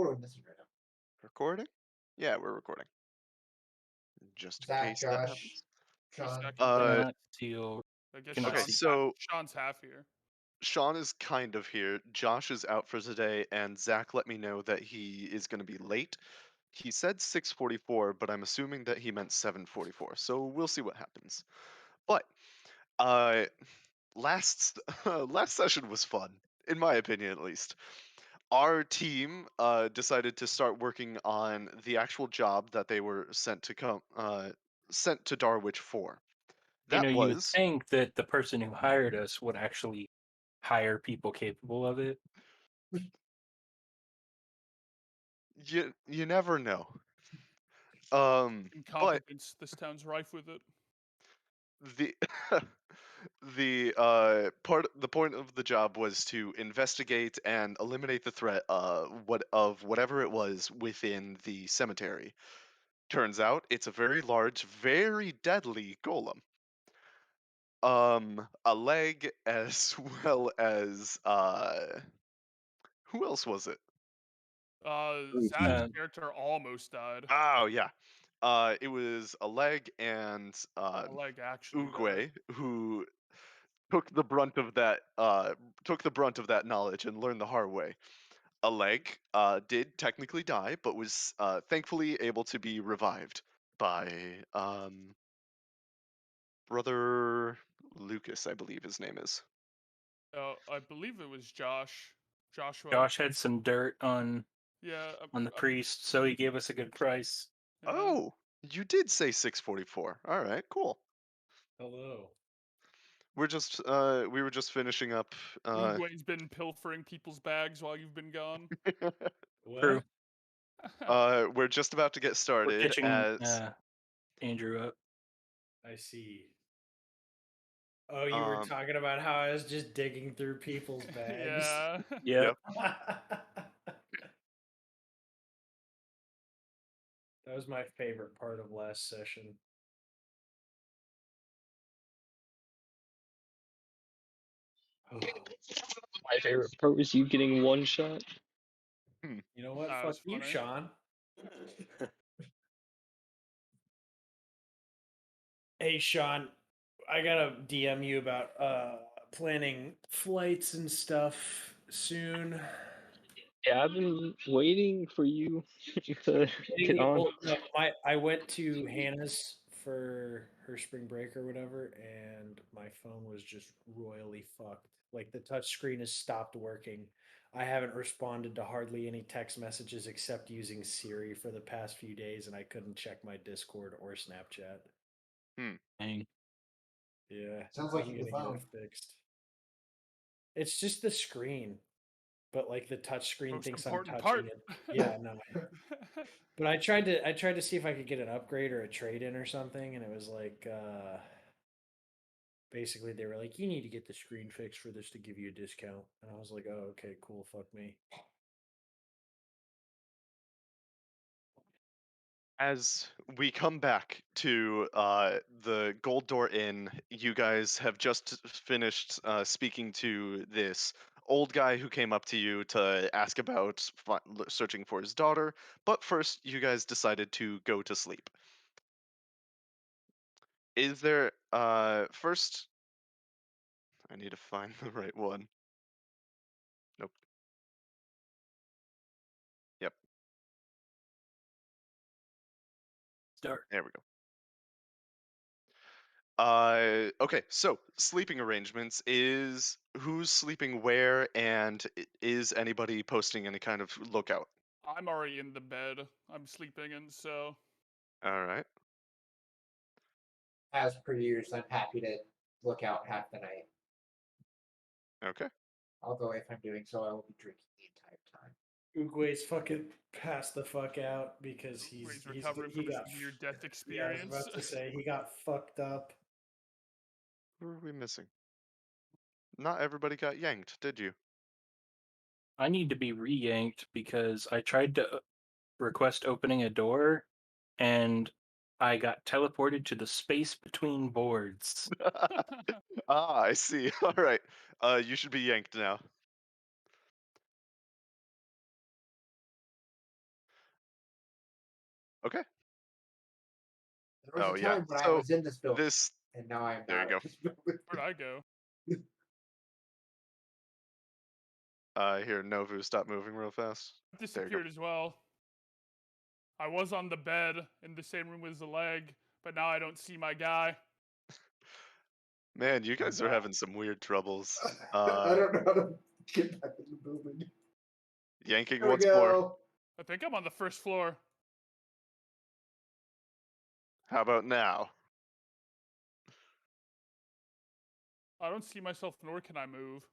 What are we missing right now? Recording? Yeah, we're recording. Just in Zach, case that Josh, happens. A Sean. second. Uh, Cannot see or I guess cannot okay, see. so Sean's half here. Sean is kind of here. Josh is out for today, and Zach let me know that he is going to be late. He said 6:44, but I'm assuming that he meant 7:44. So we'll see what happens. But uh, last last session was fun, in my opinion, at least. Our team decided to start working on the actual job that they were sent to Darwich for. That You would was think that the person who hired us would actually hire people capable of it. you never know. But Incompetence. This town's rife with it. the the point of the job was to investigate and eliminate the threat of whatever it was within the cemetery. Turns out it's a very large, very deadly golem. A leg as well as who else was it? Zach's Uh, character almost died. Oh yeah. It was a leg and A leg actually died. Uguay who took the brunt of that knowledge and learned the hard way. A leg did technically die, but was thankfully able to be revived by brother Lucas, I believe his name is. I believe it was Josh. Joshua. Josh had some dirt Yeah. on the priest, so he gave us a good price. Yeah. Oh, you did say 6:44. All right, cool. Hello. We were just finishing up Uguay's been pilfering people's bags while you've been gone. True. What? we're just about to get We're started pitching as Andrew up. I see. Oh, you were um talking about how I was just digging through people's bags. Yeah. Yep. yep. That was my favorite part of last session. Oh, My favorite part was you getting one shot. Hmm. you know what? That Fuck was you, funny. Sean. Hey, Sean, I gotta DM you about planning flights and stuff soon. Yeah, I've been waiting for you to get on. Well, no, I went to Hannah's for her spring break or whatever, and my phone was just royally fucked. Like the touch screen has stopped working. I haven't responded to hardly any text messages except using Siri for the past few days, and I couldn't check my Discord or Snapchat. Hmm. Dang. Yeah, Sounds like I'm you the gonna get it phone. fixed. It's just the screen, but like the touch screen Most thinks I'm important touching part. it. Yeah, no. But I tried to see if I could get an upgrade or a trade in or something, and it was like basically they were like, you need to get the screen fixed for this to give you a discount. And I was like, oh, okay, cool, fuck me. As we come back to the Gold Door Inn, you guys have just finished speaking to this old guy who came up to you to ask about searching for his daughter. But first, you guys decided to go to sleep. Is there first? I need to find the right one. Nope. Yep. Start. There we go. Okay, so sleeping arrangements is who's sleeping where, and is anybody posting any kind of lookout? I'm already in the bed. I'm sleeping in, so All right. As per usual, I'm happy to look out half the night. Okay. Although if I'm doing so, I will be drinking the entire time. Uguay's fucking passed the fuck out because he's recovering he from his got near-death yeah, I was experience. about to say he got fucked up. Who are we missing? Not everybody got yanked, did you? I need to be re-yanked because I tried to request opening a door and I got teleported to the space between boards. I see. All right. You should be yanked now. Okay. There was Oh a yeah. time when I So was in this building, this and now I'm there you not go. in this building. Where'd I go? Here, Novu, stop moving real fast. I There you go. disappeared as well. I was on the bed in the same room as the leg, but now I don't see my guy. Man, you guys are Wow. having some weird troubles. I don't know how to get back in the building. Yanking There we once more. go. I think I'm on the first floor. How about now? I don't see myself, nor can I move.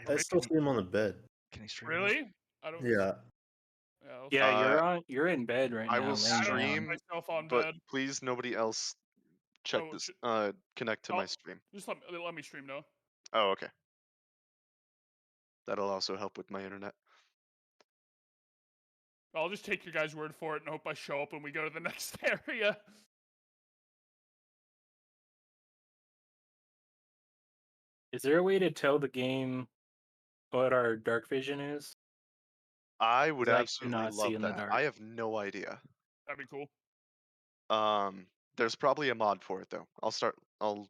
I still see him on the bed. Can he stream? Really? I don't. Yeah. I'll Yeah, see. you're in bed right I now, will laying down. stream, myself on but bed. please nobody else check Oh, this. Connect to oh. my stream. Just let me stream now. Oh, okay. That'll also help with my internet. I'll just take your guys' word for it and hope I show up when we go to the next area. Is there a way to tell the game what our dark vision is? I would 'Cause I absolutely cannot see love in the that. dark. I have no idea. That'd be cool. There's probably a mod for it though. I'll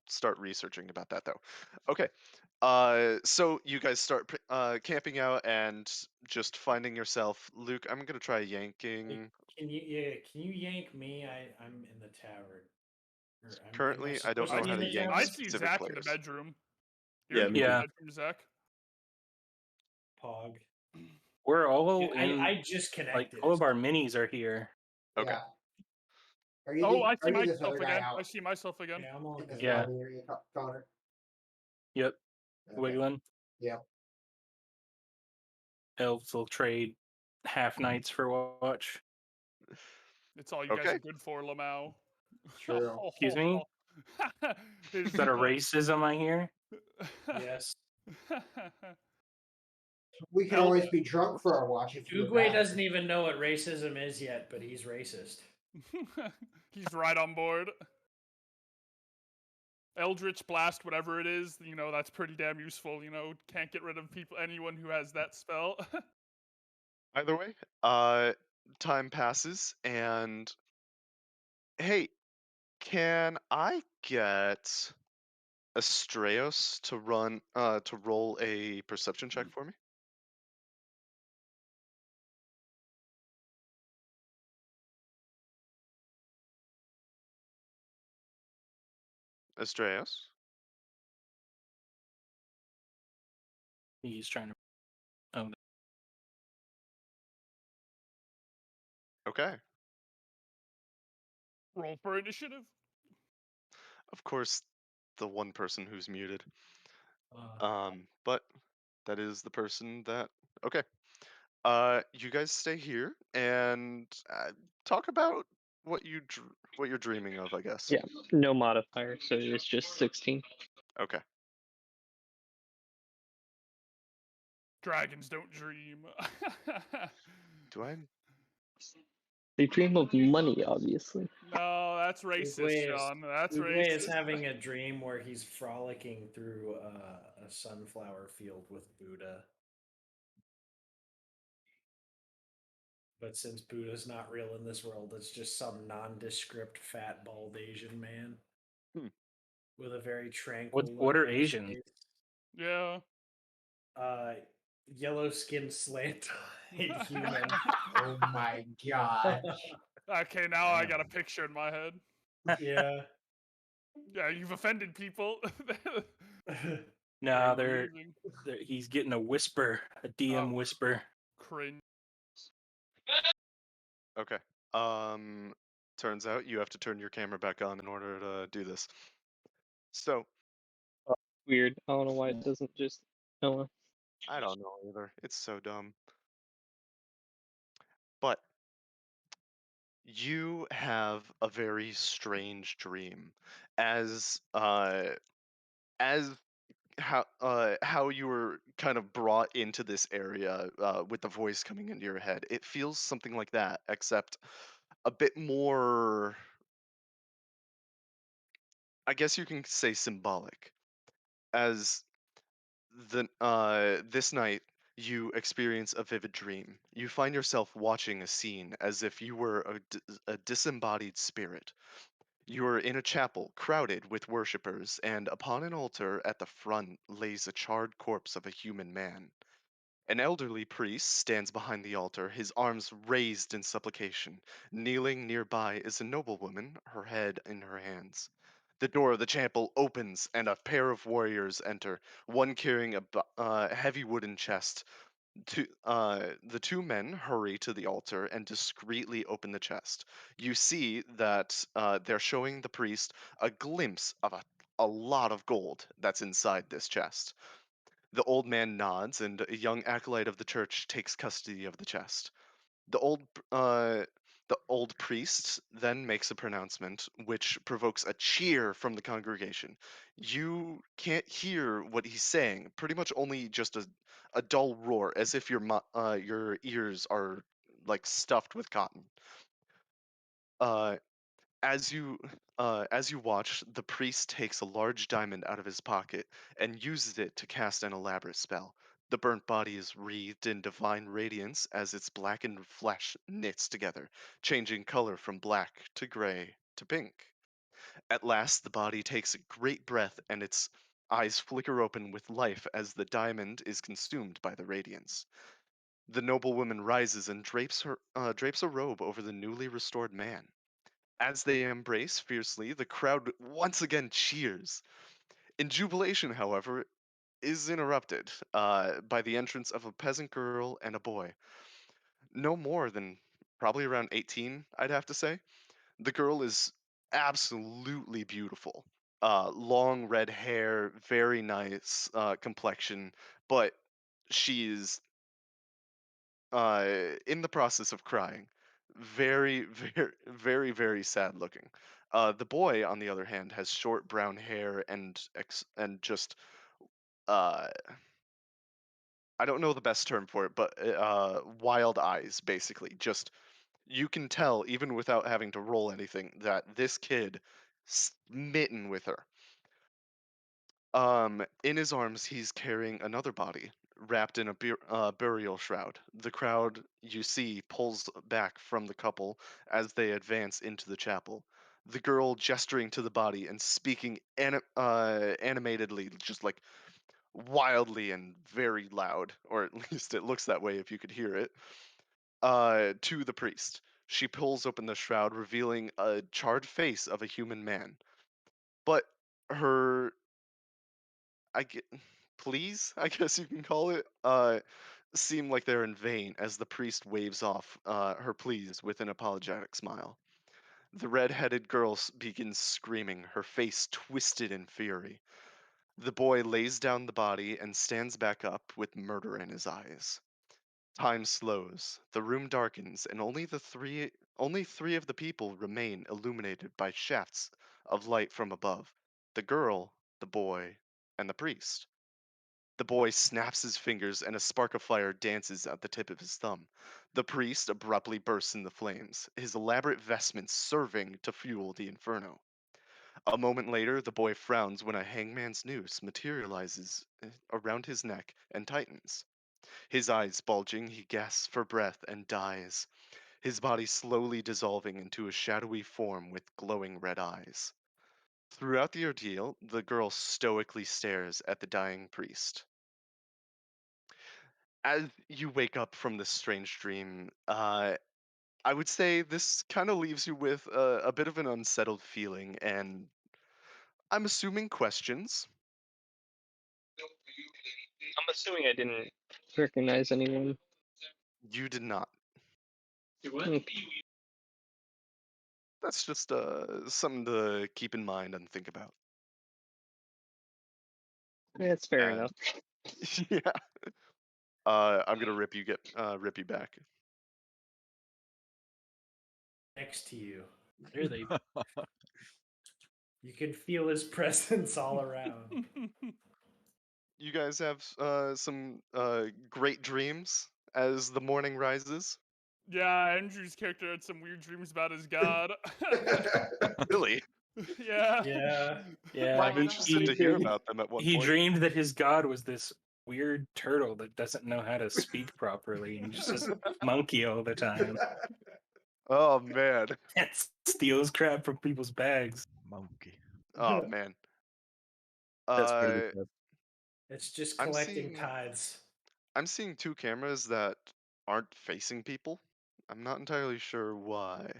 start researching about that though. Okay. So you guys start camping out and just finding yourself. Luke, I'm gonna try yanking. Can you yank me? I'm in the tavern. Or am Currently, I don't supposed know be how in to the yank I tavern? see specific Zach in the players. bedroom. Yeah, You're in me the too. bedroom, Zach. Pog. We're all Yeah, in. I just Like connected. all of our minis are here. Okay. Yeah. Are you, Oh, I see this myself other guy again. out? I see myself again. Yeah, I'm all In this good. Yeah. lobby area, Connor? Yep, Okay. wiggling. Yep. Elves will trade half nights for watch. It's all you guys Okay. are good for, Lamau. True. Excuse me? Is that a racism I hear? Yes. We can always be drunk for our watch if you're Uguay back. doesn't even know what racism is yet, but he's racist. He's right on board. Eldritch Blast, whatever it is, that's pretty damn useful. Can't get rid of anyone who has that spell. Either way, time passes, and hey, can I get Astraeus to roll a perception check for me? Astraeus? He's trying to. Oh, Okay. Roll for initiative. Of course, the one person who's muted. Uh, But that is the person that. Okay. You guys stay here and talk about what what you're dreaming of, I guess. Yeah, no modifier, so it's just 16. Okay. Dragons don't dream. Do I? They dream of money, obviously. No, that's racist, Uguay is- Sean. That's Uguay racist. is having a dream where he's frolicking through a sunflower field with Buddha. But since Buddha's not real in this world, it's just some nondescript, fat, bald Asian man Hmm. with a very tranquil. what are look on his Asians? face. Yeah. Yellow skinned slant human. Oh my god. Okay, now I got a Damn. picture in my head. Yeah. Yeah, you've offended people. No, Amazing. he's getting a whisper, a DM Oh. whisper. Cringe. Okay. Turns out you have to turn your camera back on in order to do this. So, Weird. I don't know why it doesn't just. Oh, well. I don't know either. It's so dumb. But you have a very strange dream as how you were kind of brought into this area with the voice coming into your head. It feels something like that, except a bit more, I guess you can say, symbolic. As this night you experience a vivid dream. You find yourself watching a scene as if you were a disembodied spirit. You are in a chapel crowded with worshippers, and upon an altar at the front lays a charred corpse of a human man. An elderly priest stands behind the altar, his arms raised in supplication. Kneeling nearby is a noblewoman, her head in her hands. The door of the chapel opens, and a pair of warriors enter, one carrying a heavy wooden chest. The two men hurry to the altar and discreetly open the chest. You see that they're showing the priest a glimpse of a lot of gold that's inside this chest. The old man nods, and a young acolyte of the church takes custody of the chest. The old priest then makes a pronouncement, which provokes a cheer from the congregation. You can't hear what he's saying, pretty much only just a dull roar, as if your ears are like stuffed with cotton. Uh, as you as you watch, the priest takes a large diamond out of his pocket and uses it to cast an elaborate spell. The burnt body is wreathed in divine radiance as its blackened flesh knits together, changing color from black to gray to pink. At last, the body takes a great breath and its eyes flicker open with life as the diamond is consumed by the radiance. The noblewoman rises and drapes a robe over the newly restored man. As they embrace fiercely, the crowd once again cheers. In jubilation, however, is interrupted by the entrance of a peasant girl and a boy. No more than probably around 18, I'd have to say. The girl is absolutely beautiful. Long red hair, very nice complexion, but she's in the process of crying. Very, very sad looking. The boy, on the other hand, has short brown hair and just uh, I don't know the best term for it, but wild eyes, basically. Just you can tell, even without having to roll anything, that this kid smitten with her. In his arms, he's carrying another body, wrapped in a burial shroud. The crowd you see pulls back from the couple as they advance into the chapel. The girl gesturing to the body and speaking animatedly, just like wildly and very loud, or at least it looks that way if you could hear it, to the priest. She pulls open the shroud, revealing a charred face of a human man. But her I get please, I guess you can call it, seem like they're in vain as the priest waves off her pleas with an apologetic smile. The red-headed girl begins screaming, her face twisted in fury. The boy lays down the body and stands back up with murder in his eyes. Time slows, the room darkens, and only three of the people remain illuminated by shafts of light from above: the girl, the boy, and the priest. The boy snaps his fingers and a spark of fire dances at the tip of his thumb. The priest abruptly bursts into flames, his elaborate vestments serving to fuel the inferno. A moment later, the boy frowns when a hangman's noose materializes around his neck and tightens. His eyes bulging, he gasps for breath and dies, his body slowly dissolving into a shadowy form with glowing red eyes. Throughout the ordeal, the girl stoically stares at the dying priest. As you wake up from this strange dream, I would say this kind of leaves you with a bit of an unsettled feeling, and I'm assuming questions. I'm assuming I didn't recognize anyone. You did not. Okay. That's just something to keep in mind and think about. That's fair And enough. yeah, I'm gonna rip you back. Next to you. There they You can feel his presence all around. You guys have some great dreams as the morning rises. Yeah, Andrew's character had some weird dreams about his god. Really? Yeah. Yeah. Yeah, I'm interested to hear about them at one he point. dreamed that his god was this weird turtle that doesn't know how to speak properly and just says monkey all the time Oh man. and steals crap from people's bags. Monkey. Oh man. That's pretty good. It's just I'm collecting seeing- tithes. I'm seeing two cameras that aren't facing people. I'm not entirely sure why.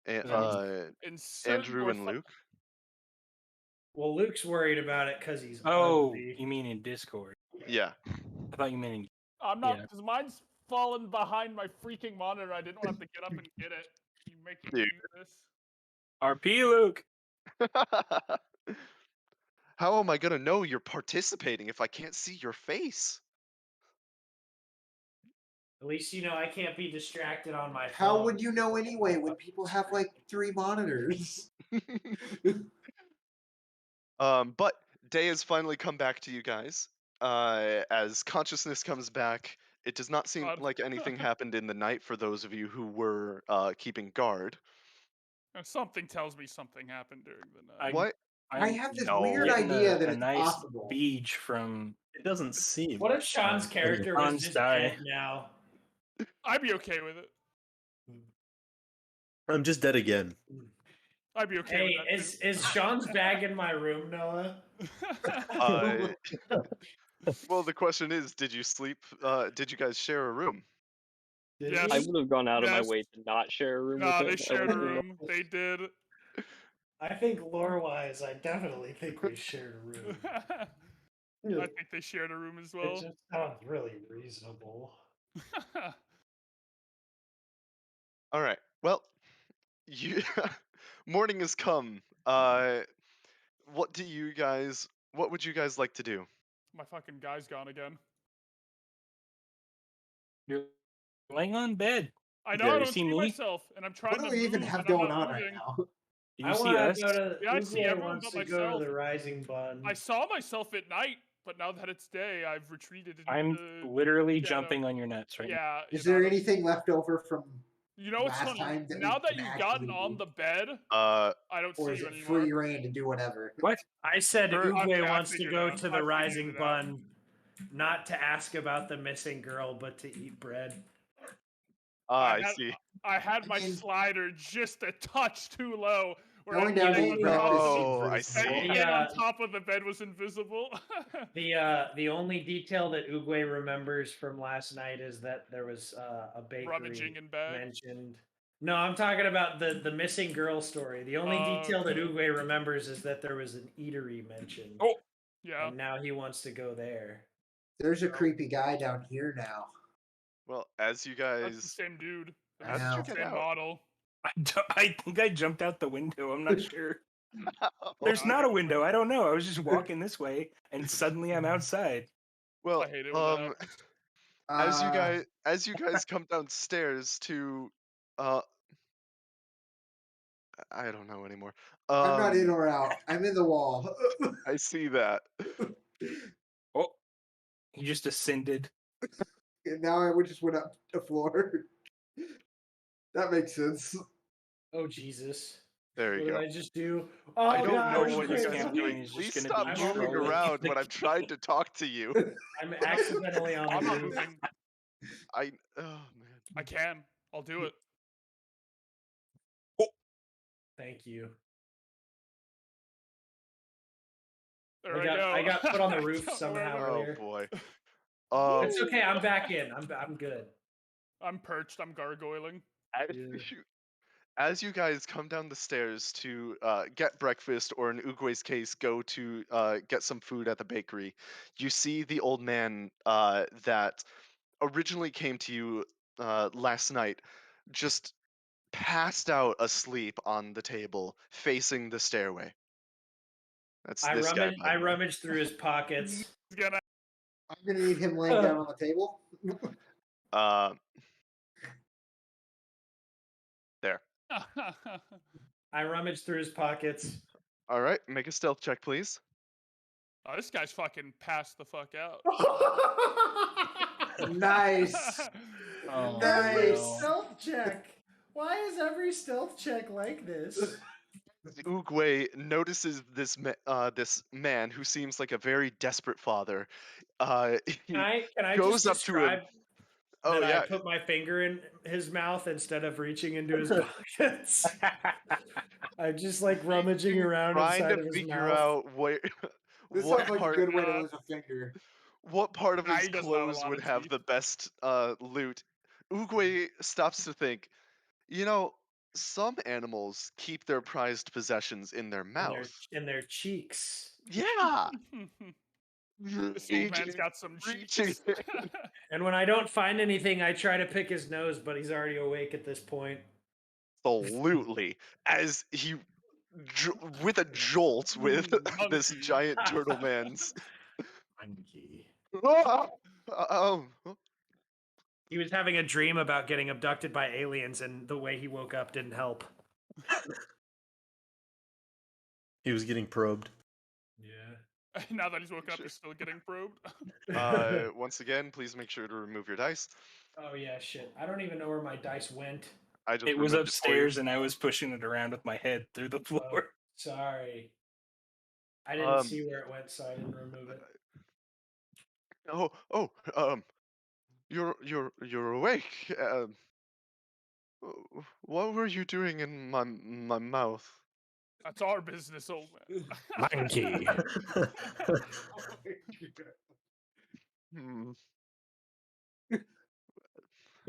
Insert Andrew more and Luke. Well, Luke's worried about it because he's Oh, ugly. you mean in Discord? Yeah. I thought you meant in. I'm not, Yeah. because mine's fallen behind my freaking monitor. I didn't want to have to get up and get it. You making me Dude. do this? RP Luke. How am I gonna know you're participating if I can't see your face? At least you know I can't be distracted on my phone. How would you know anyway when people have like 3 monitors? But day has finally come back to you guys. As consciousness comes back, it does not seem God. like anything happened in the night for those of you who were keeping guard. Something tells me something happened during the night. I- What? I have this No. weird getting idea a that it's nice possible. beach from. It doesn't seem. What if Sean's like- character was Sean's just die. dead now? I'd be okay with it. I'm just dead again. I'd be okay Hey, with that is Sean's bag in my room, Noah? too. Well, the question is, did you sleep? Did you guys share a room? Did Yes. we? I would have gone out of my Yes. way to not share a room Nah, with they him. shared a room. They did. I think lore-wise, I definitely think we shared a room. I think they shared a room as well. It just sounds really reasonable. All right. Well, you morning has come. What do you guys? What would you guys like to do? My fucking guy's gone again. You're laying on bed. I know Yeah, I you don't see see me? myself, and I'm trying What do to we even move, have and I'm going not on right moving. now? Do you I see want us? to go to. Yeah, I see Uwe everyone wants but to go to myself. the Rising Bun. I saw myself at night, but now that it's day, I've retreated into I'm the literally shadow. jumping on your nuts right now. Yeah. Is you know, there I don't- anything left over from You know what's last funny? time that we Now that can you've actually gotten on do? the bed, Uh, I don't or see is you it anymore. free reign to do whatever? What? I said Sure. Uwe Okay, I wants to figured go it out. to I the figured Rising it out. Bun, not to ask about the missing girl, but to eat bread. I had- see. I had my I mean- slider just a touch too low. Where Going down to everyone eat bread on just top- seems Oh, I reasonable. see. everything on top of the bed was invisible. The only detail that Uwe remembers from last night is that there was a bakery Rummaging in bags. mentioned. No, I'm talking about the missing girl story. The only detail that Uwe remembers is that there was an eatery mentioned. Oh. Yeah. And now he wants to go there. There's a creepy guy down here now. Well, as you That's the guys, same dude. how did know. you get Same out? model. I think I jumped out the window. I'm not sure. There's I not a hate window. I don't know. I was just walking this way, and suddenly I'm outside. Well, I hate it when that happens. as you guys come downstairs to, I don't know anymore. I'm not in or out. I'm in the wall. I see that. Oh, he just ascended. And now I just went up a floor. That makes sense. Oh Jesus! There you What go. did I just do? Oh I don't God! know I'm what you this guys are campaign doing. is just Please gonna stop be moving trolling. around when I've tried to talk to you. I'm accidentally on I'm the not roof. moving. Oh man. I can. I'll do it. Thank you. There I I got- go. I got put on the I roof don't know where somehow. to- Oh Earlier. boy. It's okay. I'm back in. I'm good. I'm perched. I'm gargoyling. As you guys come down the stairs to get breakfast, or in Uguay's case, go to get some food at the bakery, you see the old man that originally came to you last night, just passed out asleep on the table, facing the stairway. That's I this guy. rummaged. by I the way. rummaged through his pockets. He's gonna. I'm gonna need him laying down on the table. There. I rummaged through his pockets. All right, make a stealth check, please. Oh, this guy's fucking passed the fuck out. Nice. Oh, Nice. no. Stealth check. Why is every stealth check like this? Oogway notices this man who seems like a very desperate father. He Can I just goes up to him. describe Oh that I yeah, put my finger in his mouth instead of reaching into his pockets? I'm just like rummaging you around trying inside to of his figure mouth. out where This what sounds like a part good way to Yeah. lose a finger. what part of Nah, his he doesn't have a clothes lot would of have teeth. the best loot. Oogway stops to think, you know, some animals keep their prized possessions in their mouth. In their cheeks. Yeah. This old man's got some Reaching. cheeks. And when I don't find anything, I try to pick his nose, but he's already awake at this point. Absolutely. As he with a jolt with this Monkey. giant turtle man's Monkey. um He was having a dream about getting abducted by aliens, and the way he woke up didn't help. He was getting probed. Yeah. Now that he's woken up, he's still getting probed. once again, please make sure to remove your dice. Oh yeah, shit. I don't even know where my dice went. I just It was removed for you. upstairs, and I was pushing it around with my head through the Oh, floor. sorry. I didn't see where it went, so I didn't remove it. You're awake. What were you doing in my mouth? That's our business, old man. Monkey. Hmm.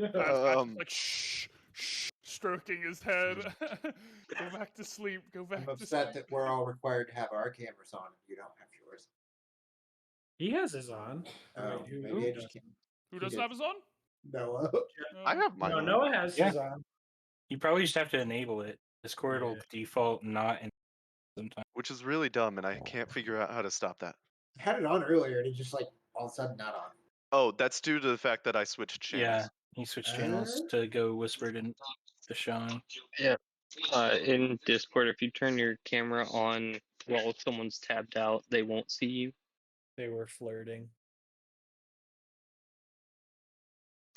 Pat's just like shh, shh, stroking his head. Go back to sleep. Go back I'm to upset sleep. that we're all required to have our cameras on and you don't have yours. He has his on. Oh, Wait, maybe I just can't. Who He doesn't did. have his on? Noah. I have mine No, on. Noah has Yeah. his on. You probably just have to enable it. Discord will Yeah. default not in sometimes. Which is really dumb, and I can't figure out how to stop that. I had it on earlier and it just like all of a sudden not on. Oh, that's due to the fact that I switched channels. Yeah, he switched channels to go whispered in to Sean. Yeah. In Discord, if you turn your camera on while someone's tabbed out, they won't see you. They were flirting.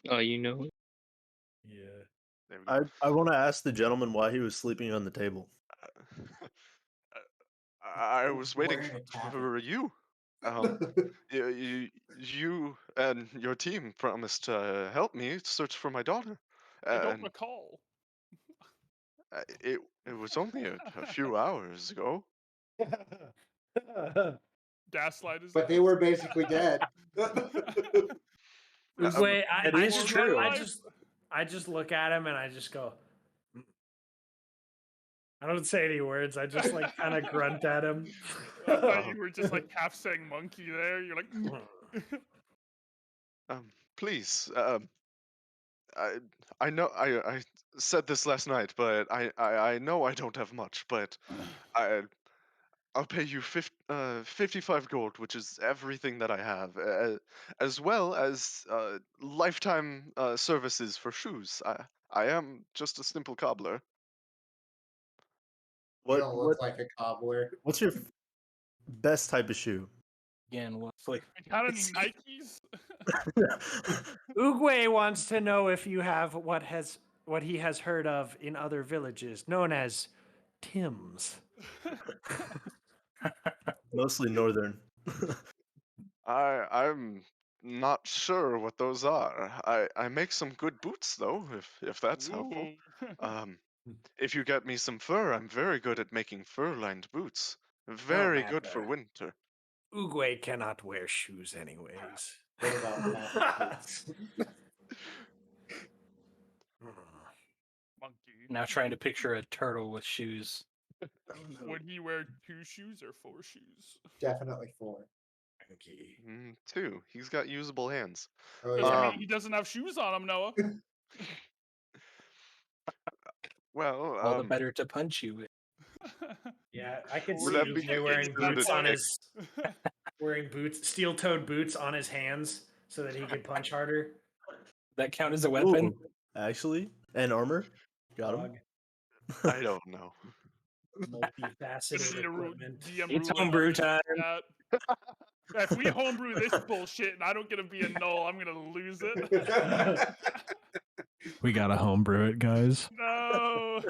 Oh, you know it. Yeah. There we go. I want to ask the gentleman why he was sleeping on the table. I was waiting Wearing a cabin. for you. You and your team promised to help me search for my daughter. I don't And recall. it was only a few hours ago. Gaslight is. But they were basically dead. Wait, That is true. I just look at him and I just go. I don't say any words. I just like kind of grunt at him. I thought you were just like half saying monkey there. You're like. Please. I know I said this last night, but I know I don't have much, but I'll pay you 55 gold, which is everything that I have, as well as lifetime services for shoes. I am just a simple cobbler. You don't look like a cobbler. What's your best type of shoe? Again, what's like Got any Nikes? Oogway wants to know if you have what he has heard of in other villages, known as Tims. Mostly northern. I'm not sure what those are. I make some good boots though, if that's helpful. Ooh. If you get me some fur, I'm very good at making fur-lined boots. Very good for matter. winter. Oogway cannot wear shoes anyways. What about boots? Monkey. now trying to picture a turtle with shoes. Would he wear 2 shoes or 4 shoes? Definitely 4. Two. He's got usable hands. Oh Doesn't yeah. mean he doesn't have shoes on him, Noah. Well, All the better to punch you with. Yeah, I could Would see that be Oogway wearing considered boots a on dick? his steel-toed boots on his hands so that he could punch harder. That count as a weapon? Ooh, actually, and armor. Got him. Dog. I don't know. Multifaceted Gonna need a equipment. DM It's ruling on homebrew this time. chat. If we homebrew this bullshit and I don't get to be a null, I'm gonna lose it. We gotta homebrew it, guys. No.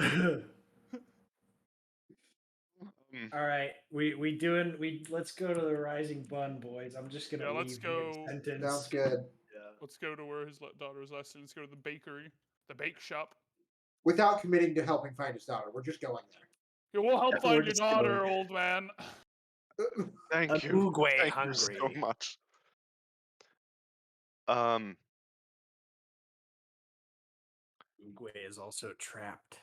All right, let's go to the Rising Bun, boys. I'm just gonna Yeah, leave let's go. mid-sentence. Sounds good. Let's go to where his daughter is last. Let's go to the bakery, the bake shop. Without committing to helping find his daughter, we're just going Yeah, we'll help Yeah, find we're your just daughter, going. old man. there. Thank you. Uruguay Thank you so hungry. much. Uruguay is also trapped,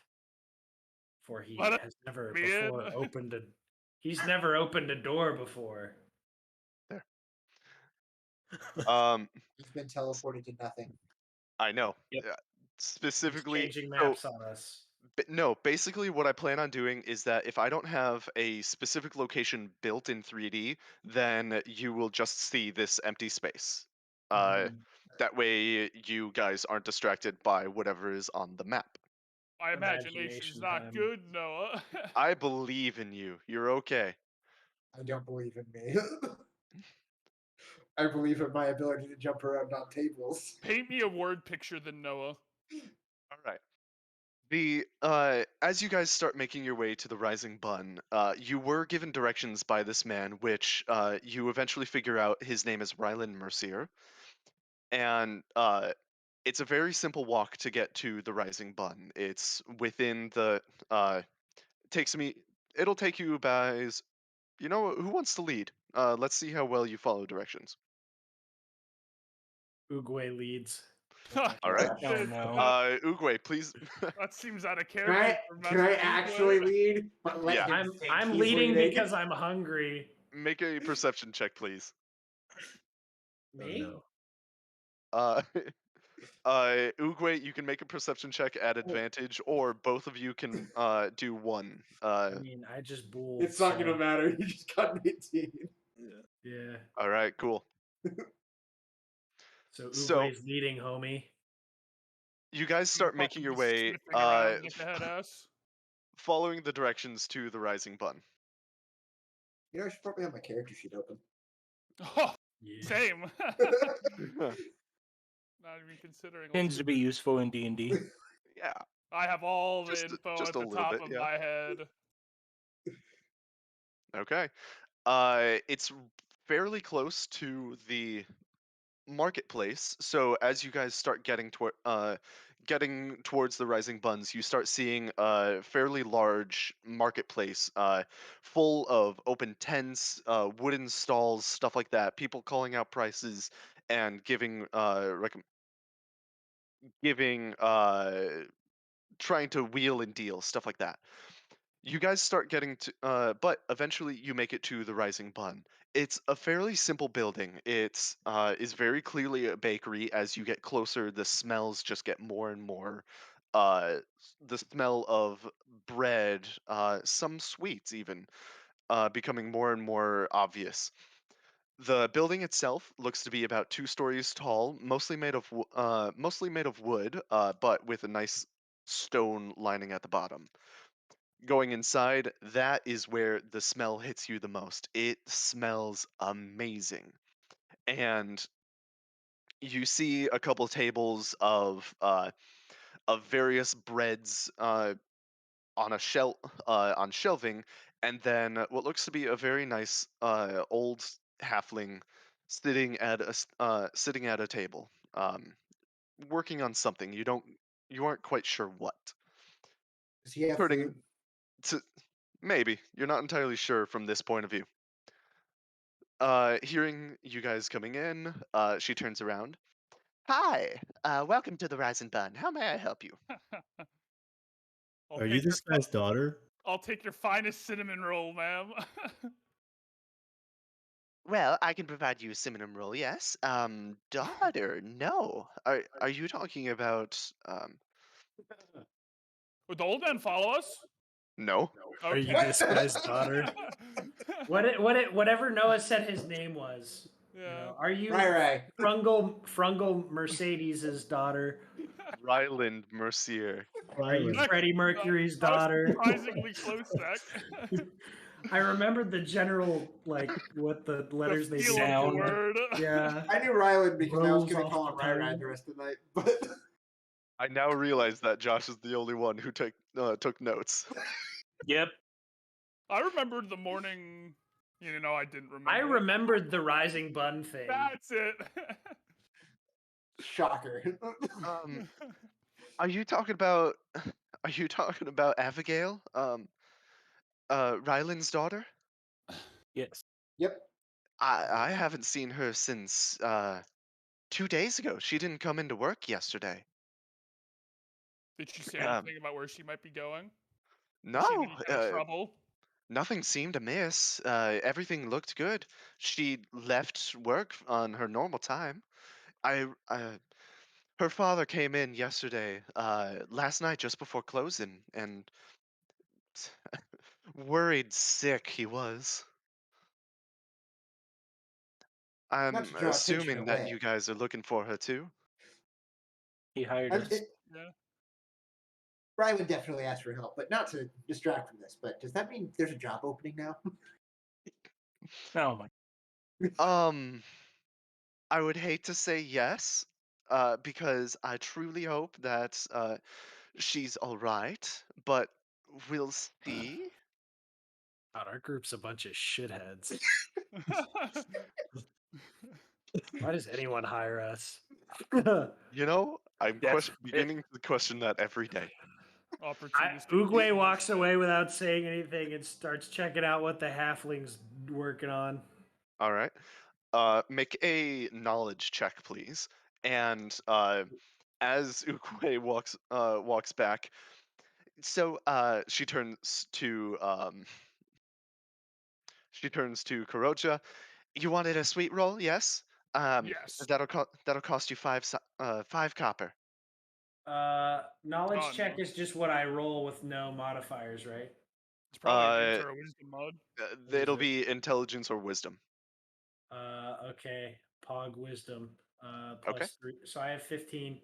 for he Let has never me before in. opened a. He's never opened a door before. There. Um, He's been teleported to nothing. I know. Yep. He's Specifically, changing so maps on us. no, basically what I plan on doing is that if I don't have a specific location built in 3D, then you will just see this empty space. Mhm. That way you guys aren't distracted by whatever is on the map. My imagination's Imagination not time. good, Noah. I believe in you. You're okay. I don't believe in me. I believe in my ability to jump around on tables. Paint me a word picture then, Noah. All right. The as you guys start making your way to the Rising Bun, you were given directions by this man, which you eventually figure out his name is Rylan Mercier, and it's a very simple walk to get to the Rising Bun. It's within the takes me. It'll take you guys. You know who wants to lead? Let's see how well you follow directions. Uruguay leads. All right. That- no. Uguay, please. That seems out of Can character. I, for can I Master actually Uguay. lead? But let Yeah. him think I'm he's leading leading? because I'm hungry. Make a perception check, please. Me? no. Uh, Uguay, you can make a perception check at advantage, or both of you can do one. I mean, I just bulled. It's not so, gonna matter. You just got an 18. Yeah. All right, cool. So So- Uruguay's leading, homie. You guys start making your way, Sniffing around like a head ass. following the directions to the Rising Bun. You know, I should probably have my character sheet open. Oh, Yeah. same. Not even considering. Tends to be useful in D&D. Yeah, I have all the just info just at a the little top bit, of yeah. my head. Okay. It's fairly close to the marketplace. So as you guys start getting towards the Rising Buns, you start seeing a fairly large marketplace, full of open tents, wooden stalls, stuff like that. People calling out prices and giving trying to wheel and deal, stuff like that. You guys start getting to, but eventually you make it to the Rising Bun. It's a fairly simple building. It's is very clearly a bakery. As you get closer, the smells just get more and more. The smell of bread, some sweets even, becoming more and more obvious. The building itself looks to be about 2 stories tall, mostly made of wood, but with a nice stone lining at the bottom. Going inside, that is where the smell hits you the most. It smells amazing. And you see a couple tables of various breads on a on shelving, and then what looks to be a very nice old halfling sitting at a table, working on something. You aren't quite sure what. Does he have Turning food? to maybe you're not entirely sure from this point of view. Hearing you guys coming in, she turns around. Hi, welcome to the Rise and Bun. How may I help you? I'll Are you take your this guy's daughter? I'll take your finest cinnamon roll, ma'am. Well, I can provide you a cinnamon roll, yes. Daughter, no. Are you talking about Would the old man follow us? no? Are you Okay. this guy's daughter? Whatever Noah said his name was. You Yeah. know, are you Right. Frungle Mercedes' daughter? Ryland Mercier. Are you Ryland. Freddie Mercury's I was daughter? surprisingly close, Zach. I remembered the general, like, what the letters The they feel of the sound. word. Yeah. I knew Ryland because I was Rolls going to off call the him Rai tongue. the rest of the night. But I now realize that Josh is the only one who took notes. Yep. I remembered the morning. You know, I didn't remember. I it. remembered the rising bun thing. That's it. Shocker. Are you talking about? Are you talking about Abigail? Ryland's daughter? Yes. Yep. I haven't seen her since 2 days ago. She didn't come into work yesterday. Did she say Um, anything about where she might be going? no, Is she in any kind of trouble? nothing seemed amiss. Everything looked good. She left work on her normal time. Her father came in yesterday, last night just before closing, and worried sick he was. Not I'm to draw attention assuming that away. you guys are looking for her too. He hired I'm, us. it, Yeah. Brian would definitely ask for help, but not to distract from this. But does that mean there's a job opening now? Oh my. Um, I would hate to say yes, because I truly hope that she's all right, but we'll see. God, our group's a bunch of shitheads. Why does anyone hire us? You know, I'm Def- beginning to question that every day. Opportunistic. Uguay walks away without saying anything and starts checking out what the halfling's working on. All right. Make a knowledge check, please. And as Ukwe walks back, so she turns to Kuroja. You wanted a sweet roll, yes? Yes. That'll cost you 5 copper. Knowledge Oh, check no. is just what I roll with no modifiers, right? It's probably an Uh, enter or wisdom mode. What is it'll it? be intelligence or wisdom. Okay. Pog wisdom. Okay. +3. So I have 15.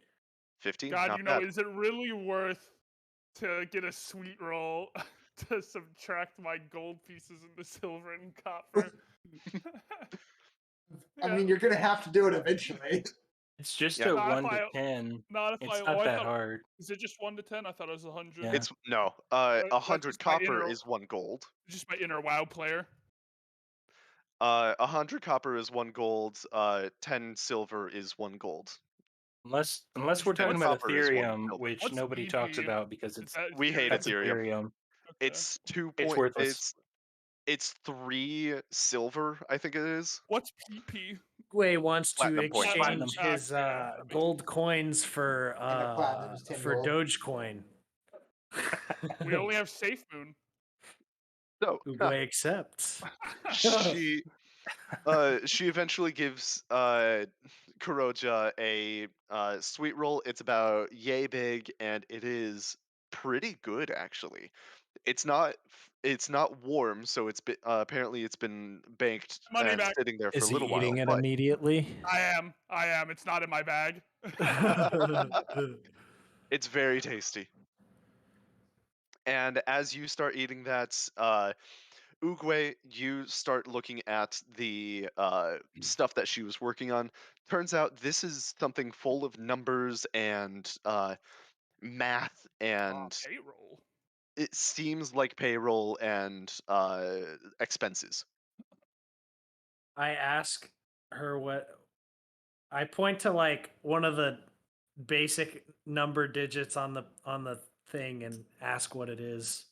15, God, not you know, bad. is it really worth to get a sweet roll to subtract my gold pieces into silver and copper? I mean, you're gonna have to do it eventually. It's just Yeah. a Not if 1 to I- 10. Not if It's I. not Oh, I that thought. hard. Is it just 1 to 10? I thought it was 100. Yeah. It's no. That's 100 just my copper inner- is 1 gold. Just my inner WoW player. 100 copper is 1 gold. 10 silver is 1 gold. Unless we're talking What's- about copper is 1 Ethereum, silver. which What's nobody talks PP? about because Is it's that We hate that's Ethereum. Ethereum. Okay. It's 2 It's point. worthless. It's 3 silver, I think it is. What's PP? Uguay wants to Platinum points. exchange Platinum. his Yeah. gold coins for And a platinum is 10 gold. Dogecoin. We only have Safe Moon. So Uguay accepts. she eventually gives Kuroja a sweet roll. It's about yay big, and it is pretty good actually. It's not warm, so apparently it's been baked Money and back. sitting there for Is a he little while. eating it But immediately? I am. It's not in my bag. it's very tasty. And as you start eating that, Uguay, you start looking at the stuff that she was working on. Turns out this is something full of numbers and math, and Payroll. it seems like payroll and expenses. I ask her what. I point to like one of the basic number digits on the thing and ask what it is.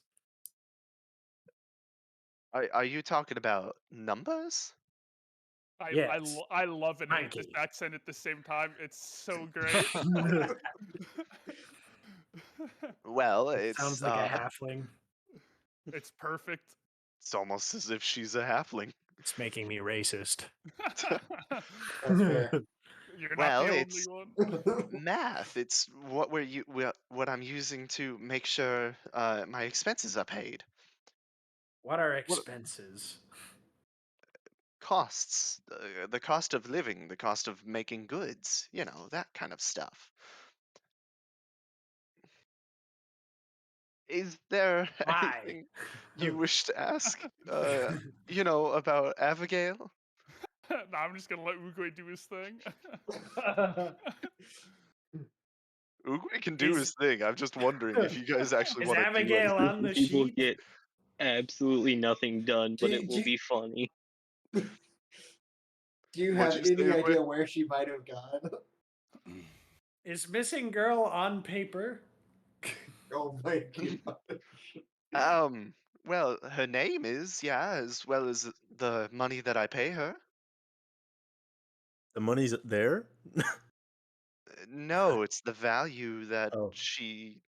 Are you talking about numbers? Yes. I love and hate this Frankie. accent at the same time. It's so great. Well, Sounds like a halfling. It's perfect. it's almost as if she's a halfling. It's making me racist. That's fair. You're not Well, the only it's one. math. It's what I'm using to make sure my expenses are paid. What are expenses? Costs, the cost of living, the cost of making goods, that kind of stuff. Is there Why? anything you wish to ask? About Abigail? Nah, I'm just gonna let Uguay do his thing. Uguay can do his thing. I'm just wondering if you guys actually Is want to do Abigail anything. on the People sheet? get absolutely nothing done, but Do, it will do, be funny. do you What'd have you say, any Uguay? idea where she might have gone? Is missing girl on paper? Oh my god. Well, her name is, yeah, as well as the money that I pay her. The money's there. No, it's the value that Oh. she.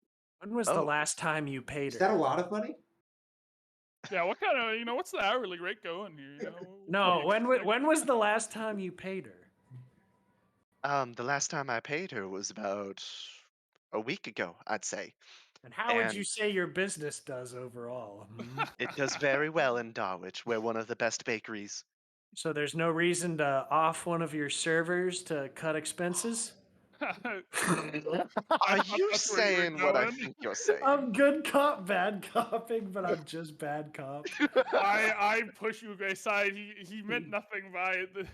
When was the Oh. last time you paid Is her? that a lot of money? Yeah, what kind of what's the hourly rate going here? What can No, we when expect? when was the last time you paid her? The last time I paid her was about a week ago, I'd say. And how would And you say your business does overall? Hmm? it does very well in Darwich. We're one of the best bakeries. So there's no reason to off one of your servers to cut expenses? I Are thought you that's where you were saying what I going. think you're saying? I'm good cop, bad copping, but I'm just bad cop. I push you aside. He meant nothing by it.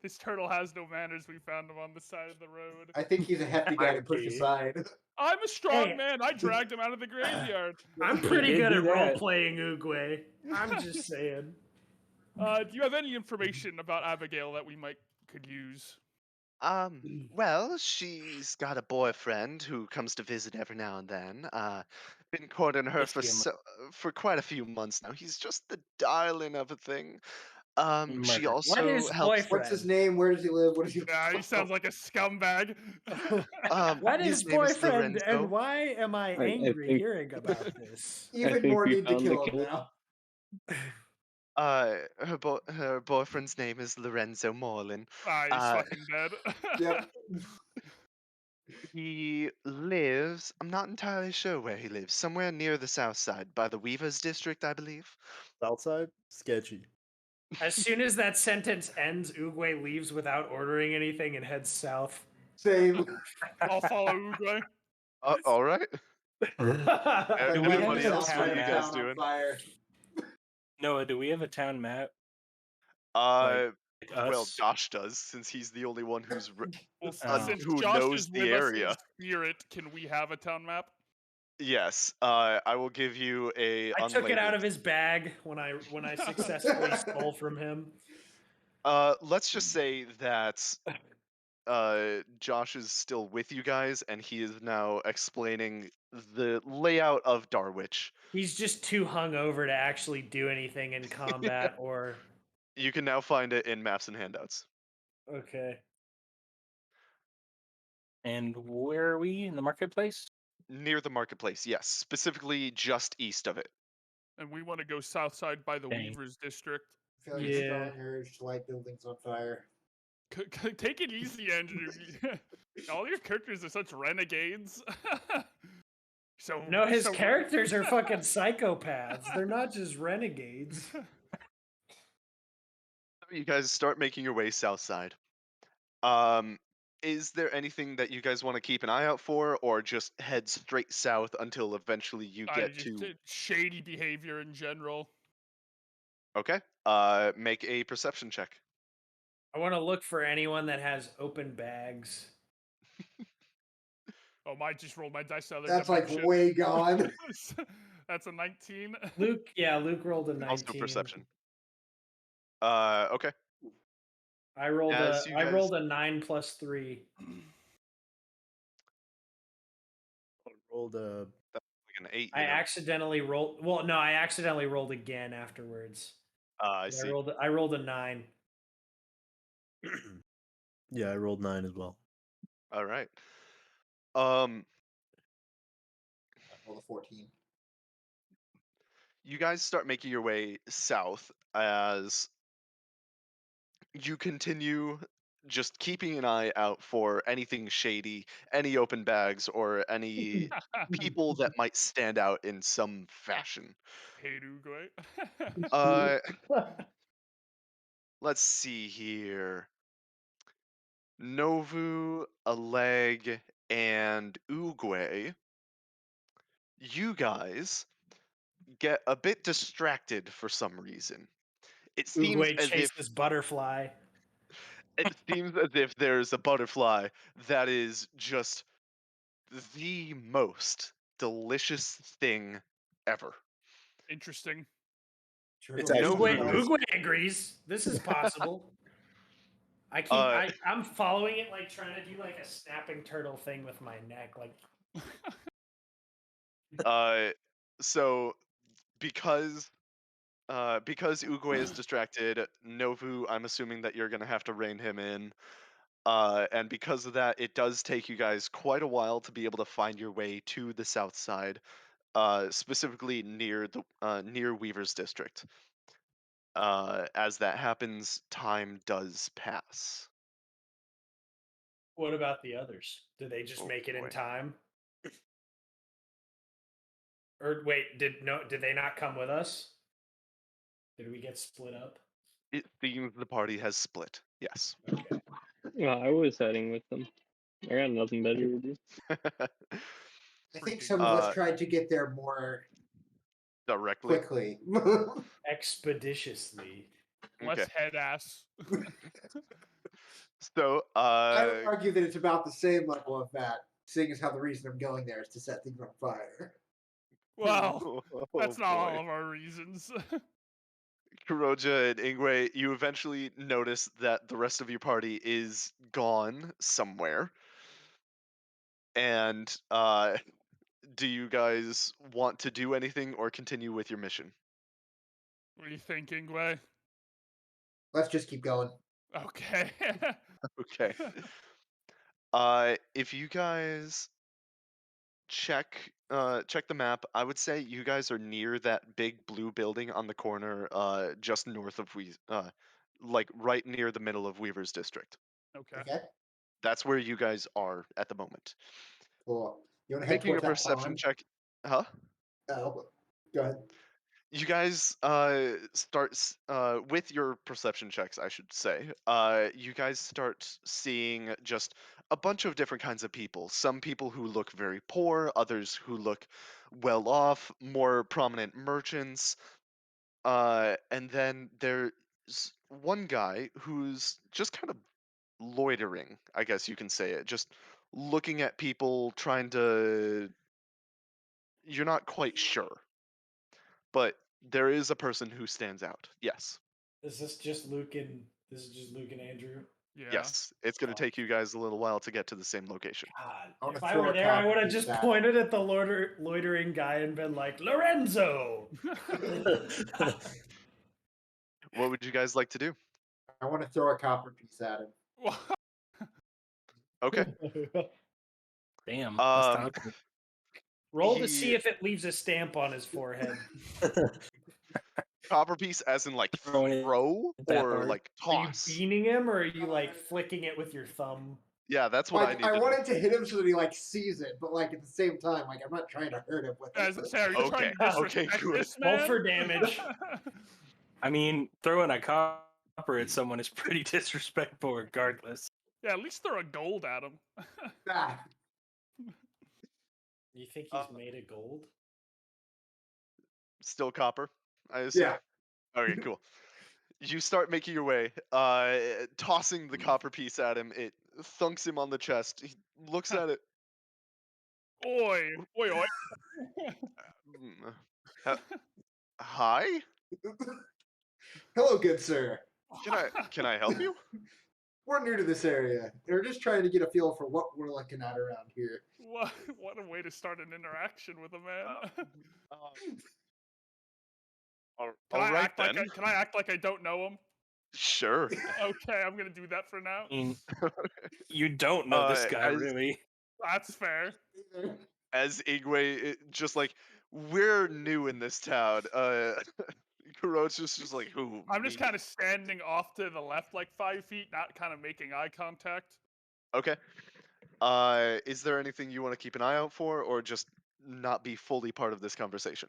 This turtle has no manners. We found him on the side of the road. I think he's a hefty guy to push Mikey. aside. I'm a strong Hey. man. I dragged him out of the graveyard. I'm pretty did good do at that. role playing Oogway. I'm just saying. Do you have any information about Abigail that we could use? Well, she's got a boyfriend who comes to visit every now and then. Been courting her Is he a for quite a few months now. He's just the darling of a thing. She murder? What also is helps. boyfriend? What's his name? Where does he live? What does he? Yeah, he sounds like a scumbag. What His is name is boyfriend, and Lorenzo. why am I I angry think hearing about this? Even think more we need to found the kill him killer. now. Her boyfriend's name is Lorenzo Morlin. He's Uh, fucking dead. Yep. He lives. I'm not entirely sure where he lives. Somewhere near the south side, by the Weavers district, I believe. Southside, sketchy. As soon as that sentence ends, Oogway leaves without ordering anything and heads south. Same. I'll follow Uguay. All right. Like, Do why we is have the Everybody a south else, what side are of you town guys town on doing? fire? Noah, do we have a town map? Uh, Like well, us? Josh does, since he's the only one Well, Oh. since who Josh knows is the with us in area. spirit, can we have a town map? Yes. I will give you a I took it out of unlabeled. his bag when I successfully stole from him. Let's just say that Josh is still with you guys, and he is now explaining the layout of Darwich. He's just too hungover to actually do anything in combat or You can now find it in maps and handouts. okay. And where are we in the marketplace? Near the marketplace, yes. Specifically just east of it. And we want to go south side by the Dang. Weavers district. I feel like a Yeah. strong urge to light buildings on fire. Take it easy, Andrew. All your characters are such renegades. No, his characters are fucking psychopaths. They're not just renegades. You guys start making your way south side. Is there anything that you guys want to keep an eye out for, or just head straight south until eventually you get to? Shady behavior in general. Okay. Make a perception check. I want to look for anyone that has open bags. Oh, I just rolled my dice out of That's like dimension. way gone. That's a 19. Luke rolled a 19. Also perception. Okay. I rolled As you guys- rolled a 9 plus 3. Rolled a Like an 8. I accidentally rolled. Well, no, I accidentally rolled again afterwards. I see. I rolled a 9. yeah, I rolled 9 as well. All right. Well, the 14. You guys start making your way south as you continue just keeping an eye out for anything shady, any open bags, or any people that might stand out in some fashion. Hate Uguay. Let's see here. Novu, Aleg, and Uguay, you guys get a bit distracted for some reason. It seems Oogway as chased if this butterfly. there's a butterfly that is just the most delicious thing ever. Interesting. It's No actually food. nice. Uguay agrees. This is possible. I'm following it, like trying to do like a snapping turtle thing with my neck, like. So because Uguay is distracted, Novu, I'm assuming that you're gonna have to rein him in. And because of that, it does take you guys quite a while to be able to find your way to the south side, specifically near Weaver's district. As that happens, time does pass. What about the others? Did they just Oh, make it in boy. time? Or wait, did they not come with us? Did we get split up? It seems the party has split. Yes. Okay. Well, I was heading with them. I got nothing better to do. I think Freaking some of us Uh, tried to get there more Directly. quickly. Expeditiously. Less Okay. head ass. So, I would argue that it's about the same level of that, seeing as how the reason I'm going there is to set things on fire. Well, oh, that's not all boy. of our reasons. Kuroja and Ingwe, you eventually notice that the rest of your party is gone somewhere. And do you guys want to do anything or continue with your mission? What are you thinking, Gway? Let's just keep going. Okay. Okay. If you guys check the map, I would say you guys are near that big blue building on the corner, just north of like right near the middle of Weaver's district. Okay. Okay, That's where you guys are at the moment. cool. You want to head Making a towards that perception pond? check. Huh? Oh, go ahead. You guys with your perception checks, I should say. You guys start seeing just a bunch of different kinds of people. Some people who look very poor, others who look well off, more prominent merchants. And then there's one guy who's just kind of loitering, I guess you can say it, just looking at people, trying to. You're not quite sure, but there is a person who stands out. Yes. Is this just Luke and Andrew? Yeah. Yes. It's going to Fuck. take you guys a little while to get to the same location. God, I wanna if I throw were a there, I copper would have piece just at him. pointed at the loitering guy and been like, Lorenzo! What would you guys like to do? I want to throw a copper piece at him. Okay. Damn. That's Um, tough. Roll to He- see if it leaves a stamp on his forehead. Copper piece as in like Throwing it throw that or hard. like Are you toss? beaning him, or are you like flicking it with your thumb? Yeah, that's what I Like, need I to wanted to hit him so that he like sees it, but like at the same time, like I'm not trying to hurt him with As I it. say, are you trying to Okay, disrespect good. this Roll man? for damage. I mean, throwing a copper at someone is pretty disrespectful regardless. Yeah, at least throw a gold at him. Ah, You think he's made of gold? Still copper, I assume. yeah. Okay, cool. You start making your way, tossing the copper piece at him. It thunks him on the chest. He looks at it. Oi, oi, oi. "Mm, Hi? Hello, good sir. Can I help you? We're new to this area. We're just trying to get a feel for what we're looking at around here. What a way to start an interaction with a man. All Can I right act like then. can I act like I don't know him? Sure. Okay, I'm gonna do that for now. I mean, you don't know this guy, As really. That's fair. as Igwe, just like we're new in this town. Kurochi's just like who? I'm just me? kind of standing off to the left, like 5 feet, not kind of making eye contact. Okay. Is there anything you want to keep an eye out for, or just not be fully part of this conversation?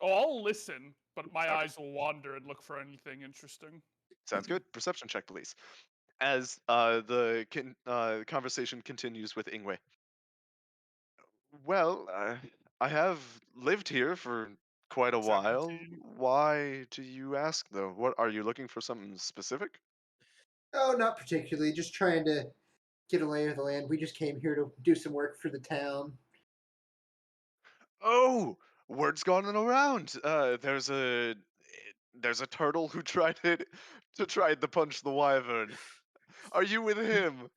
Oh, I'll listen, but my Okay. eyes will wander and look for anything interesting. Sounds good. Perception check, please. As the conversation continues with Ingwe. Well, I have lived here for quite a while. 17. Why do you ask, though? What are you looking for? Something specific? Oh, not particularly. Just trying to get a lay of the land. We just came here to do some work for the town. Oh, Word's gone around. There's a turtle who tried to punch the wyvern. Are you with him?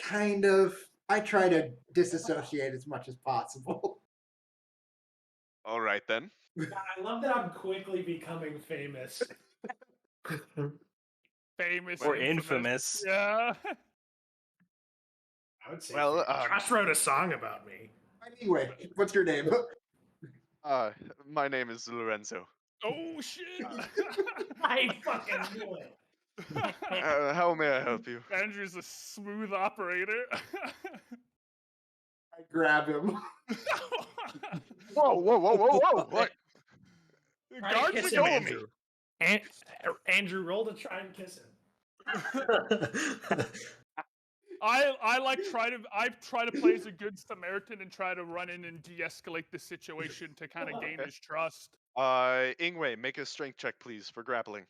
Kind of. I try to disassociate as much as possible. All right then. I love that I'm quickly becoming famous. Famous Or and infamous. Yeah. I would say Well, famous. Josh wrote a song about me. Anyway, what's your name? My name is Lorenzo. Oh shit. I fucking knew it. How may I help you? Andrew's a smooth operator. I grab him. Whoa, whoa, whoa, whoa, whoa! What? Try to Guards kiss are him, going. Andrew. Andrew, roll to try and kiss him. I try to play as a good Samaritan and try to run in and de-escalate the situation to kind of gain his trust. Ingwe, make a strength check, please, for grappling.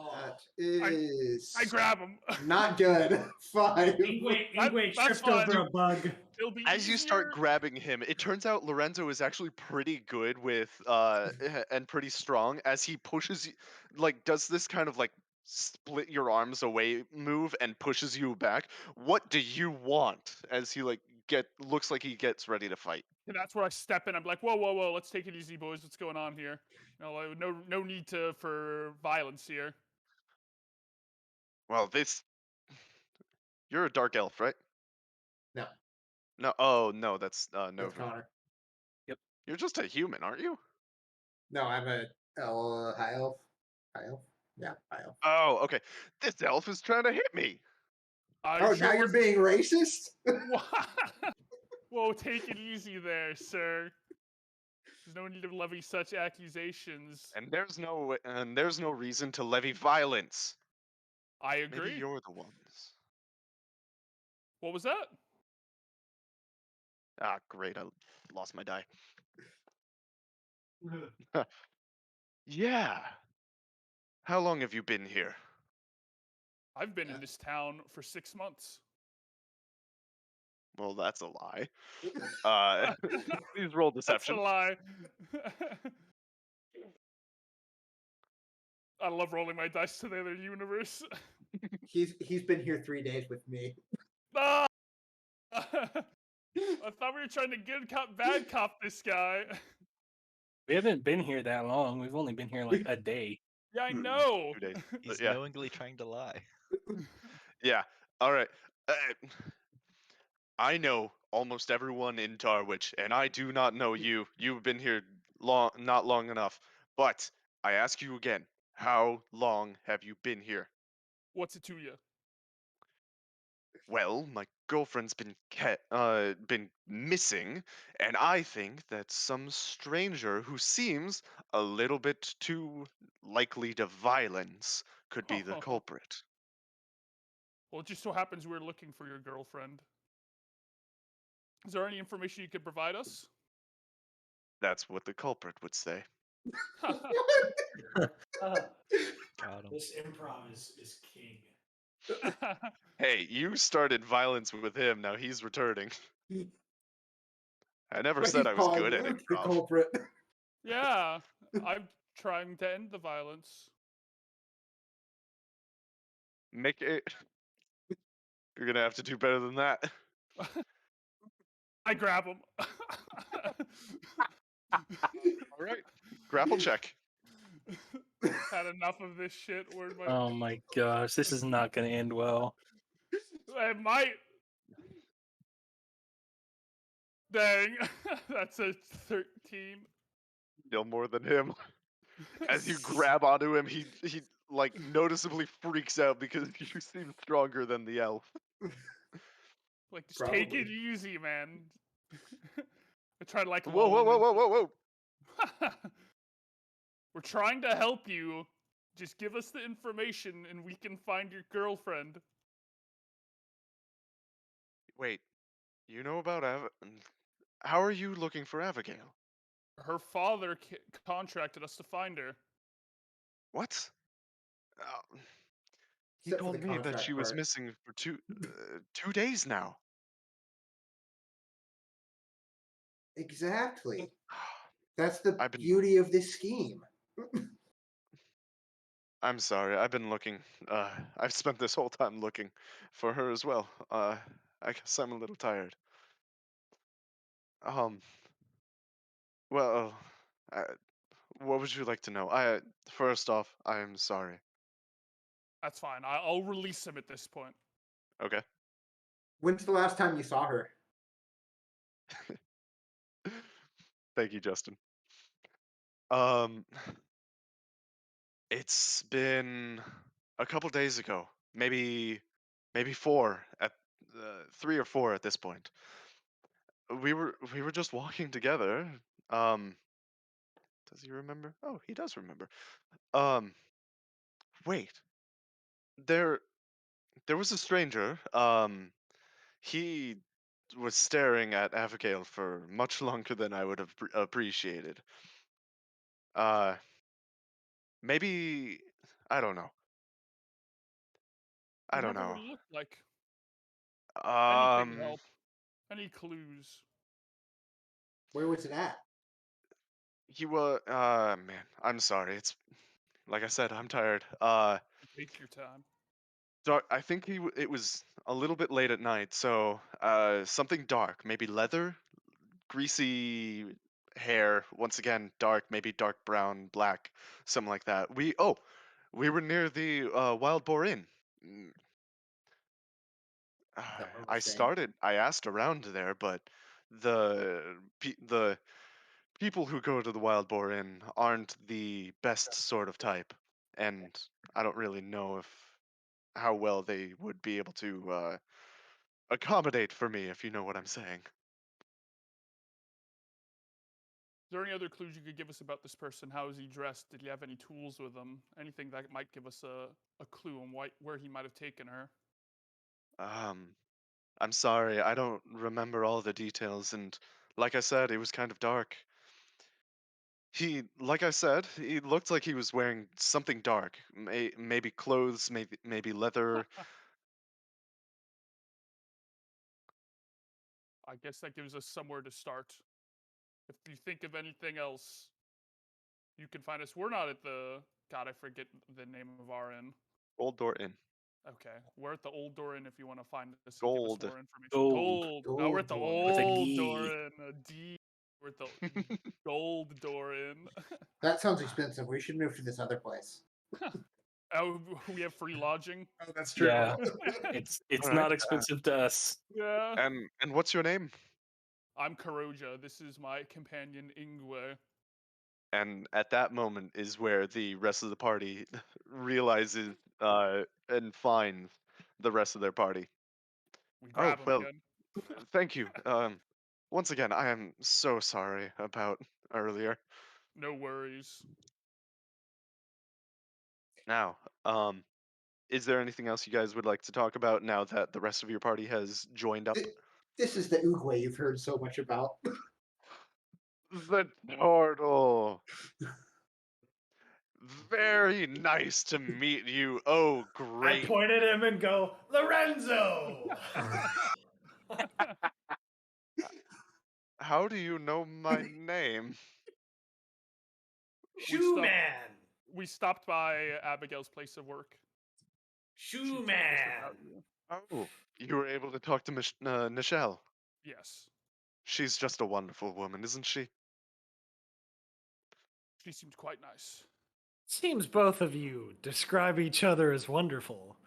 That is I grab him. not good. 5. Ingwe That's tripped fine. over a bug. It'll be As you start easier. grabbing him, it turns out Lorenzo is actually pretty good with and pretty strong as he pushes you, like does this kind of like split your arms away move and pushes you back. What do you want? As he looks like he gets ready to fight. And that's where I step in. I'm like, whoa, whoa, whoa! Let's take it easy, boys. What's going on here? No need for violence here. Well, you're a dark elf, right? No, No, oh no, that's that's Nova. Connor. You're just a human, aren't you? No, I'm a high elf. High elf? Yeah, high elf. Oh, okay. This elf is trying to hit me. Oh, now you're being racist? Whoa, take it easy there, sir. There's no need to levy such accusations. And there's no reason to levy violence. I agree. Maybe you're the ones. What was that? Ah, great. I lost my die. Yeah. How long have you been here? I've been in this town for 6 months. Well, that's a lie. Please roll That's deception. a lie. I love rolling my dice to the other universe. He's been here 3 days with me. Ah! I thought we were trying to good cop, bad cop this guy. We haven't been here that long. We've only been here like a day. Yeah, I know. 2 days. He's Yeah. knowingly trying to lie. Yeah. All right. I know almost everyone in Darwich, and I do not know you. You've been here not long enough. But I ask you again, how long have you been here? What's it to you? Well, my girlfriend's been missing, and I think that some stranger who seems a little bit too likely to violence could be the culprit. Well, it just so happens we're looking for your girlfriend. Is there any information you could provide us? That's what the culprit would say. Got him. This improv is king. Hey, you started violence with him, now he's returning. I never But said he's I was calling good at Luke the improv. culprit. Yeah, I'm trying to end the violence. Make it. You're gonna have to do better than that. I grab him. All right, grapple check. Had enough of this shit. Where'd my... Oh my gosh, this is not going to end well. It might. Dang, that's a 13. Still more than him. As you grab onto him, he like noticeably freaks out because you seem stronger than the elf. Like, just take it Probably. easy, man. I try to like. Whoa, whoa, whoa, whoa, whoa, whoa! We're trying to help you. Just give us the information, and we can find your girlfriend. Wait, you know about How are you looking for Abigail? Her father contracted us to find her. What? Uh, He Except for told the me that contract she was part. missing for 2 days now. Exactly. That's the I've been beauty of this scheme. I'm sorry. I've been looking. I've spent this whole time looking for her as well. I guess I'm a little tired. Um. Well, uh, what would you like to know? First off, I am sorry. That's fine. I'll release him at this point. Okay. When's the last time you saw her? Thank you, Justin. Um, it's been a couple days ago, maybe 3 or 4 at this point. We were just walking together. Um, does he remember? Oh, he does remember. Um, wait. There there was a stranger. He was staring at Abigail for much longer than I would have appreciated. Uh, maybe I don't know. I don't Remember what know. he looked like? Anything Um, help? Any clues? Where was it at? he was. Man, I'm sorry. It's like I said, I'm tired. Take your time. Dark. I think it was a little bit late at night, so something dark, maybe leather, greasy hair. Once again, dark, maybe dark brown, black, something like that. We were near the Wild Boar Inn. Mm, Don't remember staying. I asked around there, but the people who go to the Wild Boar Inn aren't the best sort of type, and I don't really know if how well they would be able to accommodate for me, if you know what I'm saying. Is there any other clues you could give us about this person? How is he dressed? Did he have any tools with him? Anything that might give us a clue on where he might have taken her? Um, I'm sorry, I don't remember all the details, and like I said, it was kind of dark. Like I said, he looked like he was wearing something dark, maybe clothes, maybe leather. I guess that gives us somewhere to start. If you think of anything else, you can find us. We're not at the God, I forget the name of our inn. Old Door Inn. Okay, we're at the Old Door Inn if you want to find us and give us Gold. more information. Gold. Now we're at the Gold Door. With a Old Door D. Inn. A D. We're at the Gold Door Inn. That sounds expensive. We should move to this other place. Oh, we have free lodging. Oh, that's Yeah. It's All right. not expensive to us. Yeah. And what's your name? I'm Karoja. This is my companion Ingwe. And at that moment is where the rest of the party realizes and finds the rest of their party. We Oh, grab him well, again. thank you. Once again, I am so sorry about earlier. No worries. Now, is there anything else you guys would like to talk about now that the rest of your party has joined up? This is the Oogway you've heard so much about. The turtle. Very nice to meet you. Oh, I great. point at him and go, Lorenzo! How do you know my name? Shoe man! We stopped by Abigail's place of work. She Shoe told us man! about you. Oh, you were able to talk to Nichelle. Yes. She's just a wonderful woman, isn't she? She seemed quite nice. Seems both of you describe each other as wonderful.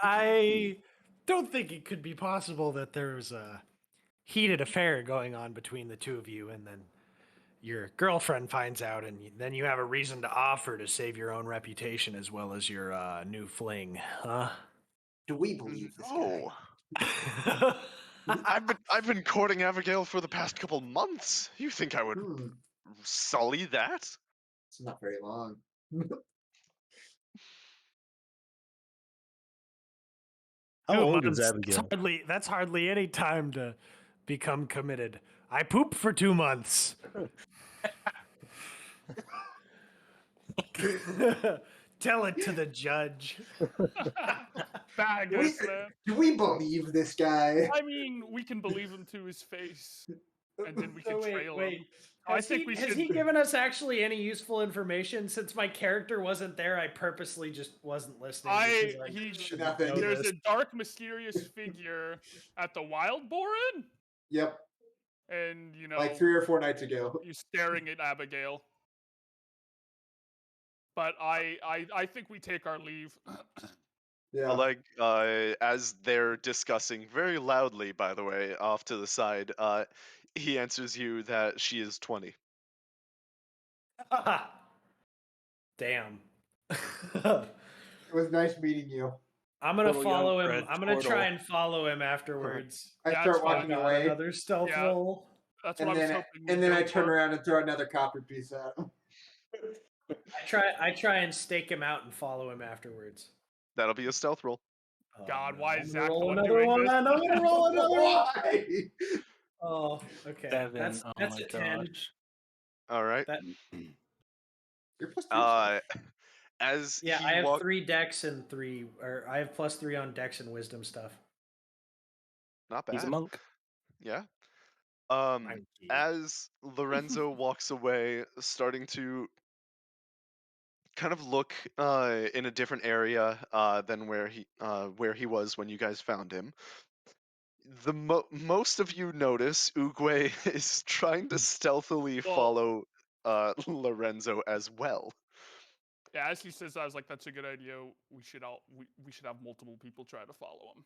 I don't think it could be possible that there's a heated affair going on between the two of you, and then your girlfriend finds out, and then you have a reason to offer to save your own reputation as well as your new fling, huh? Do we believe this No. guy? I've been courting Abigail for the past couple months. You think I would sully that? It's not very long. How 2 old is months, Abigail? that's hardly any time to become committed. I poop for 2 months. Tell it to the judge. Do we, Bagus, man. do we believe this guy? I mean, we can believe him to his face, and then we So can trail him. wait. I think we Has should. he given us actually any useful information? Since my character wasn't there, I purposely just wasn't listening. Nothing. There's a dark, mysterious figure at the Wild Boar Inn, Yep, and you know, like 3 or 4 nights ago. he's staring at Abigail. But I think we take our leave. Yeah. Like, as they're discussing very loudly, by the way, off to the side, he answers you that she is 20. Damn. It was nice meeting you. I'm gonna Little young follow him. Fred I'm gonna Portal. try and follow him afterwards. I Yeah, start it's fine. walking Got away, another stealth Yeah. roll. That's what and I was then hoping. and we'd then go I turn for. around and throw another copper piece at him. I try and stake him out and follow him afterwards. That'll be a stealth roll. Oh, God, no. why I'm is gonna Zach the roll one another doing one? this? I'm gonna roll another one. Why? Oh, okay. 7. That's Oh a my 10. gosh. All right. That, You're plus 2. As yeah, he I have walk- 3 dex and 3, or I have +3 on dex and wisdom stuff. not bad. He's a monk. Yeah. Thank you. As Lorenzo walks away, starting to kind of look in a different area than where he was when you guys found him. Most of you notice Uguay is trying to stealthily Well- follow Lorenzo as well. Yeah, as he says, I was like, "That's a good idea. We should have multiple people try to follow him,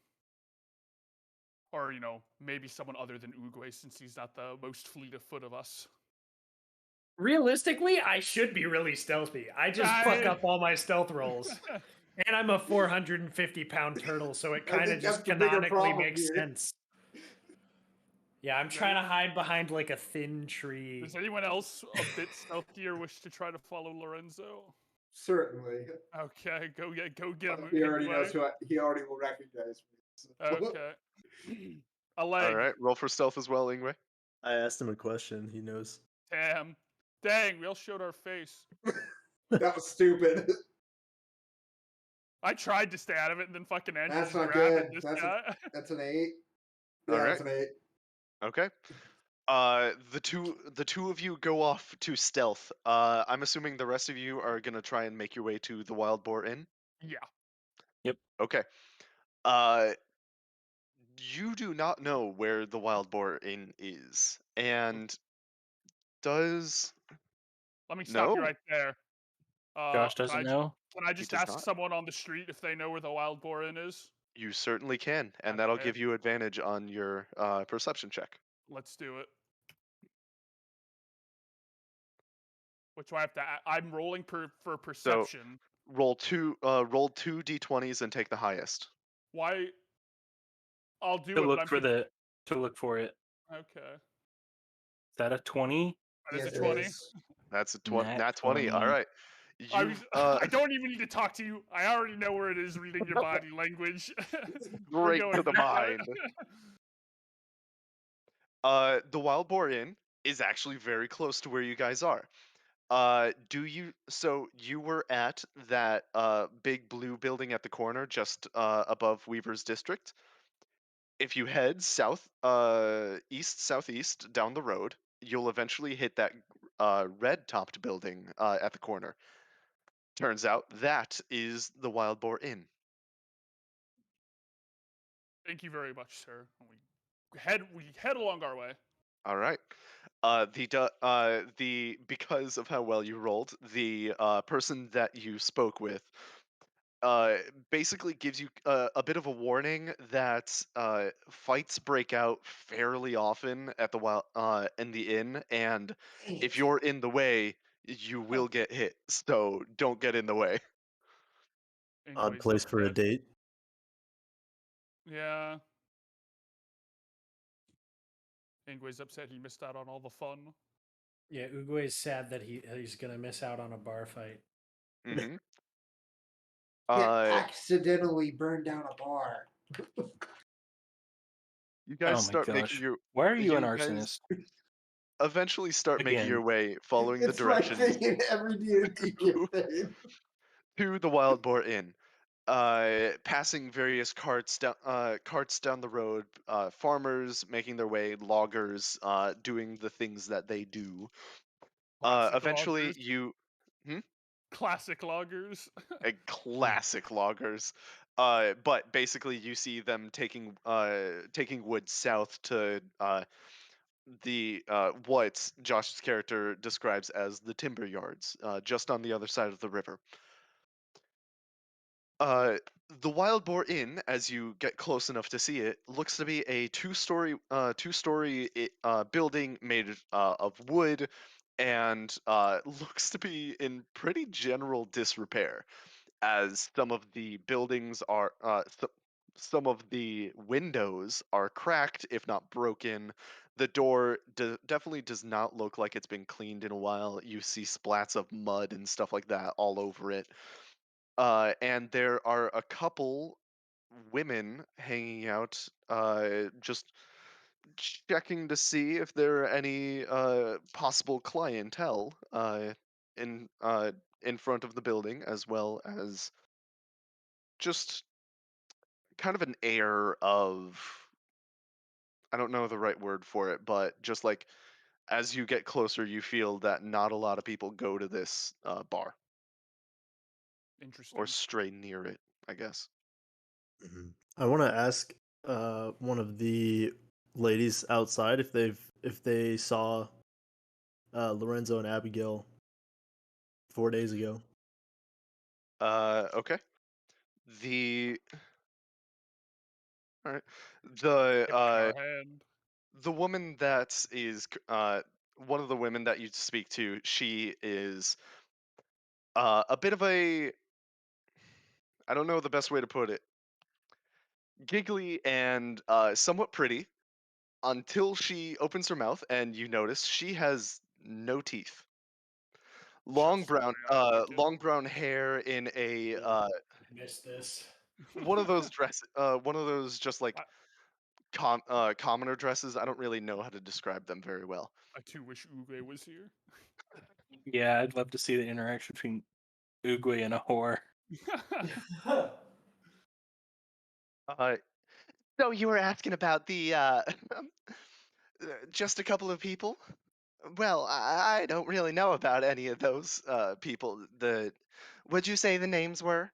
or you know, maybe someone other than Uguay, since he's not the most fleet of foot of us." Realistically, I should be really stealthy. I just fuck I- up all my stealth rolls. And I'm a 450-pound turtle, so it I kind of think just that's the bigger canonically problem makes here. sense. Yeah, I'm trying to hide behind like a thin tree. Does anyone else a bit stealthier wish to try to follow Lorenzo? Certainly. Okay, go get him. He already Uguay. knows he already will recognize me. So. Okay. A leg. All right, roll for stealth as well, Ingwe. I asked him a question. He knows. Damn. Dang, we all showed our face. That was stupid. I tried to stay out of it, and then fucking Andrew That's just not grabbed good. this That's guy. That's an 8. Yeah, All that's right. an 8. Okay. The two of you go off to stealth. I'm assuming the rest of you are gonna try and make your way to the Wild Boar Inn. Yeah. Okay. You do not know where the Wild Boar Inn is, and does Let me stop you No. right there. Josh can doesn't I, know. Can I just does ask not. someone on the street if they know where the Wild Boar Inn is? you certainly can, and that'll Okay. give you advantage on your perception check. Let's do it. Which do I have to? I'm rolling for perception. Roll two d20s and take the highest. Why? I'll do To it. But look I'm for the to look for it. Okay. Is that a 20? That is Yes, a it 20. is. That's a Nat 20. All 20. right. I, You was, I don't even need to talk to you. I already know where it is reading your body language. We're Straight going to the for it. mind. The Wild Boar Inn is actually very close to where you guys are. So you were at that big blue building at the corner just above Weaver's District. If you head southeast down the road, you'll eventually hit that red topped building at the corner. Turns out that is the Wild Boar Inn. Thank you very much, sir. We head along our way. All right. Because of how well you rolled, the person that you spoke with basically gives you a bit of a warning that fights break out fairly often at the in the inn, and if you're in the way, you will get hit. So don't get in the way. Odd Ingwe's place for a upset. date. Yeah. Ingwe's upset he missed out on all the fun. Yeah, Uguay is sad that he's gonna miss out on a bar fight. Hmm Accidentally burned down a bar. You guys Oh my start making gosh. your Why are you an you guys arsonist? eventually start making your Again. way following the It's my directions. thing in every D&D campaign. to the Wild Boar Inn. Passing various carts down the road, farmers making their way, loggers doing the things that they do. Classic Eventually, loggers. you Classic loggers. classic loggers. But basically, you see them taking wood south to the what Josh's character describes as the timber yards, just on the other side of the river. Uh, the Wild Boar Inn, as you get close enough to see it, looks to be a two-story building made of wood, and looks to be in pretty general disrepair, as some of the buildings are some of the windows are cracked, if not broken. The door definitely does not look like it's been cleaned in a while. You see splats of mud and stuff like that all over it. And there are a couple women hanging out, just checking to see if there are any possible clientele in in front of the building, as well as just kind of an air of, I don't know the right word for it, but just like as you get closer, you feel that not a lot of people go to this bar Interesting. or stray near it, I guess. I want to ask one of the ladies outside if they saw Lorenzo and Abigail 4 days ago. Okay. The all right. The Tip in our hand. the woman that is one of the women that you speak to, she is a bit of a, I don't know the best way to put it, giggly and somewhat pretty, until she opens her mouth and you notice she has no teeth. Just the way I like it. Long brown hair in a I missed this. one of those one of those just like commoner dresses. I don't really know how to describe them very well. I too wish Uwe was here. Yeah, I'd love to see the interaction between Oogway and a whore. Uh, so you were asking about the just a couple of people? Well, I don't really know about any of those people. What'd you say the names were?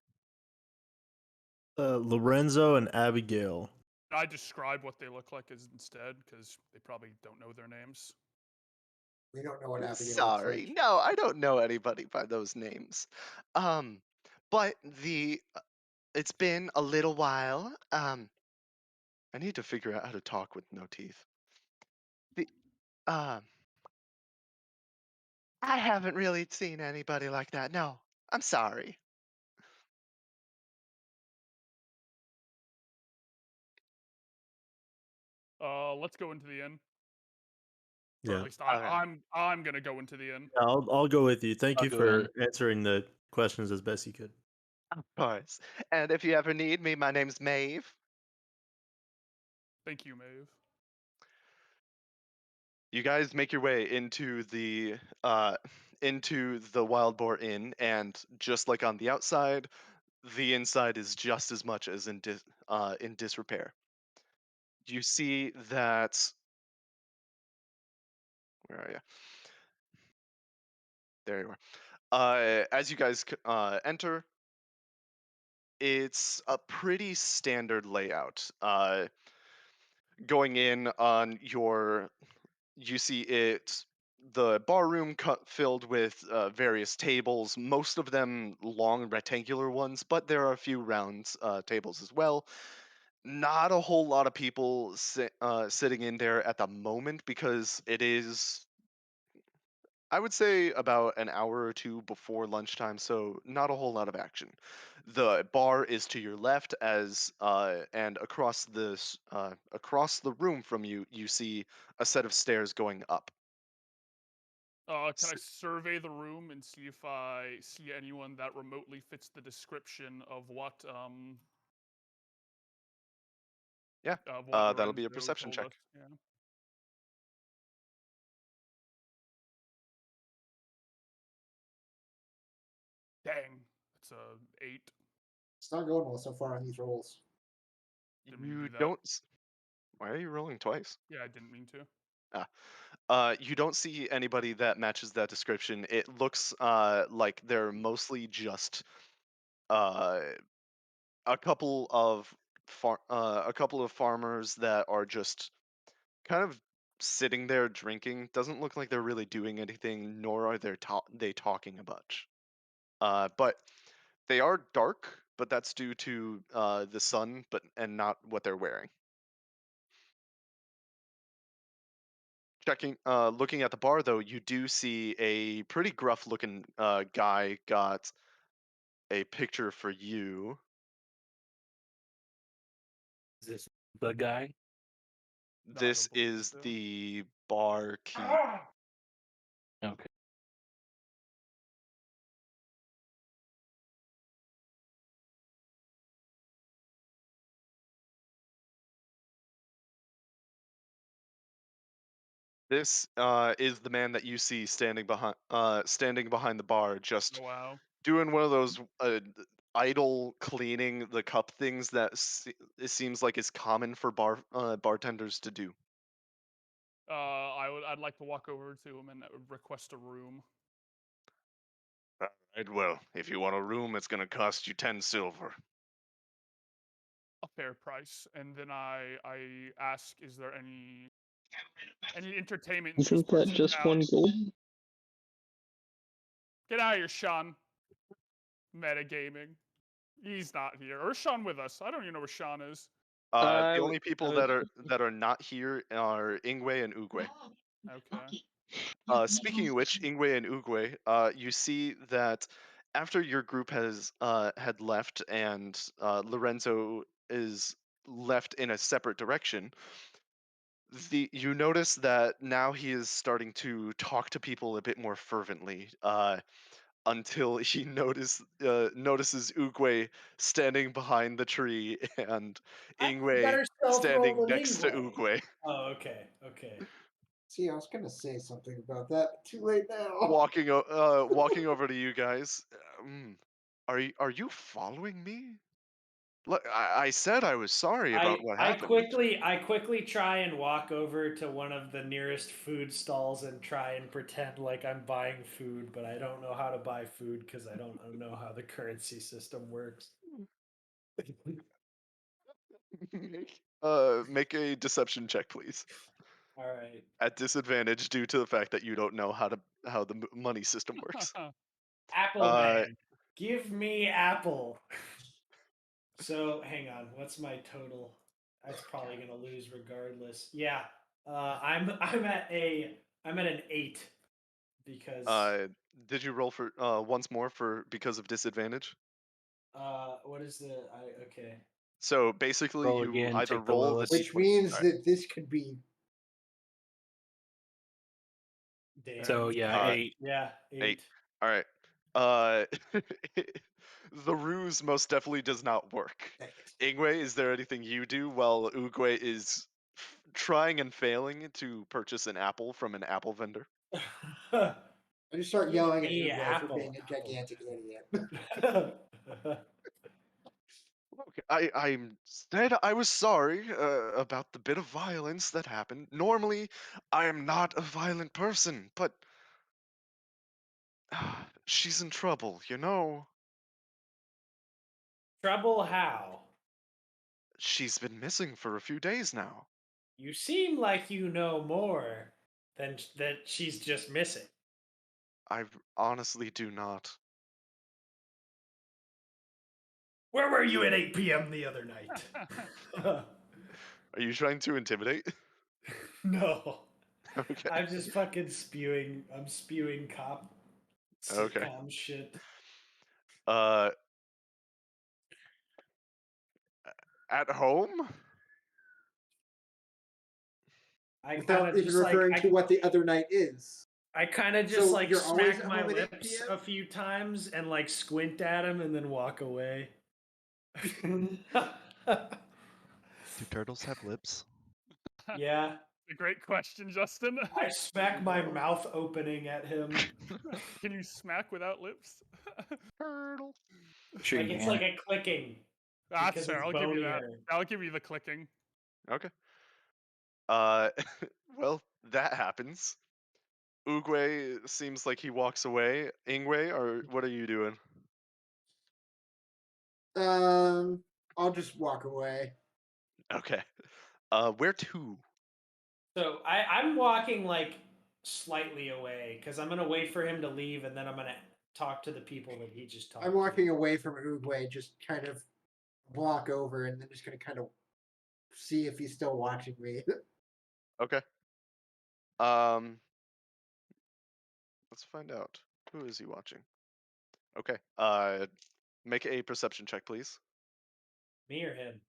Lorenzo and Abigail. I describe what they look like as instead, because they probably don't know their names. We don't know what Abigail looks Sorry, like. no, I don't know anybody by those names. But it's been a little while. I need to figure out how to talk with no teeth. The um, I haven't really seen anybody like that. No, I'm sorry. Let's go into the inn. Or Yeah, at least Alright. I'm gonna go into the inn. I'll go with you. Thank I'll you go for in. answering the questions as best you could. Of course. And if you ever need me, my name's Maeve. Thank you, Maeve. You guys make your way into the Wild Boar Inn, and just like on the outside, the inside is just as much as in disrepair. You see that, where are you? There you are. As you guys enter, it's a pretty standard layout. Going in on your, you see it, the bar room filled with various tables, most of them long rectangular ones, but there are a few round tables as well. Not a whole lot of people sitting in there at the moment, because it is, I would say, about an hour or two before lunchtime, so not a whole lot of action. The bar is to your left, and across the room from you, you see a set of stairs going up. Can I survey the room and see if I see anyone that remotely fits the description of what Yeah, that'll be a Lorenzo perception told check. us? Yeah. Dang, It's a 8. It's not going well so far on these rolls. Didn't mean to You do that. don't. Why are you rolling twice? Yeah, I didn't mean to. You don't see anybody that matches that description. It looks like they're mostly just uh, a couple of farmers that are just kind of sitting there drinking. Doesn't look like they're really doing anything, nor are they talking a bunch. But they are dark, but that's due to the sun, and not what they're wearing. Looking at the bar though, you do see a pretty gruff looking guy got a picture for you. Is this the guy? No, I This don't believe is so. the barkeep. Okay. This is the man that you see standing behind the bar, just Oh, wow. doing one of those idle cleaning the cup things that it seems like is common for bartenders to do. I'd like to walk over to him and request a room. Right, well, if you want a room, it's gonna cost you 10 silver. A fair price. And then I ask, is there any entertainment in these Isn't that parts of just town? 1 gold? Get out of here, Sean. Metagaming. He's not here. Or is Sean with us? I don't even know where Sean is. The only people that are not here are Ingwe and Ugwe. Okay. Speaking of which, Ingwe and Ugwe, you see that after your group had left and Lorenzo is left in a separate direction, you notice that now he is starting to talk to people a bit more fervently. Until he notices Ugwe standing behind the tree and Ingwe better stealth roll standing than next to Ingwe. Ugwe. Oh, okay, okay. See, I was gonna say something about that, but too late now. Walking over to you guys. Are you following me? Look, I said I was sorry about what happened. I quickly try and walk over to one of the nearest food stalls and try and pretend like I'm buying food, but I don't know how to buy food because I don't know how the currency system works. Make a deception check, please. All right. At disadvantage due to the fact that you don't know how the money system works. Apple Man, give me apple. So hang on, what's my total? That's probably gonna lose regardless. Yeah, I'm at an 8 because Did you roll for once more because of disadvantage? what is the okay? So basically, Roll you again, either take the roll the lowest. Which d20. means Alright. that this could be Damn. So yeah, 8. Yeah, 8. All right. Uh, the ruse most definitely does not work. Ingwe, is there anything you do while Ugwe is trying and failing to purchase an apple from an apple vendor? I just start Give yelling at me Uwe for apple, being a apple. gigantic idiot. Okay, I said I was sorry about the bit of violence that happened. Normally, I am not a violent person, but she's in trouble, you know. Trouble how? She's been missing for a few days now. You seem like you know more than that she's just missing. I honestly do not. Where were you at 8 p.m. the other night? Are you trying to intimidate? No. Okay. I'm just fucking spewing. I'm spewing cop Okay. sitcom shit. At home? I kind Without of even just like referring to what the other night is. I kind of just So like you're always smack at my home at 8 lips PM? a few times and like squint at him and then walk away. Do turtles have lips? Yeah. A great question, Justin. I smack my mouth opening at him. Can you smack without lips? Turtle. Sure Like you it's can. like a clicking. That's Because fair. it's I'll give you that. bonier. I'll give you the clicking. Okay. Uh, well, that happens. Oogway seems like he walks away. Ingwe, or what are you doing? I'll just walk away. Okay. Where to? So I'm walking like slightly away because I'm gonna wait for him to leave and then I'm gonna talk to the people that he just talked I'm to. walking away from Uruguay, just kind of walk over, and then just gonna kind of see if he's still watching me. Okay. Um, let's find out. Who is he watching? Okay. Make a perception check, please. Me or him?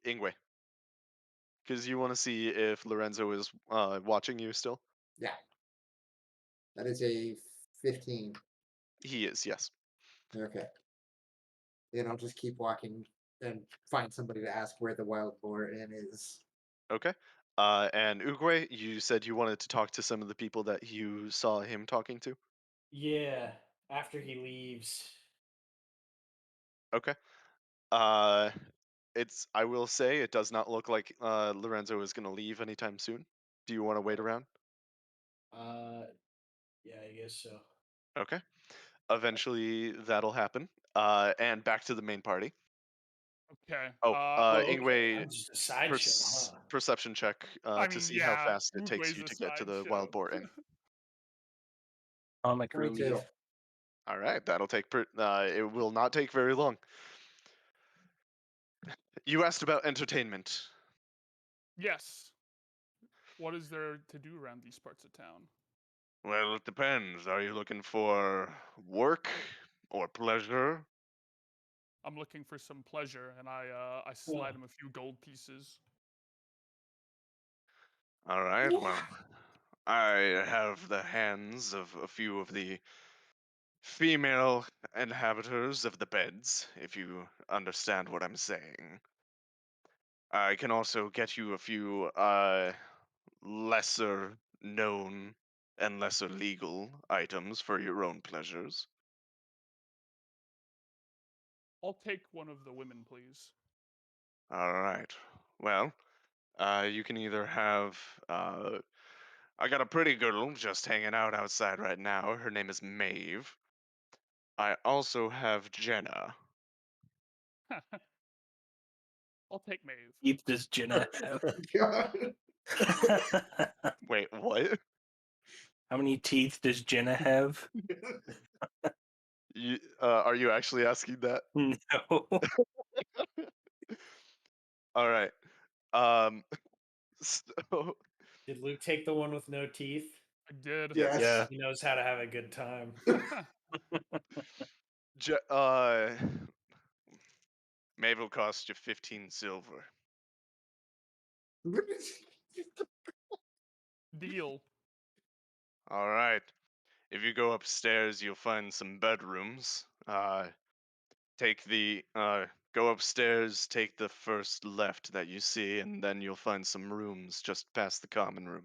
Ingwe, because you want to see if Lorenzo is watching you still. Yeah, that is a 15. He is, yes. Okay, then I'll just keep walking and find somebody to ask where the wild boar inn is. Okay. And Uguay, you said you wanted to talk to some of the people that you saw him talking to. Yeah, after he leaves. Okay. It's. I will say it does not look like Lorenzo is going to leave anytime soon. Do you want to wait around? Yeah, I guess so. Okay. Eventually, that'll happen. And back to the main party. Okay. Oh, Oh, okay. Ingwe, I'm just a sideshow, huh? perception check I to mean, see how yeah, fast it takes Uguay's you a to get to the wild sideshow. boar inn. Comic 22. relief. All right, that'll take. It will not take very long. You asked about entertainment. Yes. What is there to do around these parts of town? Well, it depends. Are you looking for work or pleasure? I'm looking for some pleasure, and I Yeah. slide him a few gold pieces. All right, well, I have the hands of a few of the female inhabitants of the beds, if you understand what I'm saying. I can also get you a few lesser known and lesser legal items for your own pleasures. I'll take one of the women, please. All right. Well, you can either have. I got a pretty girl just hanging out outside right now. Her name is Maeve. I also have Jenna. I'll take Maeve. Teeth does Jenna have? God. Wait, what? How many teeth does Jenna have? You are you actually asking that? No. All right. Um. So Did Luke take the one with no teeth? I did. yes. Yes. Yeah. He knows how to have a good time. Je- Maeve will cost you 15 silver. Deal. All right. If you go upstairs, you'll find some bedrooms. Take the go upstairs, take the first left that you see, and then you'll find some rooms just past the common room.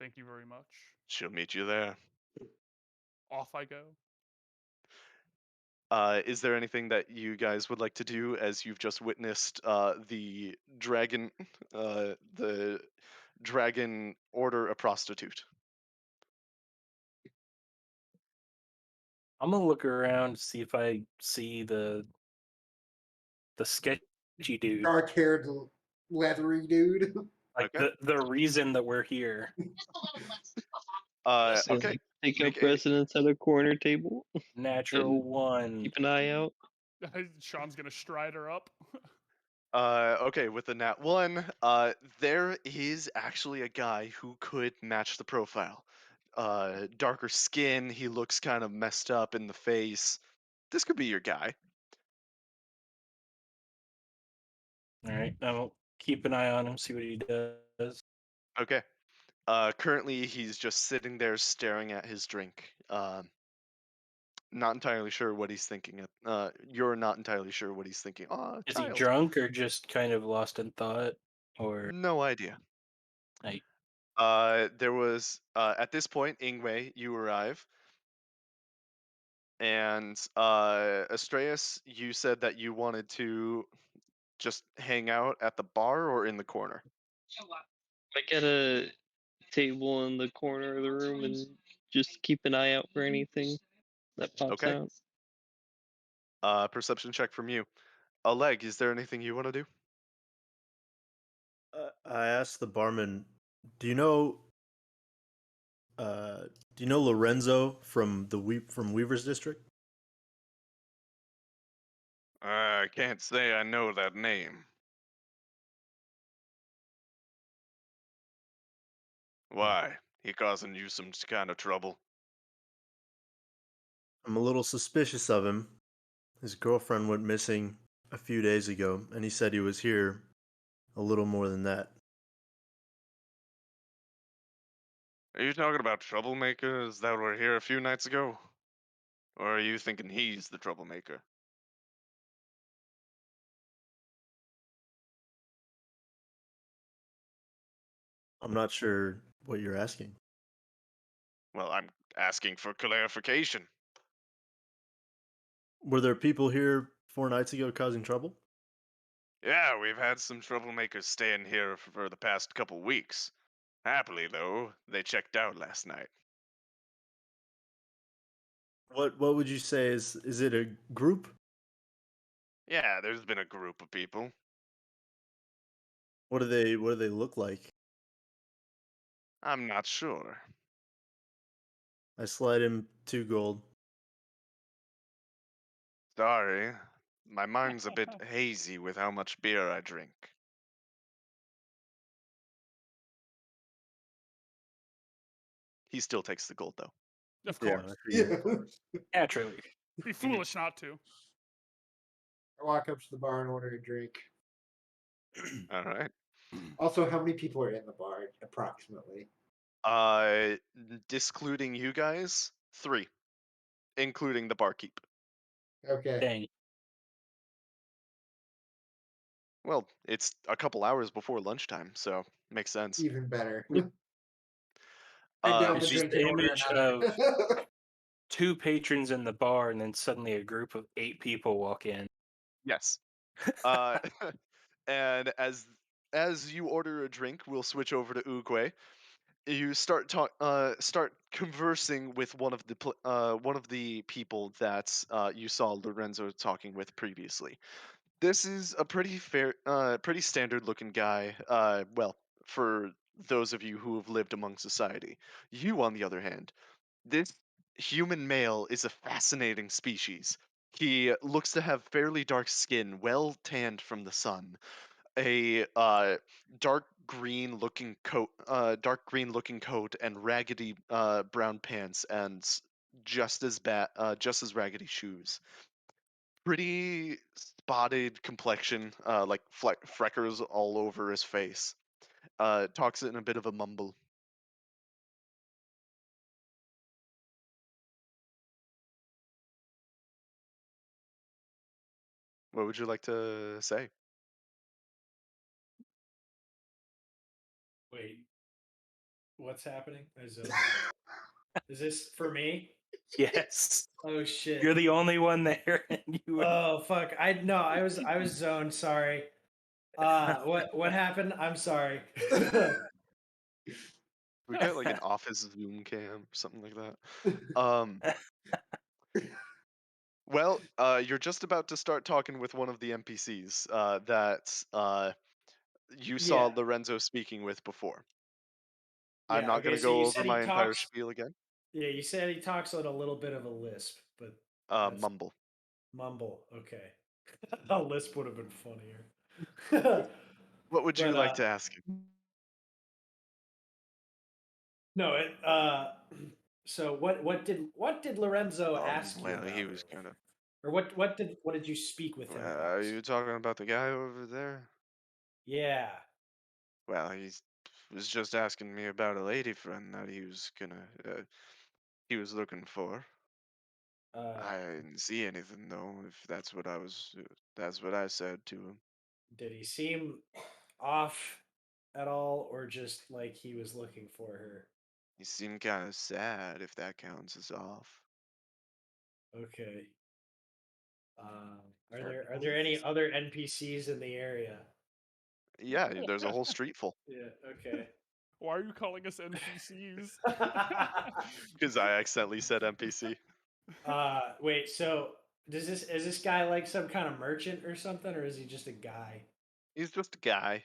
Thank you very much. She'll meet you there. Off I go. Is there anything that you guys would like to do as you've just witnessed the dragon order a prostitute? I'm gonna look around to see if I see the sketchy dude. Dark haired, leathery dude. Like Okay. the reason that we're here. Say, Okay. like, take Make up a- residence at a corner table. Natural And one. keep an eye out. Sean's gonna stride her up. Okay, with the nat one, there is actually a guy who could match the profile. Darker skin, he looks kind of messed up in the face. This could be your guy. All right. I'll keep an eye on him, see what he does. Okay. Currently, he's just sitting there staring at his drink. Not entirely sure what he's thinking. You're not entirely sure what he's thinking. Is he Child. drunk or just kind of lost in thought? Or No idea. I There was at this point, Ingwe, you arrive. And Astreus, you said that you wanted to just hang out at the bar or in the corner. I get a table in the corner of the room and just keep an eye out for anything that pops Okay. out. Perception check from you. Oleg, is there anything you want to do? I asked the barman, "Do you know? Do you know Lorenzo from from Weaver's District?" I can't say I know that name. Why? He causing you some kind of trouble? I'm a little suspicious of him. His girlfriend went missing a few days ago, and he said he was here a little more than that. Are you talking about troublemakers that were here a few nights ago? Or are you thinking he's the troublemaker? I'm not sure what you're asking. Well, I'm asking for clarification. Were there people here 4 nights ago causing trouble? Yeah, we've had some troublemakers staying here for the past couple weeks. Happily, though, they checked out last night. What would you say is it a group? Yeah, there's been a group of people. What do they look like? I'm not sure. I slide him 2 gold. Sorry, my mind's a bit hazy with how much beer I drink. He still takes the gold, though. Of Yeah, course. I figured. Of course. Naturally. Be foolish not to. I walk up to the bar and order a drink. All right. Also, how many people are in the bar approximately? Discluding you guys, 3, including the barkeep. Okay. Dang. Well, it's a couple hours before lunchtime, so makes sense. Even better. Yep. I down It's the just drink the and order image another. of 2 patrons in the bar, and then suddenly a group of 8 people walk in. Yes. Uh, and as you order a drink, we'll switch over to Uguay. You start conversing with one of the people that you saw Lorenzo talking with previously. This is a pretty standard looking guy. Well, for those of you who have lived among society. You, on the other hand, this human male is a fascinating species. He looks to have fairly dark skin, well tanned from the sun, a dark green looking coat, and raggedy brown pants, and just as raggedy shoes. Pretty spotted complexion, like freckles all over his face. Talks in a bit of a mumble. What would you like to say? Wait, what's happening? I zoned out. Is this for me? Yes. Oh shit. You're the only one there, and you would. Oh fuck. I was zoned, sorry. What happened? I'm sorry. We get like an office Zoom cam or something like that. Well, you're just about to start talking with one of the NPCs that you saw Yeah. Lorenzo speaking with before. I'm Yeah, not going okay, to so go you over said he my entire talks spiel again. yeah, you said he talks on a little bit of a lisp, but that's Mumble. mumble. Okay. A lisp would have been funnier. What would you But like to ask him? no, so what did Lorenzo ask you Well, about he was earlier? kind of. Or what did you speak with him about? Are you talking about the guy over there? Yeah. Well, was just asking me about a lady friend that he was looking for. Uh I didn't see anything though. If that's what I said to him. did he seem off at all or just like he was looking for her? He seemed kind of sad, if that counts as off. Okay. Are Sorry, there any other NPCs in the area? Yeah, there's a whole street full. Yeah. Okay. Why are you calling us NPCs? Because I accidentally said NPC. Wait. So is this guy like some kind of merchant or something, or is he just a guy? He's just a guy.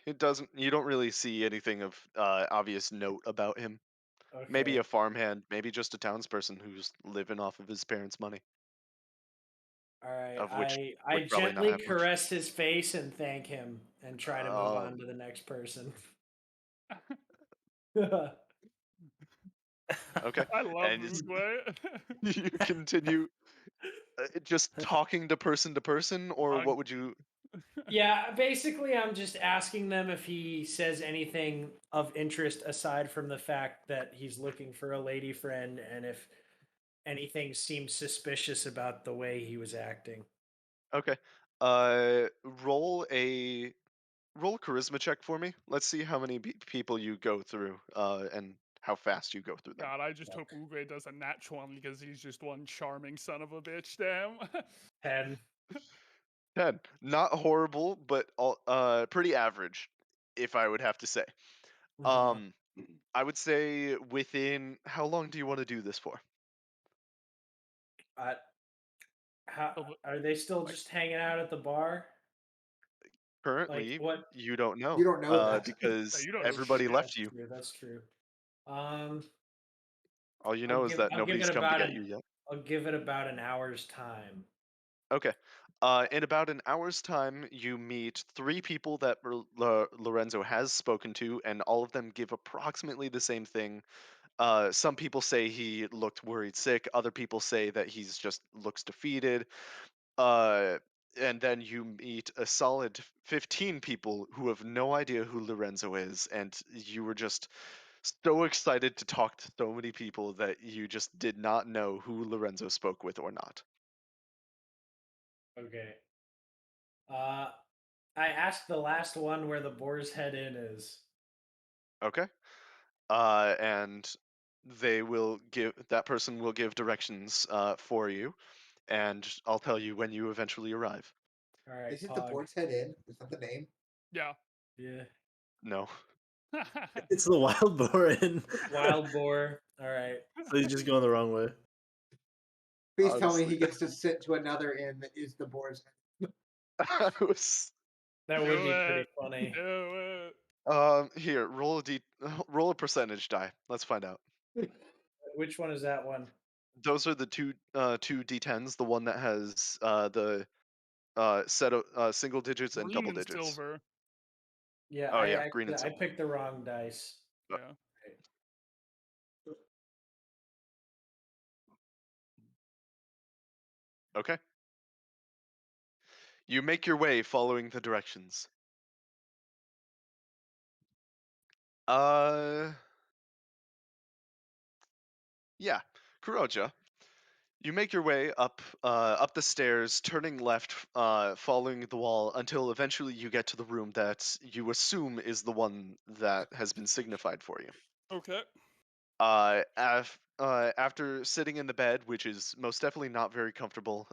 You don't really see anything of obvious note about him. Maybe Okay. a farmhand, maybe just a townsperson who's living off of his parents' money, All right. of which I would probably not gently have much. caress his face and thank him, and try to move on to the next person. Okay, I love and Uguay. you continue just talking to person, or I- what would you? Yeah, basically, I'm just asking them if he says anything of interest aside from the fact that he's looking for a lady friend, and if anything seems suspicious about the way he was acting. Okay, uh, roll a roll a charisma check for me. Let's see how many people you go through, and how fast you go through them. God, I just hope Fuck. Uguay does a nat one because he's just one charming son of a bitch. Damn. 10. 10. Not horrible, but pretty average, if I would have to say. Uh-huh. I would say within how long do you want to do this for? How Oh, but- are they still like, just hanging out at the bar? Like Currently, what? you don't You know, don't know that. because you don't know everybody shit. left you. True. That's true. Um, All you know is that I'll give nobody's it come to about get you yet. I'll give it about an hour's time. Okay. In about an hour's time, you meet three people that Lorenzo has spoken to, and all of them give approximately the same thing. Some people say he looked worried sick. Other people say that he's just looks defeated. Uh, and then you meet a solid 15 people who have no idea who Lorenzo is, and you were just so excited to talk to so many people that you just did not know who Lorenzo spoke with or not. Okay. I asked the last one where the Boar's Head Inn is. Okay. And that person will give directions for you, and I'll tell you when you eventually arrive. All right, Is it the Pog. Board's Head Inn? Is that the name? Yeah. Yeah. No. It's the wild boar in. Wild boar. All right. So you're just going the wrong way. Please tell me Honestly. he gets to sit to another inn that is the Board's Head. I was That would be pretty it. funny. Do it. here, roll a percentage die. Let's find out. Which one is that one? Those are the two d10s, the one that has the set of single digits and Green double and digits. silver. Yeah, Oh yeah, green and I silver. picked the wrong dice. Yeah. Okay. You make your way following the directions. Yeah, Kuroja. You make your way up the stairs, turning left, following the wall until eventually you get to the room that you assume is the one that has been signified for you. Okay. After sitting in the bed, which is most definitely not very comfortable,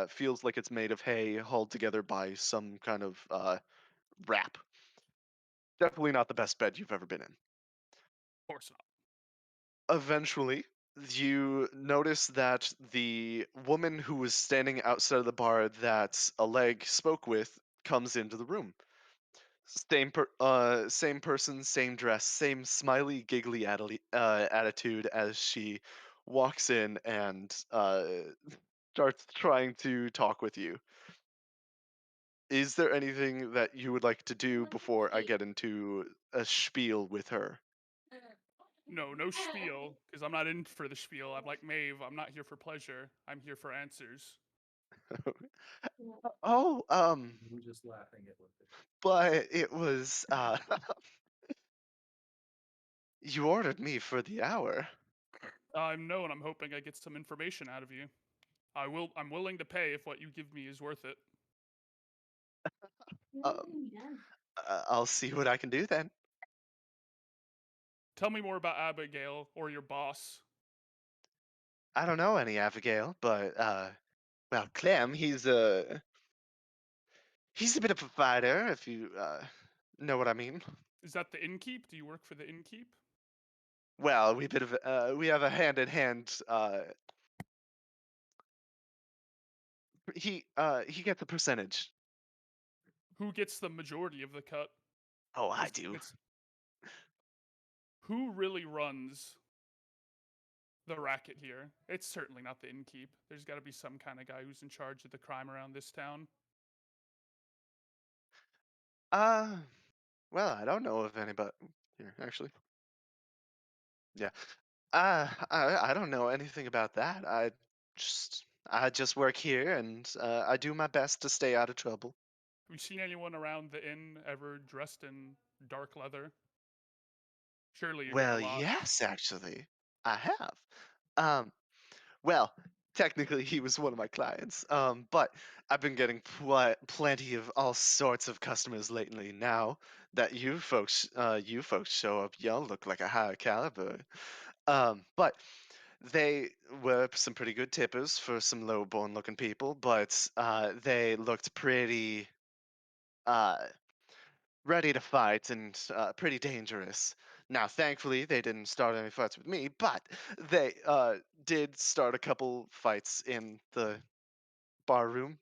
feels like it's made of hay hauled together by some kind of wrap. Definitely not the best bed you've ever been in. Of course not. Eventually, you notice that the woman who was standing outside of the bar that Oleg spoke with comes into the room. Same person, same dress, same smiley, giggly attitude as she walks in and starts trying to talk with you. Is there anything that you would like to do before I get into a spiel with her? No, no spiel, because I'm not in for the spiel. I'm like Maeve. I'm not here for pleasure. I'm here for answers. Oh, I'm just laughing at what but it was you ordered me for the hour. I'm no, and I'm hoping I get some information out of you. I'm willing to pay if what you give me is worth it. Um, I'll see what I can do then. Tell me more about Abigail or your boss. I don't know any Abigail, but Well, Clem, he's a bit of a fighter, if you know what I mean. Is that the innkeep? Do you work for the innkeep? Well, we have a hand in hand. He gets a percentage. Who gets the majority of the cut? Oh, I 'Cause do. who really runs the racket here? It's certainly not the innkeep. There's got to be some kind of guy who's in charge of the crime around this town. Well, I don't know of anybody here actually. Yeah. I don't know anything about that. I just work here and I do my best to stay out of trouble. Have you seen anyone around the inn ever dressed in dark leather? Surely you get a Well, lot. yes, actually, I have. Um, well, technically, he was one of my clients. But I've been getting plenty of all sorts of customers lately. Now that you folks show up, y'all look like a higher caliber. But they were some pretty good tippers for some low-born looking people, but they looked pretty uh ready to fight and pretty dangerous. Now, thankfully, they didn't start any fights with me, but they did start a couple fights in the bar room.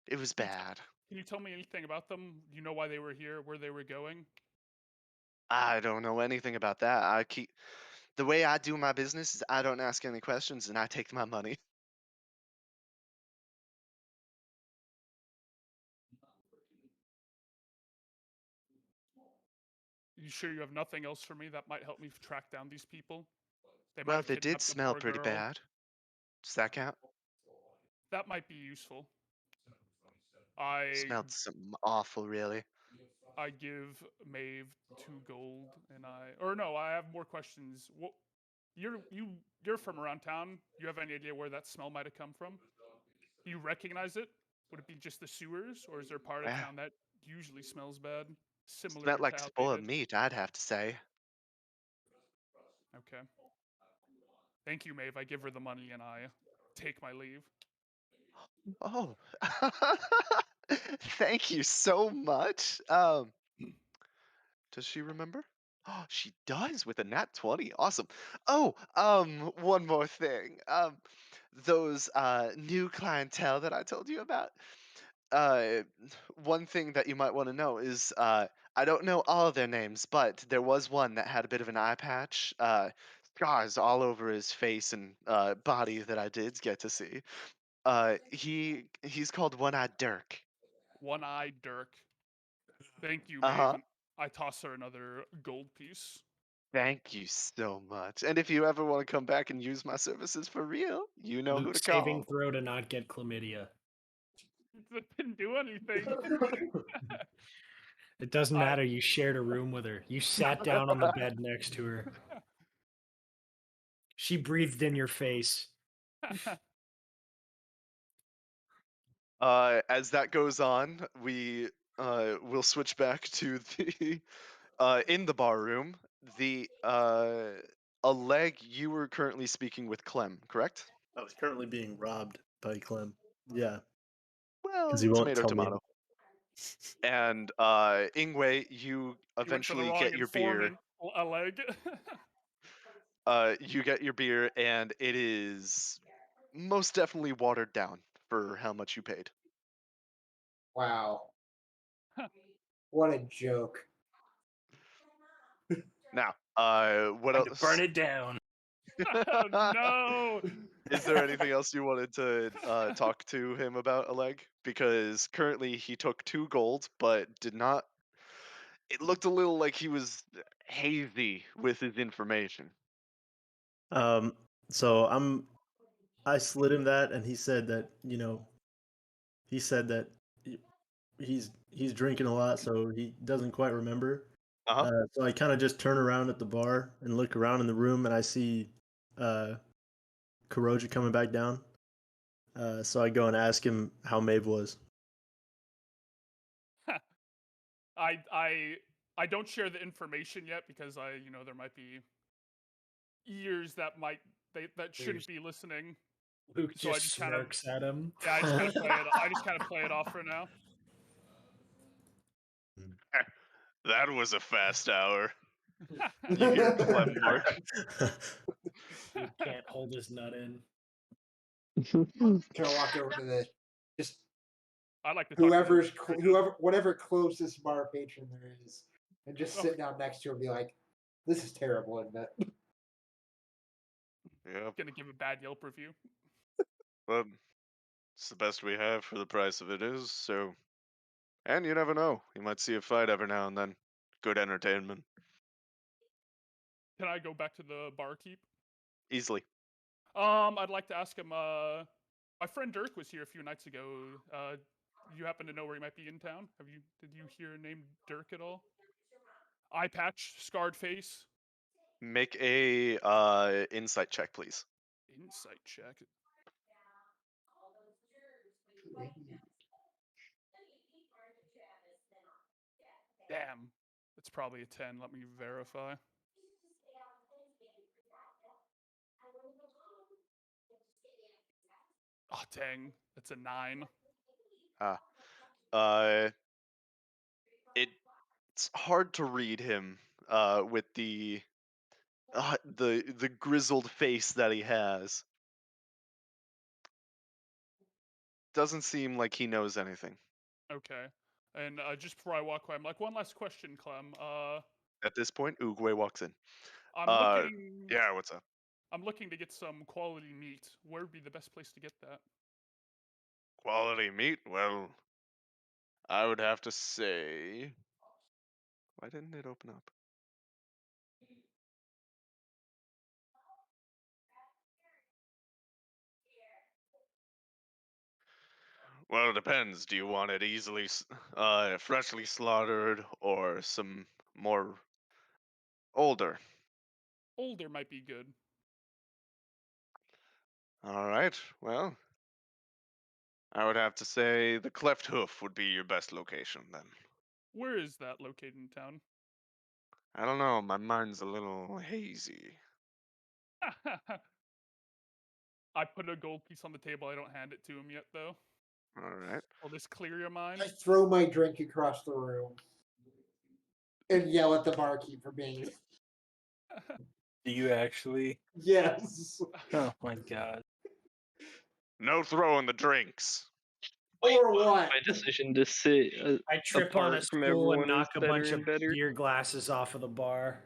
It was bad. Can you tell me anything about them? Do you know why they were here, where they were going? I don't know anything about that. The way I do my business is I don't ask any questions and I take my money. You sure you have nothing else for me that might help me track down these people? They might Well, have they did kidnapped a smell poor pretty girl. bad. Does that count? That might be useful. I Smelled some awful, really. give Maeve 2 gold, and I have more questions. What you're from around town? You have any idea where that smell might have come from? Do you recognize it? Would it be just the sewers, or is there a part of Well, town that usually smells bad, similar smelled like to how they spoiled did? meat, I'd have to say. Okay. Thank you, Maeve. I give her the money and I take my leave. Oh, thank you so much. Does she remember? Oh, she does with a nat 20. Awesome. Oh, one more thing. Those new clientele that I told you about. Uh, one thing that you might want to know is I don't know all their names, but there was one that had a bit of an eye patch, scars all over his face and body that I did get to see. He's called One-Eyed Dirk. One-eyed Dirk. Thank you, Uh Maeve. huh. And I toss her another gold piece. Thank you so much. And if you ever want to come back and use my services for real, you know who Luke to saving call. throw to not get chlamydia. It didn't do anything. It doesn't I- matter. You shared a room with her. You sat down on the bed next to her. She breathed in your face. As that goes on, we will switch back to the in the bar room. The Oleg, you were currently speaking with Clem, correct? I was currently being robbed by Clem. Yeah, Well, because he won't tomato, tell me. tomato. And Ingwe, you You went for the eventually wrong get your beer. informant. A leg. You get your beer, and it is most definitely watered down for how much you paid. Wow. What a joke. Now, what Time to else? burn it down. Oh no! Is there anything else you wanted to talk to him about, Oleg? Because currently he took 2 gold, but did not. It looked a little like he was hazy with his information. Um, so I slid him that, and he said that he- he's drinking a lot, so he doesn't quite remember. Uh-huh. So I kind of just turn around at the bar and look around in the room, and I see Kuroja coming back down. So I go and ask him how Maeve was. I don't share the information yet because there might be ears that shouldn't be listening. Luke So I just just kind of smirks at him. yeah, I just kind of play it. I just kind of play it off for now. That was a fast hour. You hear Clem bark. Luke can't hold his nut in. Kind of walk over to the just I like to talk to them. whatever closest bar patron there is, and just sit down next to him and be like, "This is terrible, isn't it?" Yeah, Gonna give a bad Yelp review. but it's the best we have for the price of it is, so. And you never know. You might see a fight every now and then. Good entertainment. Can I go back to the barkeep? Easily. I'd like to ask him. My friend Dirk was here a few nights ago. You happen to know where he might be in town? Did you hear a name Dirk at all? Eye patch, scarred face. Make a insight check, please. Insight check. Damn, it's probably a 10. Let me verify. Oh dang, that's a 9. It's hard to read him with the grizzled face that he has. Doesn't seem like he knows anything. Okay. And just before I walk away, I'm like, one last question, Clem. At this point, Oogway walks in. I'm looking. Yeah, what's up? I'm looking to get some quality meat. Where would be the best place to get that? Quality meat? Well, I would have to say. Why didn't it open up? Well, it depends. Do you want it easily, freshly slaughtered, or some more older? Older might be good. All right. Well, I would have to say the Cleft Hoof would be your best location then. Where is that located in town? I don't know. My mind's a little hazy. I put a gold piece on the table. I don't hand it to him yet, though. All right. Will this clear your mind? I throw my drink across the room and yell at the barkeep for being Do you actually? yes. Oh my god. No throwing the drinks. Or what? My decision to sit I trip on a apart from stool and everyone is knock a better bunch of and better. beer glasses off of the bar.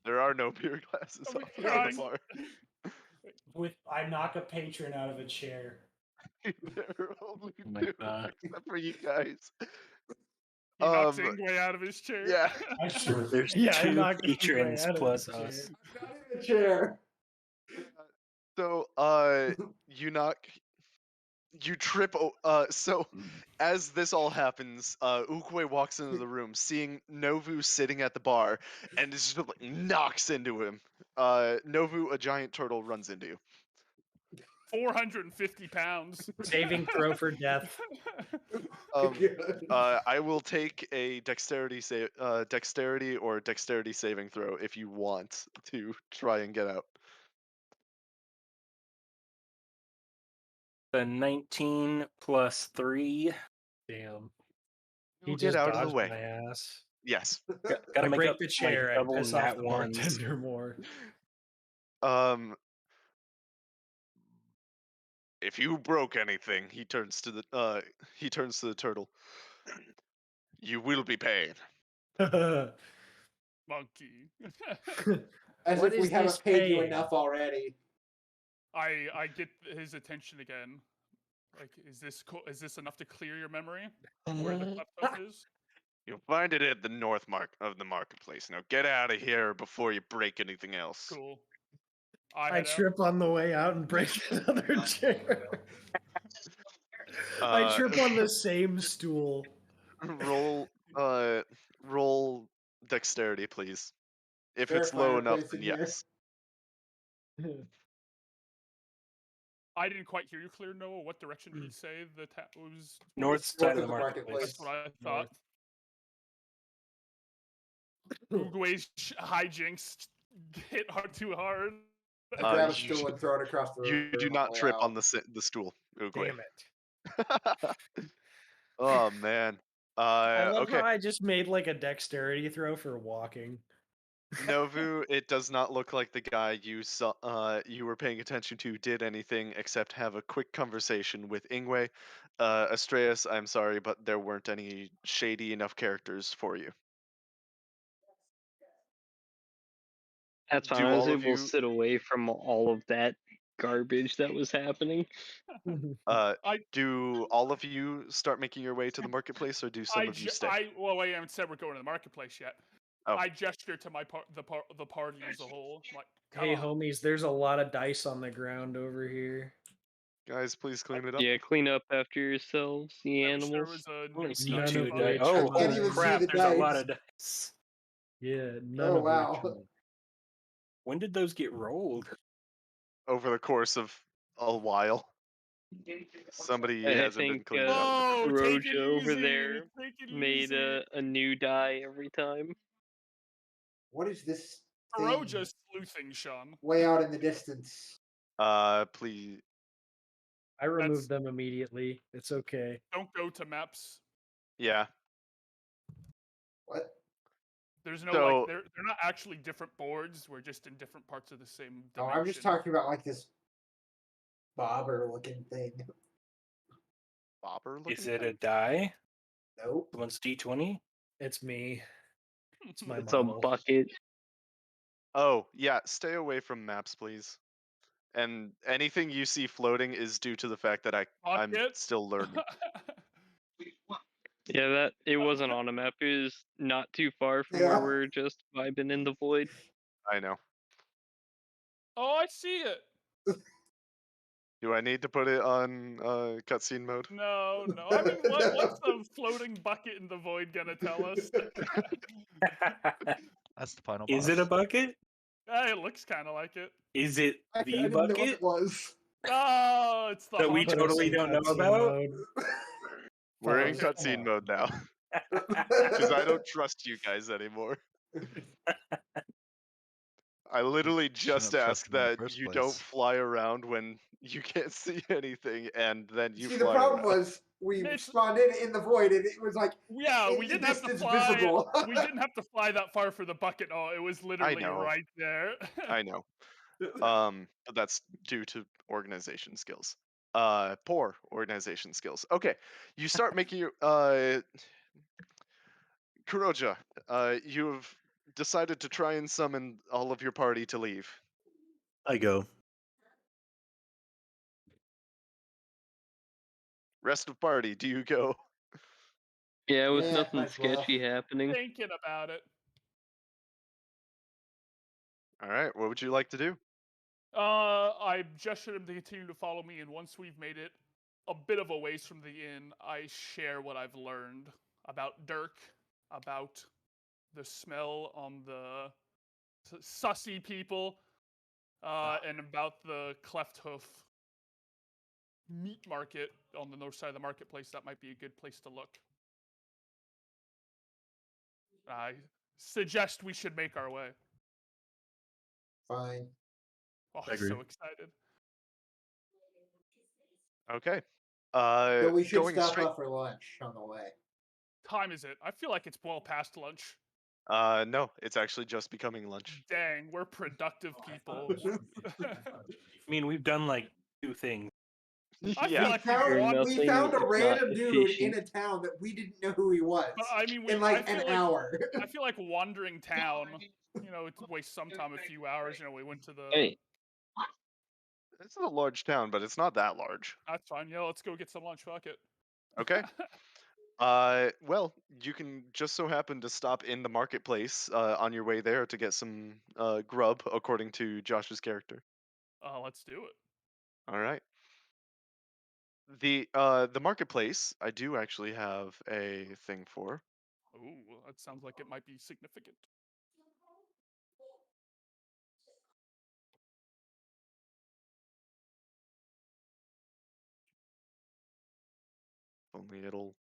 There are no beer glasses Oh my off of God. the bar. I knock a patron out of a chair. There are only Oh my two, God. except for you guys. He knocks Ingwe out of his chair. Yeah. There's Yeah, I two knocked Ingwe patrons out of plus the chair. us. Not in a chair. So, you trip. So, as this all happens, Ukwe walks into the room, seeing Novu sitting at the bar, and just like knocks into him. Novu, a giant turtle, runs into you. 450 pounds. Saving throw for death. I will take a dexterity or dexterity saving throw if you want to try and get out. The 19 plus 3. Damn. You'll He get just out of the dodged way. my ass. Yes. Gotta I make break up the like chair. I double piss off nat the ones. bartender more. If you broke anything, he turns to the turtle. You will be paid. Monkey. As What if we is haven't this paid you paying? enough already. I get his attention again. Like, is this enough to clear your memory? Where the cleft is? You'll find it at the north of the marketplace. Now get out of here before you break anything else. Cool. I head out. trip on the way out and break another chair. I trip on the same stool. Roll dexterity, please. If Fair it's low enough, fireplace then in here. yes. I didn't quite hear you clear, Noah. What direction did you say the was? North side of the the marketplace. That's what I thought. Uruguay's hijinks hit hard too hard. I grab a you stool and throw it across the room. You do on the not way trip out. on the stool, Oogway. Damn it. Oh man. I love Okay. how I just made like a dexterity throw for walking. Novu, it does not look like the guy you saw you were paying attention to did anything except have a quick conversation with Ingwe. Astreus, I'm sorry, but there weren't any shady enough characters for you. That's fine. Do I was all of able to you sit away from all of that garbage that was happening. I do all of you start making your way to the marketplace, or do some of you stay? well, wait, I haven't said we're going to the marketplace yet. Oh. I gesture to the party as a whole. I'm like, come Hey on. homies, there's a lot of dice on the ground over here. Guys, please clean it up. Yeah, clean up after yourselves, you I wish there animals. was a I only new see None dice of two bug. dice. which Oh, I can't even holy see crap! the There's a lot dice. of dice. Yeah, none Oh, of wow. which. When did those get rolled? Over the course of a while. Somebody I hasn't been think cleaning up. Oh, take it Kuroja over easy. there Take it made easy. a new die every time. What is this thing Kuroja's sleuthing, Sean. way out in the distance? Please. I removed them immediately. It's okay. Don't go to maps. Yeah. What? There's no So- like they're not actually different boards. We're just in different parts of the same Oh, dimension. I'm just talking about like this bobber-looking thing. Bobber looking Is it thing? a die? Nope. Someone's D20? It's me. It's my It's model. a bucket. Oh, yeah, stay away from maps, please. And anything you see floating is due to the fact that I'm Bucket? still learning. Yeah, that it wasn't on a map. It was not too far from Yeah. where we're just vibing in the void. I know. Oh, I see it. Do I need to put it on cutscene mode? No. I mean, what's the floating bucket in the void gonna tell us? That's the final Is boss. it a bucket? It looks kind of like it. Is it I the didn't know what bucket it was. Oh, it's the that we haunted Put us totally in don't know cutscene about? mode. We're in Fellas, cutscene come mode on. now. Because I don't trust you guys anymore. I literally just Shouldn't have asked trusted me in the that first you place. don't fly around when you can't see anything, and then you See, the fly problem around. was we It's- spawned in the void, and it was like Yeah, in we the didn't have to distance fly. visible. We didn't have to fly that far for the bucket. Oh, it was literally know. right there. I know. But that's due to organization skills. Poor organization skills. Okay, you start making your Kuroja, you've decided to try and summon all of your party to leave. I go. Rest of party, do you go? Yeah, with Yeah, nothing might as well. sketchy happening. Thinking about it. All right, what would you like to do? I gestured him to continue to follow me, and once we've made it a bit of a ways from the inn, I share what I've learned about Dirk, about the smell on the sussy people, and about the cleft hoof meat market on the north side of the marketplace. That might be a good place to look. I suggest we should make our way. Fine. Oh, I I'm agree. so excited. Okay. So we should going stop straight. off for lunch on the way. Time is it? I feel like it's well past lunch. No, it's actually just becoming lunch. Dang, we're productive people. I mean, we've done like 2 things. I Yeah. feel like You're we've We nothing found a if not random dude in efficient. a town that we didn't know who he was But I mean, in like an hour. I feel like wandering town. You know, it wastes sometime a few hours. You know, we went to the. Hey, It's a large town, but it's not that large. That's fine. Yeah, let's go get some lunch. Fuck it. Okay. Well, you can just so happen to stop in the marketplace on your way there to get some grub, according to Josh's character. Let's do it. All right. The marketplace, I do actually have a thing for. Ooh, that sounds like it might be significant. Only it'll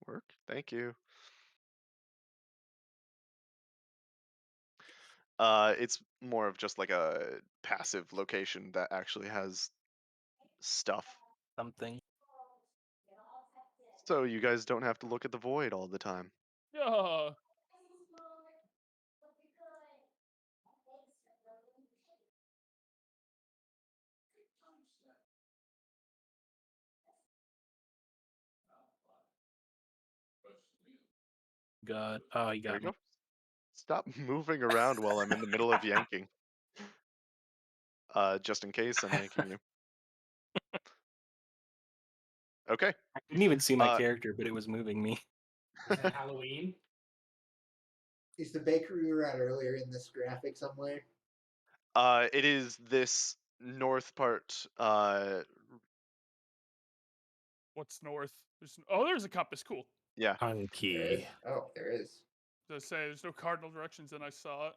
work. Thank you. It's more of just like a passive location that actually has stuff. Something. So you guys don't have to look at the void all the time. Yeah. God. Oh, he There got we me. go. Stop moving around while I'm in the middle of yanking. Just in case I'm yanking you. Okay. I couldn't even see my Uh, character, but it was moving me. Is that Halloween? Is the bakery we were at earlier in this graphic somewhere? It is this north part. What's north? There's a compass. Cool. Yeah. There is. Hunky. Oh, there is. Does say there's no cardinal directions, and I saw it.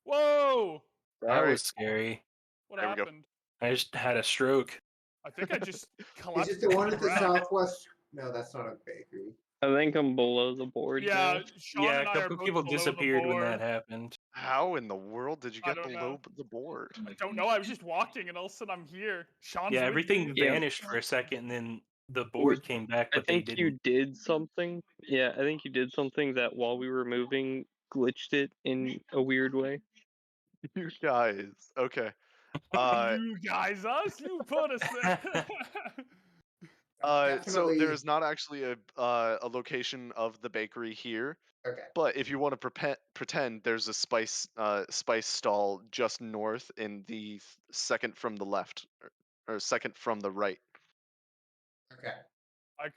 Whoa! That All right. was scary. What There we go. happened? I just had a stroke. I think I just Is collapsed it the to one at the ground. southwest? No, that's not a bakery. I think I'm below the board. Yeah, now. Sean Yeah, and a I are couple both people below the disappeared when that board. happened. How in the world did you I get don't below know. the board? I don't know. I was just walking, and all of a sudden I'm here. Sean's Yeah, with everything me. Yeah. vanished for a second, and then the Wait, board came back, I but they think didn't. you did something. Yeah, I think you did something that while we were moving glitched it in a weird way. You guys. Okay. Uh, You guys, us, you put us there. so Definitely. there is not actually a location of the bakery here, Okay. but if you want to pretend, there's a spice stall just north in the second from the left or second from the right. Okay.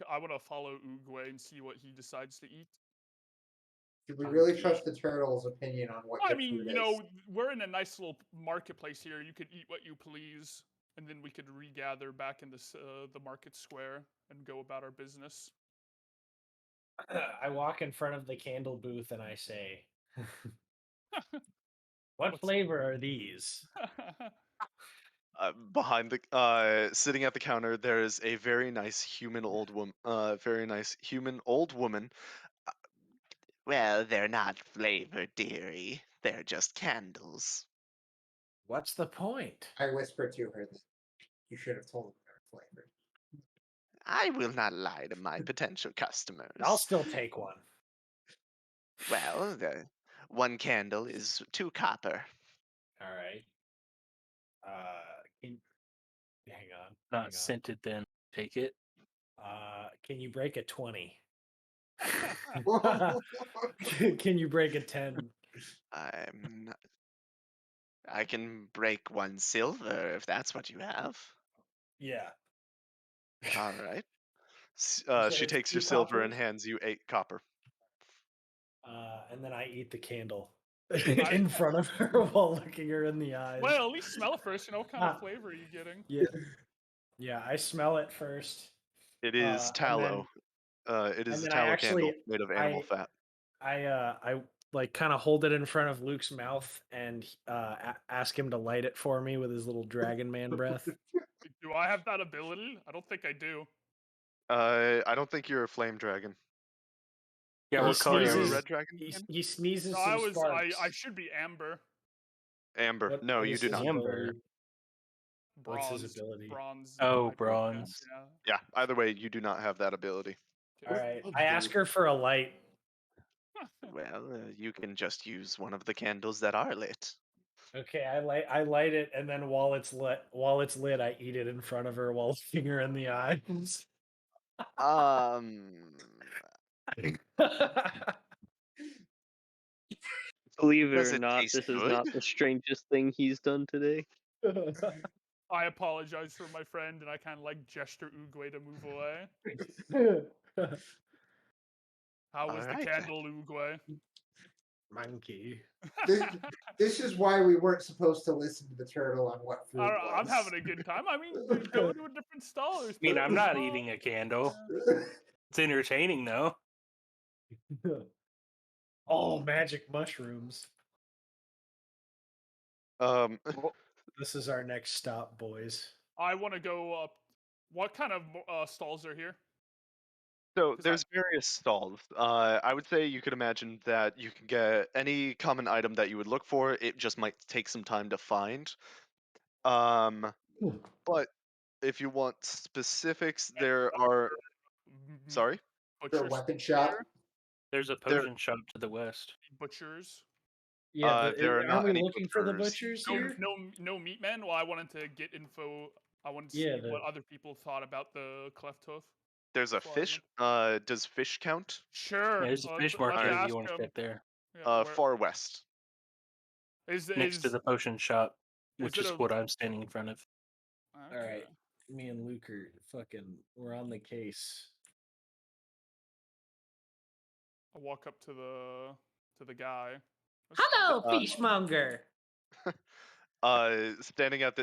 I want to follow Uguay and see what he decides to eat. Should we really Hunky. trust the turtle's opinion on what I good mean, food you is? know, we're in a nice little marketplace here. You could eat what you please, and then we could regather back in this the market square and go about our business. I walk in front of the candle booth and I say, "What What's- flavor are these?" Behind the sitting at the counter, there is a very nice human old woman. Well, they're not flavored, dearie. They're just candles. What's the point? I whispered to her that you should have told them their flavor. I will not lie to my potential customers. I'll still take one. Well, the one candle is 2 copper. All right. Hang on. Not scented, then take it. Can you break a 20? Whoa. Can you break a 10? I'm not... I can break 1 silver if that's what you have. Yeah. All right. said She it's takes your 2 silver and coppers? hands you 8 copper. And then I eat the candle in front of her while looking her in the eyes. Well, at least smell it first. You know what kind of flavor are you getting? Yeah, I smell it first. It is tallow. It is and a then I tallow actually- candle made of animal fat. I like kind of hold it in front of Luke's mouth and ask him to light it for me with his little dragon man breath. Do I have that ability? I don't think I do. I don't think you're a flame dragon. Yeah, He what color Are you are a sneezes- you? red dragon? again? He sneezes No, some sparks. I should be amber, Amber. What- no, what you is do his not. Amber. ability? What's bronze, his ability? bronze. Oh, I think, bronze. Yeah. Yeah, either way, you do not have that ability. All right. I ask her for a light. Well, you can just use one of the candles that are lit. Okay, I light it, and then while it's lit, I eat it in front of her while looking her in the eyes. Believe it Does or it not, taste this is good? not the strangest thing he's done today. I apologize for my friend, and I kind of like gesture Uguay to move away. How was the Alright then. candle, Uguay? Monkey. This is why we weren't supposed to listen to the turtle on what food I don't know, I'm was. having a good time. I mean, we go to a different stall. I mean, I'm not eating a candle. It's entertaining, though. Oh, magic mushrooms. This is our next stop, boys. I want to go up. What kind of stalls are here? So 'Cause there's various stalls. I would say you could imagine that you can get any common item that you would look for. It just might take some time to find. But if you want specifics, there are. meat Sorry, Is there a butchers weapon near shop? There's a there. potion shop to the west. butchers. Yeah, There are aren't not we any looking for the butchers. butchers No, here? no meat men. Well, I wanted to get info. I wanted to Yeah, see what other people thought about the cleft hoof. There's a before I fish. went. Does fish count? Sure. There's a fish Let's market if ask you want to him. get there. Yeah, where Far west. is Next to is the potion shop, which it is a what I'm standing in front of. All right, okay. me and Luke are we're on the case. I walk up to the guy. Hello, Uh, fishmonger. Standing at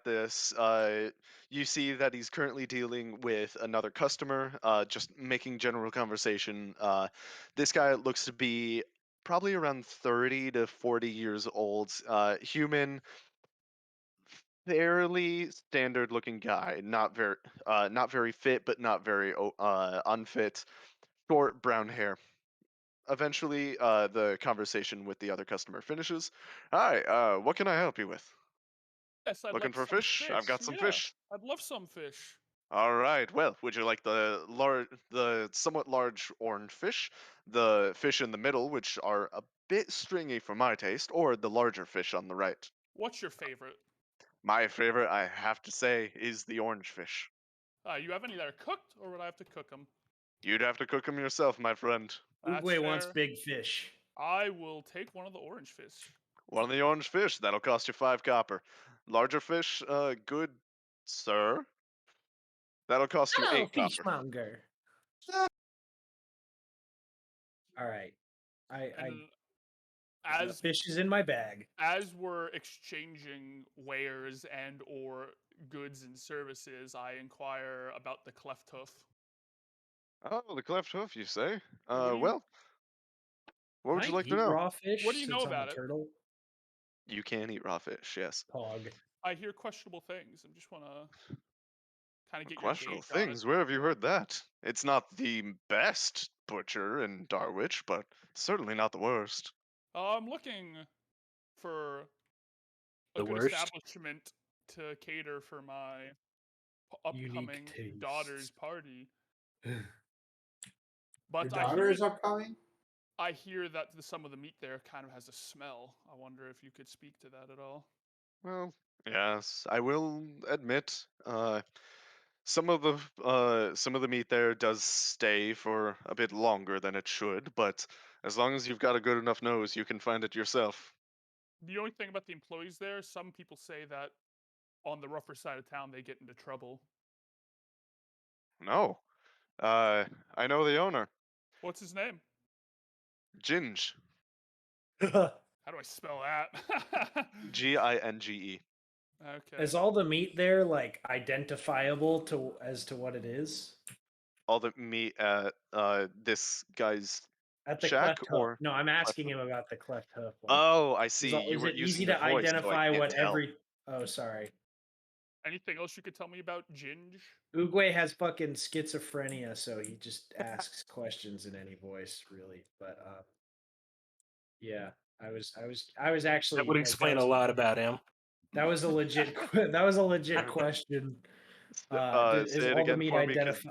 this, you see that he's currently dealing with another customer, just making general conversation. This guy looks to be probably around 30 to 40 years old, human, fairly standard looking guy, not very fit, but not very unfit, short brown hair. Eventually, the conversation with the other customer finishes. Hi, what can I help you with? Yes, I'd Looking like for some fish? I've got some Yeah, fish. I'd love some fish. All right. Well, would you like the somewhat large orange fish, the fish in the middle, which are a bit stringy for my taste, or the larger fish on the right? What's your favorite? My favorite, I have to say, is the orange fish. You have any that are cooked, or would I have to cook them? You'd have to cook them yourself, my friend. That's Oogway wants fair. big fish. I will take one of the orange fish. One of the orange fish, that'll cost you 5 copper. Larger fish, good sir, that'll cost you Hello, 8 copper. fishmonger. All right, I And the as fish is in my bag. as we're exchanging wares and or goods and services, I inquire about the cleft hoof. Oh, the cleft hoof, you say? What do you Well, what Can would I you like to eat know? raw fish? What do you know since I'm about a it? turtle? You can eat raw fish, yes. Pog. I hear questionable things. I just want to kind of get your Questionable gauge on it. things. Where have you heard that? It's not the best butcher in Darwich, but certainly not the worst. I'm looking for a The good worst? establishment to cater for my Unique upcoming tastes. daughter's party. Your But daughter is upcoming? I hear that some of the meat there kind of has a smell. I wonder if you could speak to that at all. Well, yes, I will admit, some of the meat there does stay for a bit longer than it should, but as long as you've got a good enough nose, you can find it yourself. The only thing about the employees there, some people say that on the rougher side of town they get into trouble. No, I know the owner, What's his name? Ginge, How do I spell that? Ginge. Okay. Is all the meat there like identifiable as to what it is? All the meat at this guy's At the shack cleft hoof. or No, I'm cleft asking hoof? him about the cleft hoof one. Oh, I see. You Is were it using easy your to voice, so I identify can't what tell. every? Oh, sorry. Anything else you could tell me about Ginge? Oogway has fucking schizophrenia, so he just asks questions in any voice, really. But yeah, I was actually That would like, explain a lot about him. That was a legit. That was a legit question. Is Say it all the again meat for me, 'cause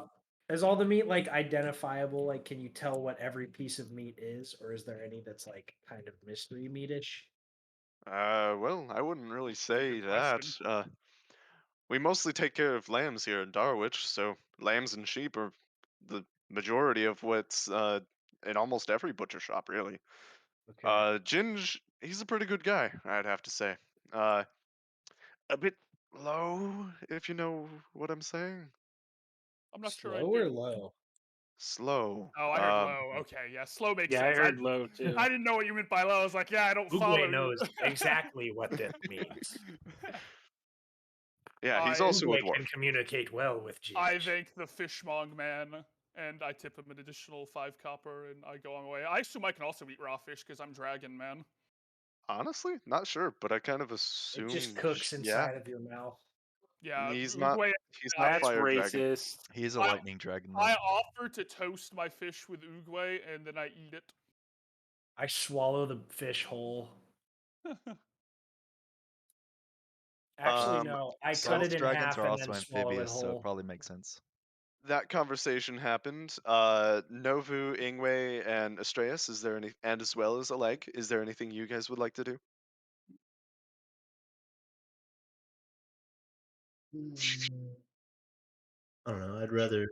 Is all the meat like identifiable? Like, can you tell what every piece of meat is, or is there any that's like kind of mystery meatish? well, I wouldn't really say good that. question. We mostly take care of lambs here in Darwich, so lambs and sheep are the majority of what's in almost every butcher shop, really. Okay. Ginge, he's a pretty good guy, I'd have to say. A bit low, if you know what I'm saying. I'm not sure I Slow or do. low? Slow. Oh, I heard low. Okay, yeah, slow makes Yeah, I sense. heard low too. I didn't know what you meant by low. I was like, yeah, I don't follow Oogway you. knows exactly what that means. Yeah, he's I- also a Oogway can dwarf. communicate well with I Ginge. thank the fishmong man, and I tip him an additional 5 copper, and I go on my way. I assume I can also eat raw fish because I'm dragon man. Honestly, not sure, but I kind of It just assume, cooks yeah. inside of your mouth. Yeah, He's not. Uguay. He's not That's fire dragon. racist. He's a I- lightning dragon. I Though. offer to toast my fish with Uguay and then I eat it. I swallow the fish whole. Actually, no. I cut Stealth it in dragons half are and also then swallow it amphibious, so it whole. probably makes sense. That conversation happened. Novu, Ingwe, and Astreus. Is there any, and as well as Oleg, is there anything you guys would like to do? I don't know. I'd rather.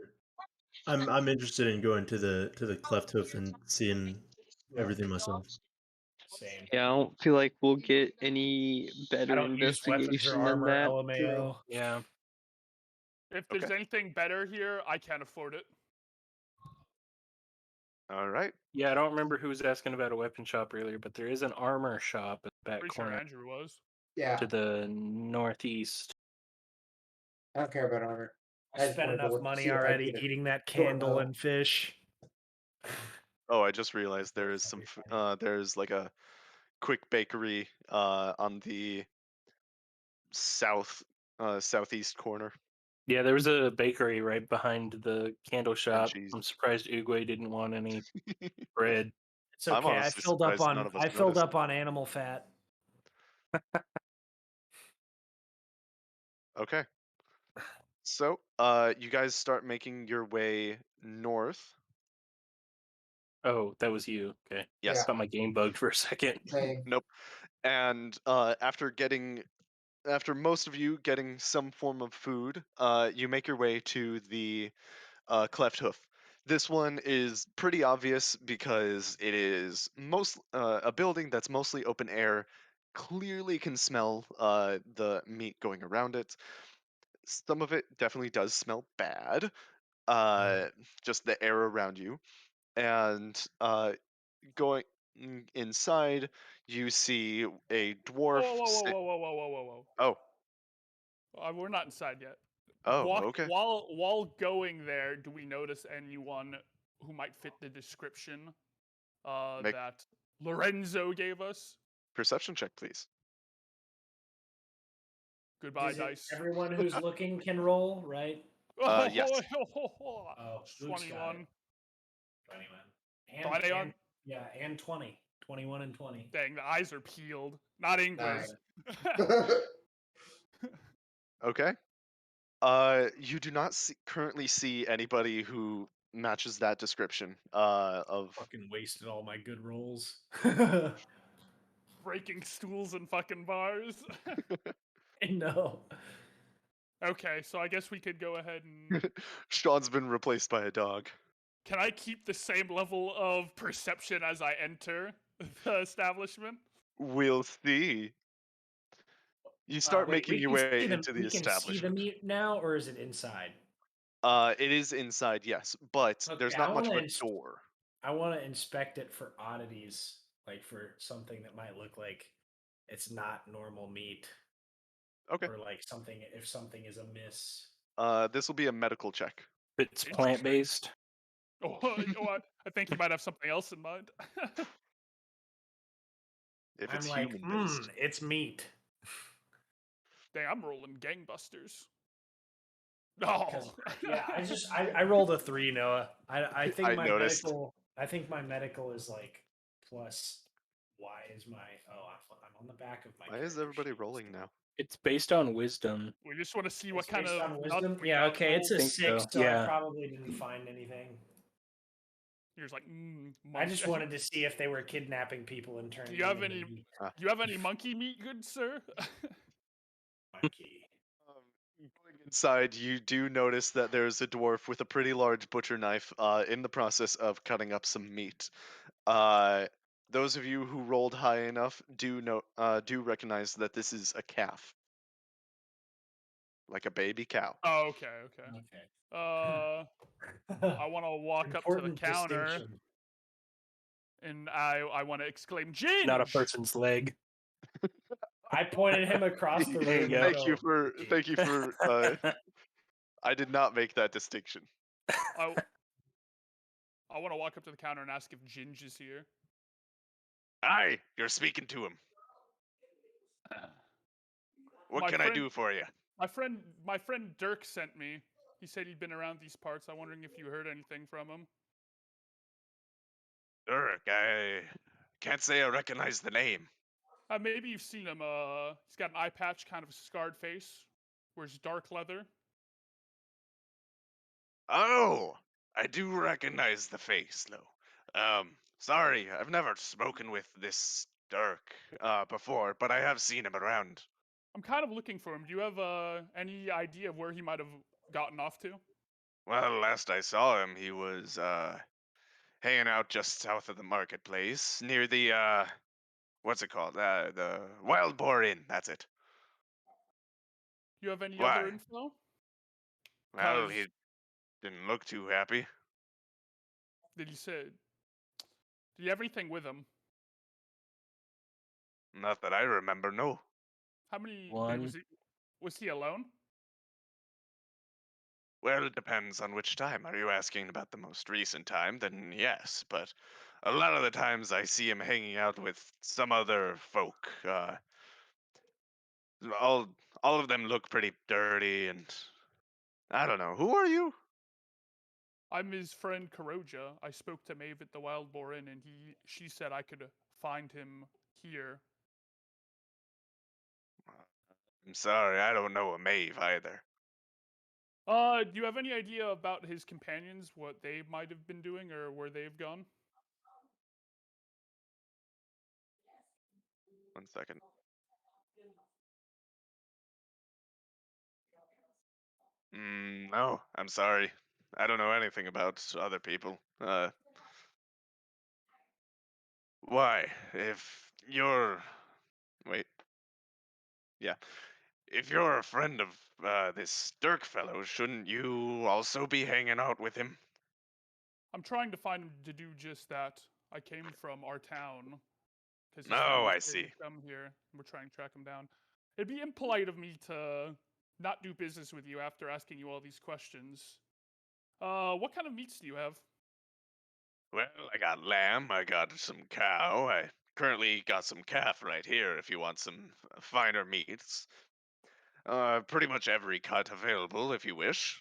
I'm interested in going to the cleft hoof and seeing everything myself. Same. Yeah, I don't feel like we'll get any I better don't use weapons or investigation than armor, that. LMAO. Yeah. If there's Okay. anything better here, I can't afford it. All right. Yeah, I don't remember who was asking about a weapon shop earlier, but there is an armor shop at the back Pretty sure corner Andrew was. Yeah, to the northeast. I don't care about armor. I just spent wanted to enough look- money see if I already could get a eating that short candle bow. and fish. Oh, I just realized there is some. There's like a quick bakery on the southeast corner. Yeah, there was a bakery right behind the candle shop. jeez. I'm surprised Uguay didn't want any bread. It's I'm okay. I honestly filled up surprised on none of us I filled noticed. up on animal fat. Okay. So, you guys start making your way north. Oh, that was you. Okay. Yes. I thought my game bugged for a second. Same. Nope. And after most of you getting some form of food, you make your way to the cleft hoof. This one is pretty obvious because it is a building that's mostly open air. Clearly can smell the meat going around it. Some of it definitely does smell bad. Just the air around you, and going inside, you see a dwarf. Whoa, whoa, whoa, whoa, whoa, whoa, whoa, whoa, Oh, whoa. We're not inside yet. oh, okay. While going there, do we notice anyone who might fit the description Make- that Lorenzo gave us? Perception check, please. Goodbye, Is it dice. everyone who's looking can roll, right? Yes. Oh, Luke's got 21. it. 21. 21? Yeah, and 20. 21 and 20. Dang, the eyes are peeled. Not Ingles. Okay. You do not currently see anybody who matches that description of. Fucking wasted all my good rolls. Breaking stools and fucking bars. I know. Okay, so I guess we could go ahead and. Sean's been replaced by a dog. Can I keep the same level of perception as I enter the establishment? We'll see. You start Wait, making we your can way see the- into the we can see the establishment. meat now, or is it inside? It is inside, yes, but there's Okay, not I much of wanna a door. I want to inspect it for oddities, like for something that might look like it's not normal meat, Okay. or like something if something is amiss. This will be a medical check. If it's plant based. Oh, I think you might have something else in mind. If I'm it's like, human based. it's meat. Dang, I'm rolling gangbusters. No. 'Cause, yeah, I rolled a 3, Noah. I think I my noticed. my medical is like plus. Why is my I'm on the back of my. Why is character everybody sheet. rolling now? It's based on wisdom. We just want to see It's what kind based of on nuts wisdom. we Yeah, got okay, it's a rolled. think 6, so, so I yeah. probably didn't find anything. You're just like, I just wanted to see if they were kidnapping people and turning. Do you have them into any? meat. Do you have any monkey meat, good sir? Monkey. Going inside, you do notice that there's a dwarf with a pretty large butcher knife in the process of cutting up some meat. Those of you who rolled high enough do recognize that this is a calf, like a baby cow. Oh, okay. Okay. I want to walk up to the Important counter distinction. and I want to exclaim, "Ginge!" Not a person's leg. I pointed him across the room. There you and go. Thank you for. I did not make that distinction. I want to walk up to the counter and ask if Ginge is here. Aye, you're speaking to him. What My can I friend- do for you? My friend Dirk sent me. He said he'd been around these parts. I'm wondering if you heard anything from him. Dirk, I can't say I recognize the name. Maybe you've seen him. He's got an eye patch, kind of a scarred face. Wears dark leather. Oh, I do recognize the face, though. Sorry, I've never spoken with this Dirk before, but I have seen him around. I'm kind of looking for him. Do you have any idea of where he might have gotten off to? Well, last I saw him, he was hanging out just south of the marketplace, near the what's it called? The Wild Boar Inn. That's it. Do you have any other Why? info? Well, 'Cause he didn't look too happy. did he say? Did he have anything with him? Not that I remember. No. How many? One. Was he alone? Well, it depends on which time. Are you asking about the most recent time? Then yes, but a lot of the times I see him hanging out with some other folk. All all of them look pretty dirty, and I don't know. Who are you? I'm his friend Karoja. I spoke to Maeve at the Wild Boar Inn, and she said I could find him here. I'm sorry, I don't know a Maeve either. Do you have any idea about his companions, what they might have been doing, or where they've gone? One second. No, I'm sorry. I don't know anything about other people. Why? If you're... Wait. Yeah. If you're a friend of this Dirk fellow, shouldn't you also be hanging out with him? I'm trying to find him to do just that. I came from our town because his Oh, family I said see. he'd come here, and we're trying to track him down. It'd be impolite of me to not do business with you after asking you all these questions. What kind of meats do you have? Well, I got lamb, I got some cow, I currently got some calf right here if you want some finer meats. Pretty much every cut available if you wish.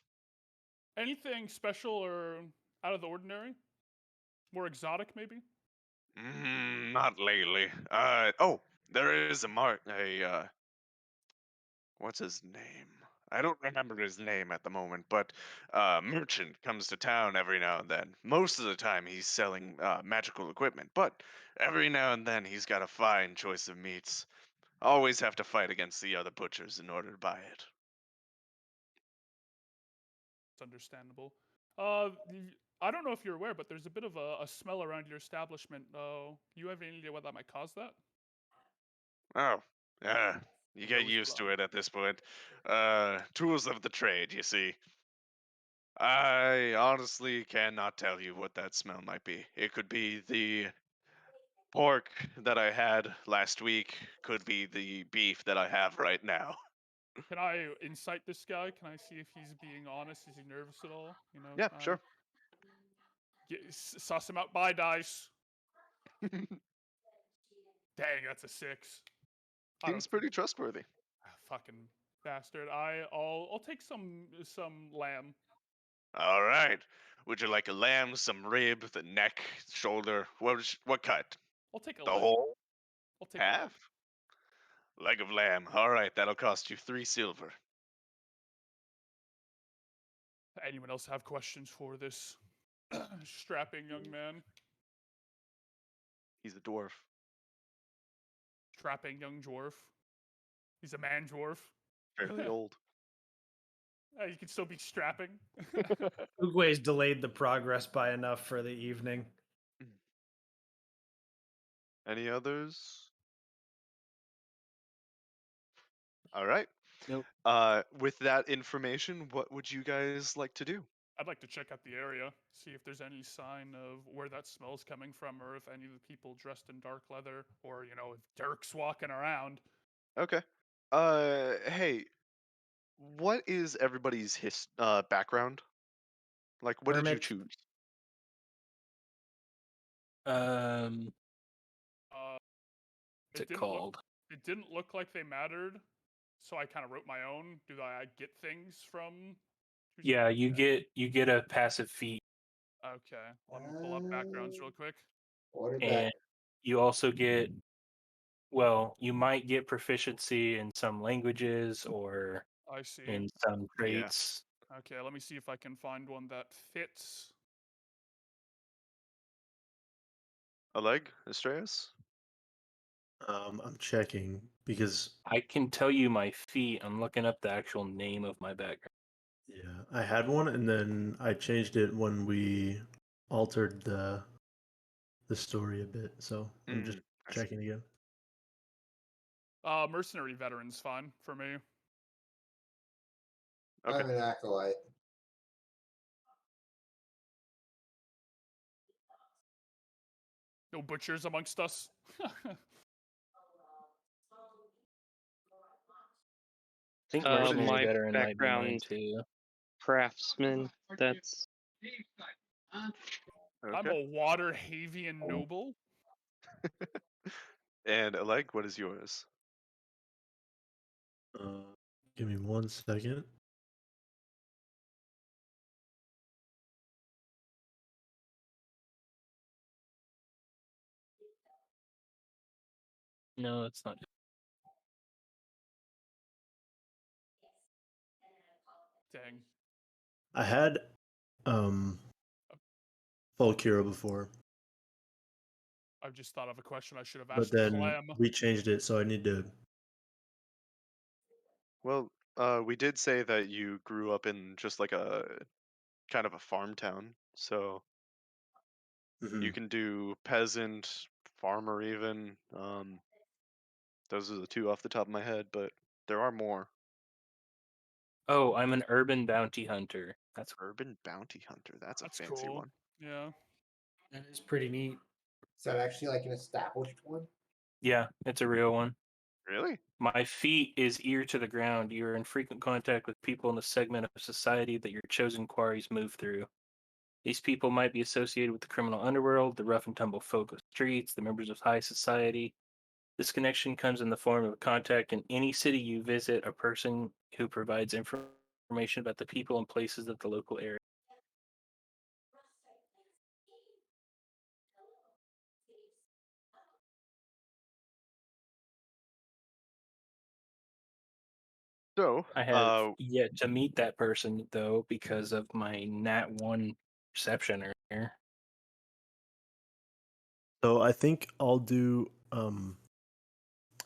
Anything special or out of the ordinary? More exotic, maybe? Not lately. Oh, there is what's his name? I don't remember his name at the moment, but merchant comes to town every now and then. Most of the time he's selling magical equipment, but every now and then he's got a fine choice of meats. Always have to fight against the other butchers in order to buy it. It's understandable. I don't know if you're aware, but there's a bit of a smell around your establishment. You have any idea what that might cause that? Oh, yeah. You get Nose used to blind. it at this point. Tools of the trade, you see. I honestly cannot tell you what that smell might be. It could be the pork that I had last week, could be the beef that I have right now. Can I incite this guy? Can I see if he's being honest? Is he nervous at all? You know, Yeah, sure. suss him out by dice. Dang, that's a 6. I don't Seems pretty trustworthy. fucking bastard. I'll take some lamb. All right. Would you like a lamb, some rib, the neck, shoulder? What cut? I'll take a The leg. whole I'll take a leg. half? Leg of lamb. All right, that'll cost you 3 silver. Anyone else have questions for this strapping young man? He's a dwarf. Strapping young dwarf. He's a man dwarf. Fairly old. You can still be strapping. Uguay's delayed the progress by enough for the evening. Any others? All right. Nope. With that information, what would you guys like to do? I'd like to check out the area, see if there's any sign of where that smell's coming from, or if any of the people dressed in dark leather, or if Dirk's walking around. Okay. Hey, what is everybody's background? Like, what did you Hermit. choose? Um, Uh, what's it didn't called? it didn't look like they mattered, So I kind of wrote my own. Do I get things from? Yeah, you get a passive feat, Okay, let me pull up backgrounds real quick. What did and that? you also get. Well, you might get proficiency in some languages or I see. in some Yeah. traits. Okay, let me see if I can find one that fits. Oleg, Estrellas? I'm checking because I can tell you my feat. I'm looking up the actual name of my background. yeah, I had one and then I changed it when we altered the story a bit. So I'm just I see. checking again. Mercenary veteran's fine for me. Okay. I'm an acolyte. No butchers amongst us. I think What did mercenary My veteran might be mine background's too. craftsman. That's I'm Okay. a water Havian noble. And Oleg, what is yours? Give me 1 second. No, it's not. Dang. I had Volkira before, I've just thought of a question I should have but asked then Clem. we changed it, so I need to. Well, we did say that you grew up in just like a kind of a farm town, so you Mhm. can do peasant, farmer even. Those are the two off the top of my head, but there are more. Oh, I'm an urban bounty hunter. That's Urban bounty hunter. That's a That's fancy cool. one. Yeah. That is pretty neat. Is that actually like an established one? yeah, it's a real one. Really? My feet is ear to the ground. You are in frequent contact with people in the segment of society that your chosen quarries move through. These people might be associated with the criminal underworld, the rough and tumble folk of streets, the members of high society. This connection comes in the form of a contact in any city you visit, a person who provides information about the people and places of the local area. So, I have yet to meet that person though because of my Nat 1 perception earlier. So I think I'll do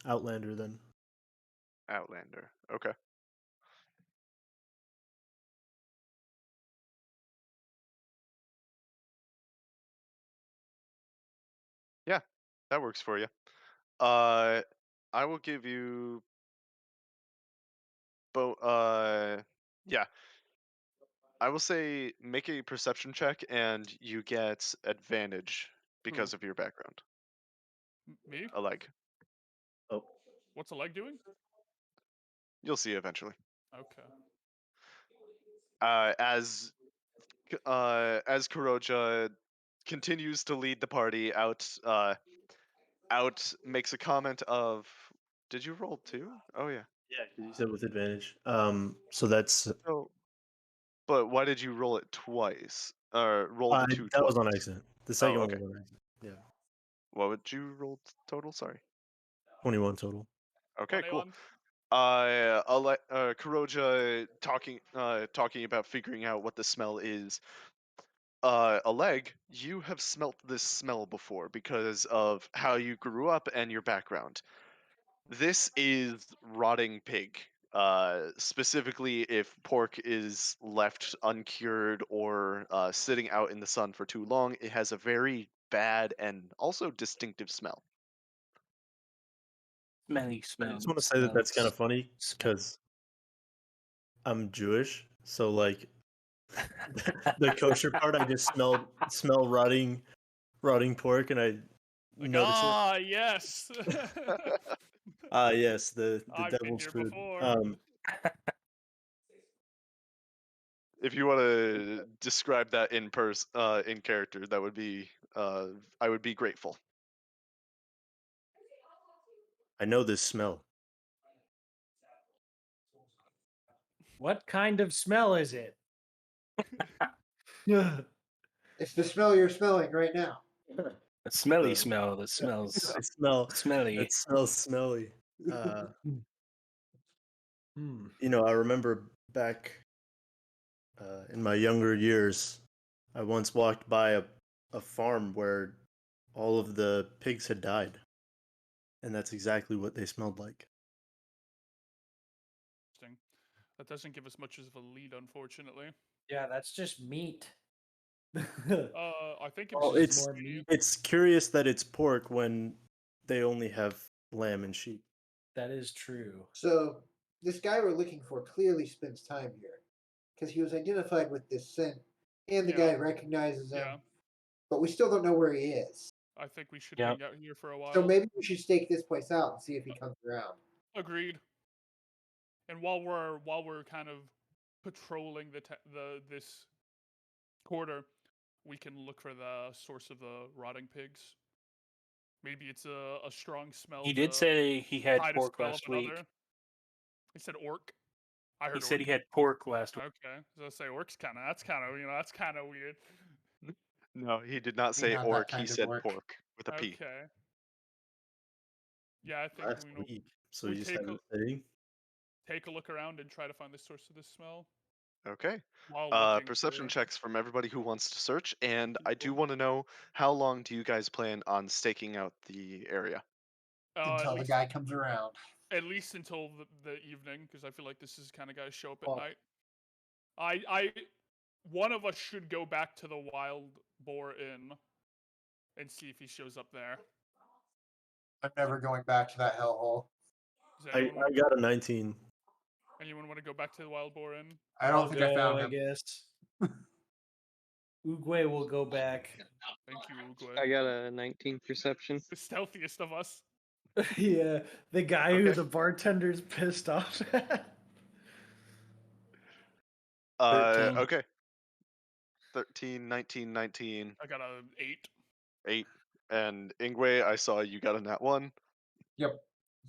Outlander then. Outlander. Okay. Yeah, that works for you. I will give you yeah. I will say make a perception check and you get advantage because of your background. Me? A leg. Oh, What's a leg doing? You'll see eventually. Okay. As Kuroja continues to lead the party out makes a comment of, did you roll 2? Oh yeah. yeah, 'cause you said with advantage. So that's So, but why did you roll it twice? Or roll the 2 that twice? was on accident. The Oh, second one okay. was on accident. Yeah, What would you roll total? Sorry. 21 total. Okay, cool. 21. Kuroja talking about figuring out what the smell is. Oleg, you have smelt this smell before because of how you grew up and your background. This is rotting pig. Specifically, if pork is left uncured or sitting out in the sun for too long, it has a very bad and also distinctive smell. Smelly I smell. just want to say that that's kind of funny smell. because I'm Jewish, so like the kosher part, I just smell rotting pork, and I Like, notice it. yes. Ah, yes, the I've been devil's here food. before. If you want to describe that in character, that would be I would be grateful. I know this smell. What kind of smell is it? It's the smell you're smelling right now. A smelly The- smell that smells I smell. smelly. It smells smelly. Hmm. I remember back in my younger years, I once walked by a farm where all of the pigs had died, and that's exactly what they smelled like. Interesting. That doesn't give us much of a lead, unfortunately. Yeah, that's just meat. I think Well, it's just just more meat. meat. It's curious that it's pork when they only have lamb and sheep. That is true. So this guy we're looking for clearly spends time here because he was identified with this scent, and the Yeah. guy recognizes him, Yeah. but we still don't know where he is. I think we should Yeah. hang out here for a while. So maybe we should stake this place out and see if he comes around. Agreed. And while we're kind of patrolling this quarter, we can look for the source of the rotting pigs. Maybe it's a strong smell. He did say he had hide a pork smell of last week. another. He said orc. I heard He said orc. he had pork last week. Okay, so I say orc's that's kind of weird. No, he did not You're say not that orc. He kind of said orc. pork with a P. Okay. Yeah, I think Last week. So we you just take haven't say. take a look around and try to find the source of this smell Okay. while looking Perception for. checks from everybody who wants to search, and I do want to know how long do you guys plan on staking out the area? Until the guy comes around. At least until the evening, because I feel like this is kind of guys show up at Well- night. I one of us should go back to the Wild Boar Inn and see if he shows up there. I'm never going back to that hellhole. Does I anyone, got a 19. anyone want to go back to the Wild Boar Inn? I don't I'll think go, I found I him. guess. Uguay will go back. Thank you, I Uguay. got a 19 perception. The stealthiest of us. Yeah, the guy who Okay. the bartender's pissed off at. 13. Okay. 13, 19, 19, I got a 8. 8. And Ingwe, I saw you got a nat 1. Yep.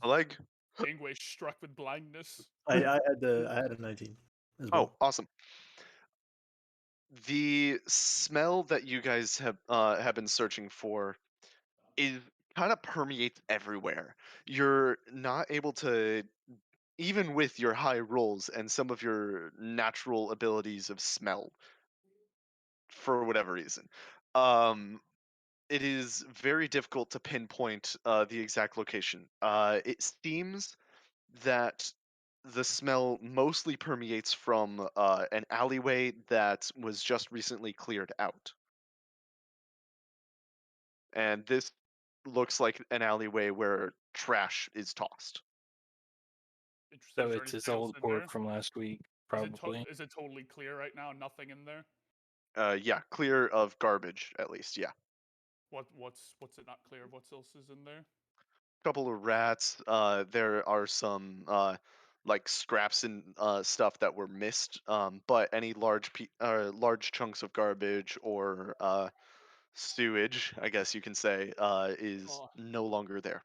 A leg. Ingwe struck with blindness. I had a 19 as well. Oh, awesome. The smell that you guys have been searching for is kind of permeates everywhere. You're not able to, even with your high rolls and some of your natural abilities of smell, for whatever reason, it is very difficult to pinpoint the exact location. It seems that the smell mostly permeates from an alleyway that was just recently cleared out. And this looks like an alleyway where trash is tossed. Interesting. So Is there it's his anything else old in pork there? from last week, Is it, probably. is it totally clear right now? Nothing in there. Yeah, clear of garbage at least. Yeah, What's it not clear of? What else is in there? couple of rats. There are some like scraps and stuff that were missed. But any large chunks of garbage or sewage, I guess you can say, is Oh. no longer there.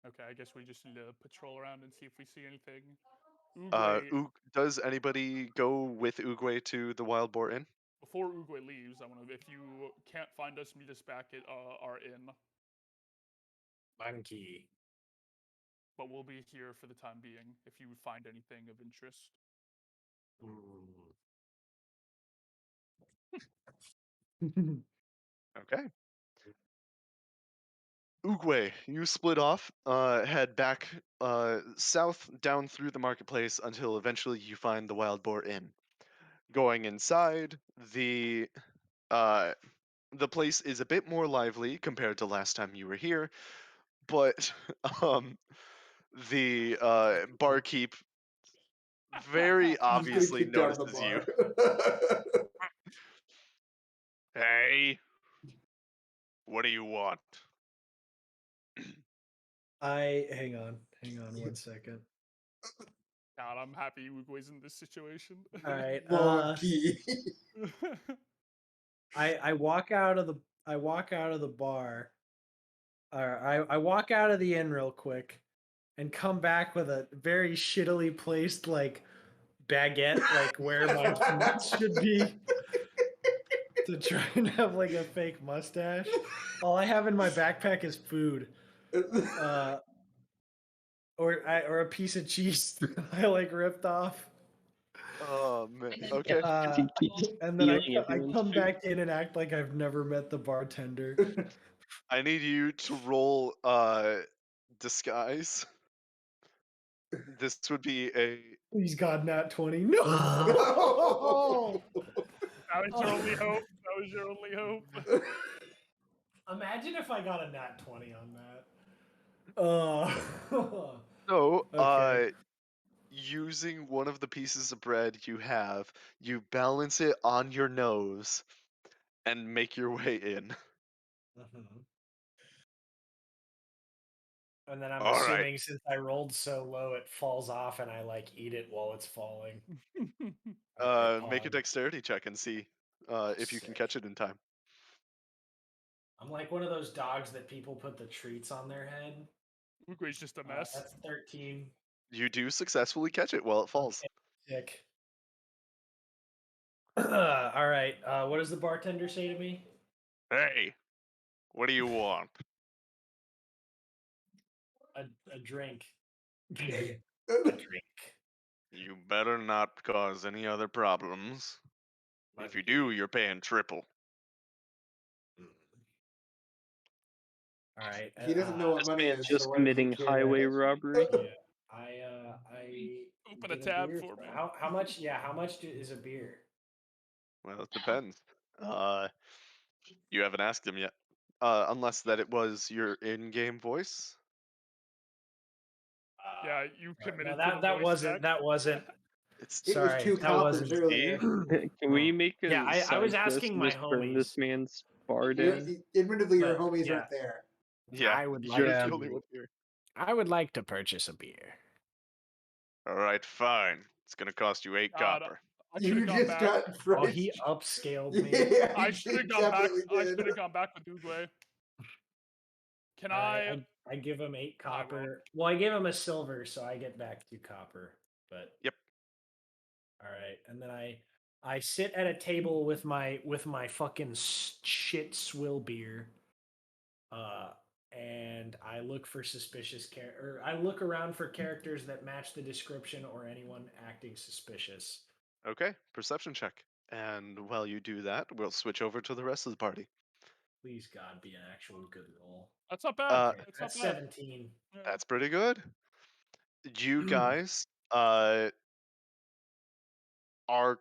Okay, I guess we just need to patrol around and see if we see anything. Uguay, Does anybody go with Oogway to the Wild Boar Inn? before Uguay leaves, I want to. If you can't find us, meet us back at our inn. Monkey. But we'll be here for the time being. If you find anything of interest. Okay. Oogway, you split off, head back south down through the marketplace until eventually you find the Wild Boar Inn. Going inside, the place is a bit more lively compared to last time you were here, but the barkeep very obviously Kick down the notices you. bar. Hey, what do you want? Hang on 1 second. God, I'm happy Uguay's in this situation. All right. Monkey. I walk out of the bar. Or I walk out of the inn real quick, and come back with a very shittily placed like baguette, like where my feet should be, to try and have like a fake mustache. All I have in my backpack is food, or a piece of cheese that I like ripped off. Oh man. Yeah, Okay. he keeps And then stealing I everyone's come food. back in and act like I've never met the bartender. I need you to roll disguise. This would be a Please God, nat 20. No. That was your only hope. That was your only hope. Imagine if I got a nat 20 on that. so Okay. using one of the pieces of bread you have, you balance it on your nose and make your way in. Mhm. And then I'm All right. assuming since I rolled so low, it falls off and I like eat it while it's falling. Make a Odd. dexterity check and see if you can Sick. catch it in time. I'm like one of those dogs that people put the treats on their head. Uguay's just a mess. That's 13. You do successfully catch it while it falls. Okay, sick. All right. What does the bartender say to me? Hey, what do you want? A drink. A drink. You better not cause any other problems. My If you do, you're paying triple. All right. He doesn't know what This money man's is, just so why does he committing care? highway robbery. Yeah. I Open a get tab beer for me. How much? Yeah. How much is a beer? Well, it depends. You haven't asked him yet. Unless that it was your in-game voice. Yeah, you All right, committed no, to that the that voice wasn't check. that wasn't. It's It was Sorry, 2 that wasn't. coppers earlier. Can we make a Yeah, I side was quest asking and my just burn this homies. man's bar You're, down? admittedly, your But, homies yeah. aren't there. yeah. I would You're like the to. only one here. I would like to purchase a beer. All right, fine. It's gonna cost you 8 God, copper. I should You have gone just back. got Oh, priced. he upscaled me. Yeah, I he should have gone back. definitely I did. should have gone back with Uguay. Can All right, I? I give him 8 I will. copper. Well, I gave him a silver, so I get back 2 copper. But Yep. all right, and then I sit at a table with my fucking shit swill beer. And I look for suspicious or I look around for characters that match the description or anyone acting suspicious. Okay, perception check. And while you do that, we'll switch over to the rest of the party. Please God, be an actual good roll. That's not bad. Uh, That's That's not bad. 17. Yeah. That's pretty good. You guys are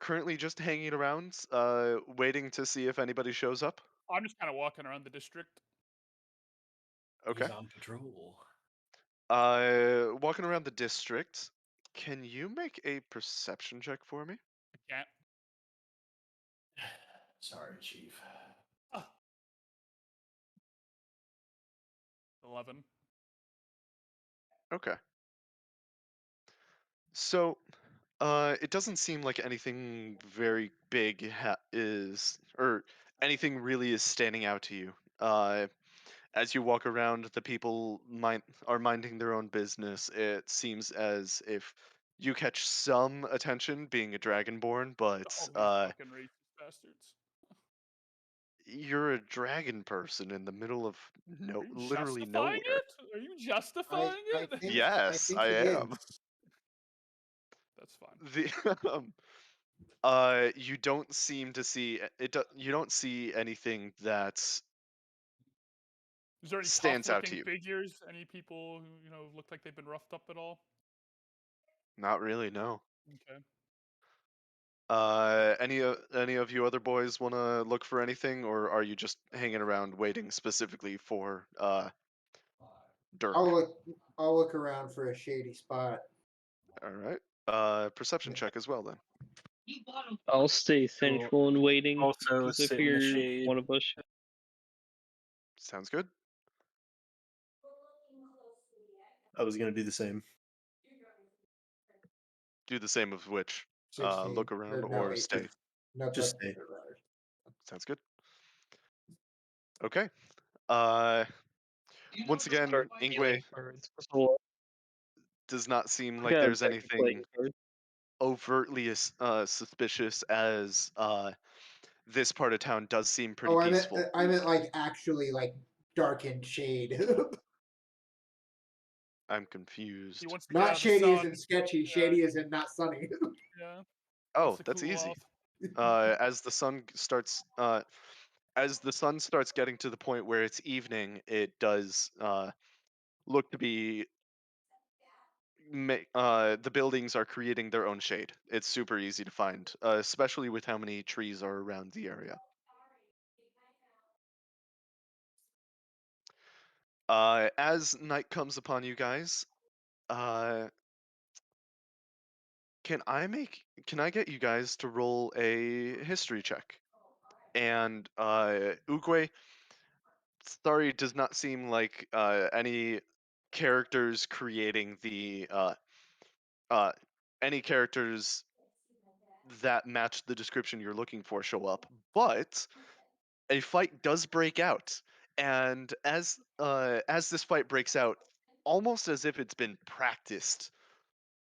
currently just hanging around, waiting to see if anybody shows up. I'm just kind of walking around the district. Okay. He's on patrol. Walking around the district. Can you make a perception check for me? I can't. Sorry, Chief. 11. Okay. So, it doesn't seem like anything very big or anything really is standing out to you. As you walk around, the people are minding their own business. It seems as if you catch some attention being a dragonborn, but Oh, these fucking racist bastards. you're a dragon person in the middle of Are you literally justifying nowhere. it? Are you justifying I it? think, Yes, I I think he am. is. That's fine. You don't seem to see you don't see anything that Is there any stands out to tough-looking you. figures? Any people who look like they've been roughed up at all? Not really, no. Okay. Any of you other boys want to look for anything, or are you just hanging around waiting specifically for Dirk? I'll look around for a shady spot. All right. Perception check as well then. I'll stay central and waiting. Also 'Cause I sit in the figure shade. one of us should. Sounds good. I was gonna do the same. Do the same of which 16. look around no, or 18. stay. No, Just that's stay. rather. Sounds good. Okay. Once again, Start Ingwe. stealing birds. does not seem like Yeah, I'm there's back to playing anything cards. overtly suspicious, as this part of town does seem pretty Oh, peaceful. I meant like actually like darkened shade. I'm He confused. wants to get out Not of the shady as sun. in sketchy. Yeah, Shady as in not sunny. yeah. Wants Oh, to that's cool easy. off. As the sun starts getting to the point where it's evening, it does look to be the buildings are creating their own shade. It's super easy to find, especially with how many trees are around the area. As night comes upon you guys, uh, can I get you guys to roll a history check? And Uguay, sorry, it does not seem like any characters creating the uh, any characters that match the description you're looking for show up, but a fight does break out, and as this fight breaks out, almost as if it's been practiced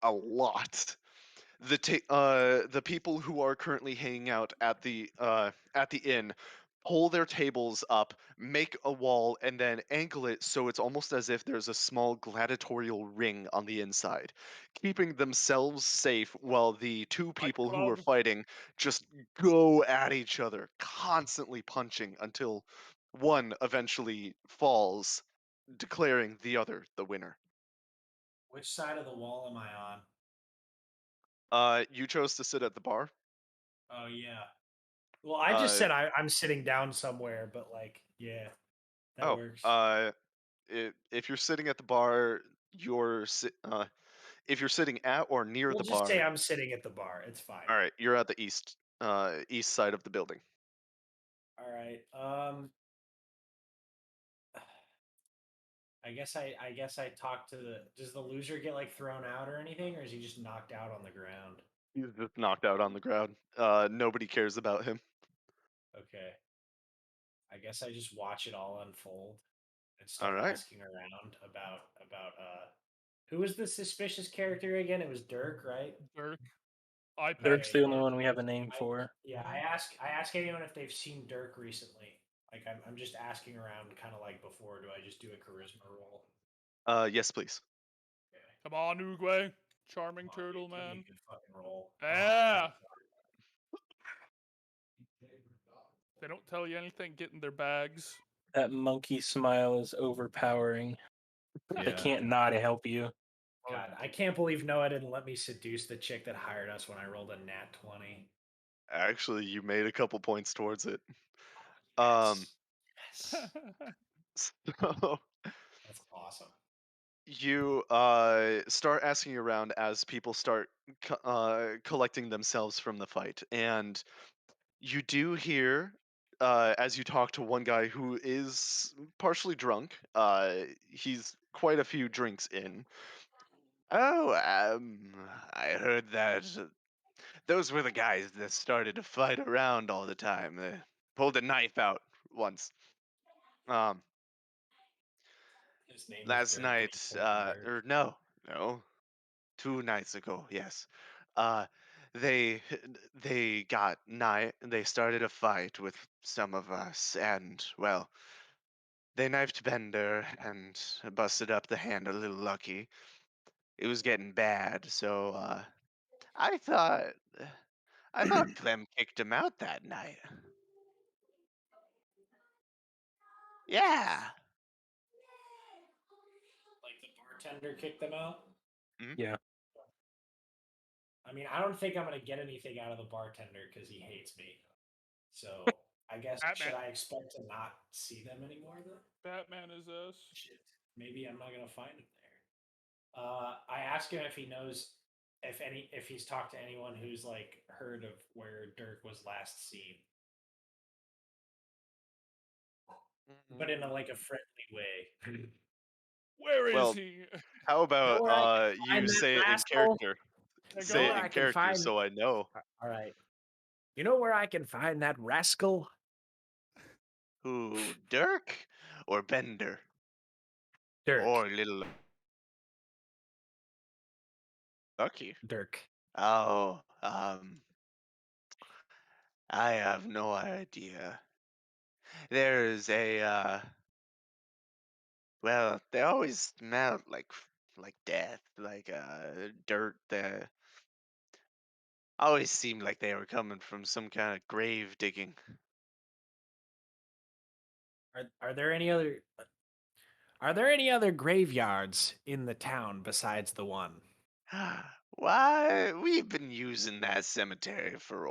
a lot, the people who are currently hanging out at the inn pull their tables up, make a wall, and then angle it so it's almost as if there's a small gladiatorial ring on the inside, keeping themselves safe while the two Fight people who are Club. fighting just go at each other, constantly punching until one eventually falls, declaring the other the winner. Which side of the wall am I on? You chose to sit at the bar. Oh yeah. Well, I just Uh, said I'm sitting down somewhere, but like, yeah, that oh, works. if you're sitting at the bar, if you're sitting at or near We'll the just say bar, I'm sitting at the bar. It's fine. all right, you're at the east side of the building. All right. I guess I talked to the. Does the loser get like thrown out or anything, or is he just knocked out on the ground? He's just knocked out on the ground. Nobody cares about him. Okay. I guess I just watch it all unfold and All start right. asking around about who was the suspicious character again? It was Dirk, right? Dirk. Eye Dirk's patch the only Dirk. one we have a name for. Yeah, I ask anyone if they've seen Dirk recently. Like I'm just asking around, kind of like before. Do I just do a charisma roll? Yes, please. Okay. Come on, Uguay. Charming Come on, turtle, dude, give me a man. good fucking roll. Yeah. They don't tell you anything, get in their bags. That monkey smile is overpowering. They Yeah. can't not help you. God, I can't believe Noah didn't let me seduce the chick that hired us when I rolled a nat 20. Actually, you made a couple points towards it. Yes. Yes. So That's awesome. you start asking around as people start collecting themselves from the fight, and you do hear, as you talk to one guy who is partially drunk, he's quite a few drinks in. Oh, I heard that those were the guys that started to fight around all the time. They pulled a knife out once. Um, His name was Last Dirk, and night, he pulled Dirk. or no, 2 nights ago, yes. They they started a fight with some of us, and well, they knifed Bender and busted up the hand a little lucky. It was getting bad, so I thought I thought Clem kicked him out that night. Yeah. Like the bartender kicked them out. Mhm. Yeah. I mean, I don't think I'm gonna get anything out of the bartender because he hates me. So I guess Batman. should I expect to not see them anymore then? Batman is us. Shit. Maybe I'm not gonna find him there. I asked him if he knows if he's talked to anyone who's like heard of where Dirk was last seen, but in a like a friendly way. Where is Well, he? how Know about where I can you find that say it in rascal? character? Hey, You know Say go it where on. in I can character find. so I know. All right. You know where I can find that rascal? Who, Dirk or Bender Dirk. or little Lucky. Dirk? Oh, I have no idea. There's a well, they always smell like death, like dirt. They always seemed like they were coming from some kind of grave digging. Are there any other graveyards in the town besides the one? Why, we've been using that cemetery for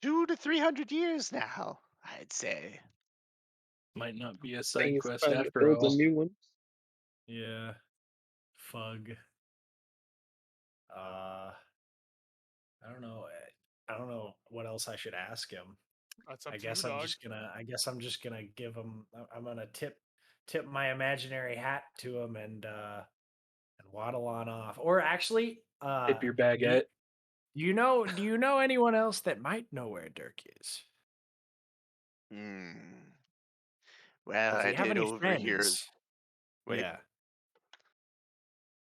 200 to 300 years now, I'd say. Might not be a I side think it's quest time to after build a all. new one. Yeah. Fug. I don't know. I don't know what else I should ask him. That's up I to you, guess I'm dog. just gonna. I guess I'm just gonna give him. I'm gonna tip my imaginary hat to him and waddle on off. Or actually, Tip your do baguette. do you know anyone else that might know where Dirk is? Hmm. Well, Does I he have did any overhear. friends? Wait. Yeah.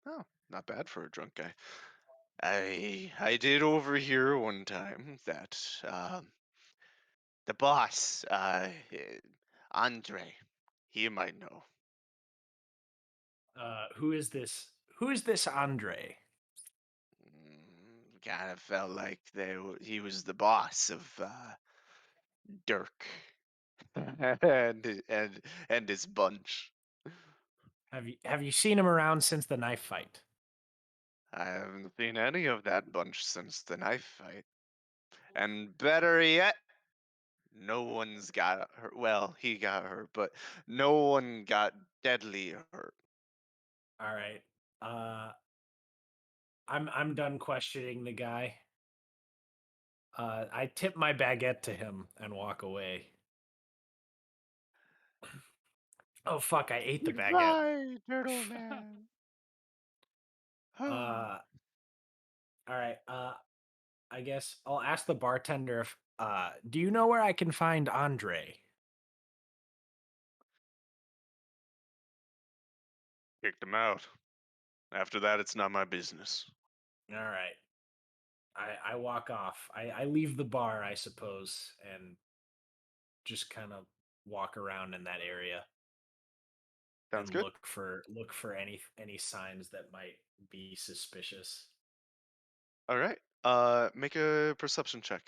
Oh, not bad for a drunk guy. I did overhear one time that the boss, Andre, he might know. Who is this? Who is this Andre? Kind of felt like he was the boss of Dirk and his bunch. Have you seen him around since the knife fight? I haven't seen any of that bunch since the knife fight. And better yet, no one's got hurt. Well, he got hurt, but no one got deadly hurt. All right. Uh, I'm done questioning the guy. I tip my baguette to him and walk away. Oh fuck! I ate the baguette. Goodbye, Turtle Man. Uh, all right. I guess I'll ask the bartender if. Do you know where I can find Andre? Kicked him out. After that, it's not my business. All right. I walk off. I leave the bar, I suppose, and just kind of walk around in that area Sounds and good. look for any signs that might be suspicious. All right. Make a perception check.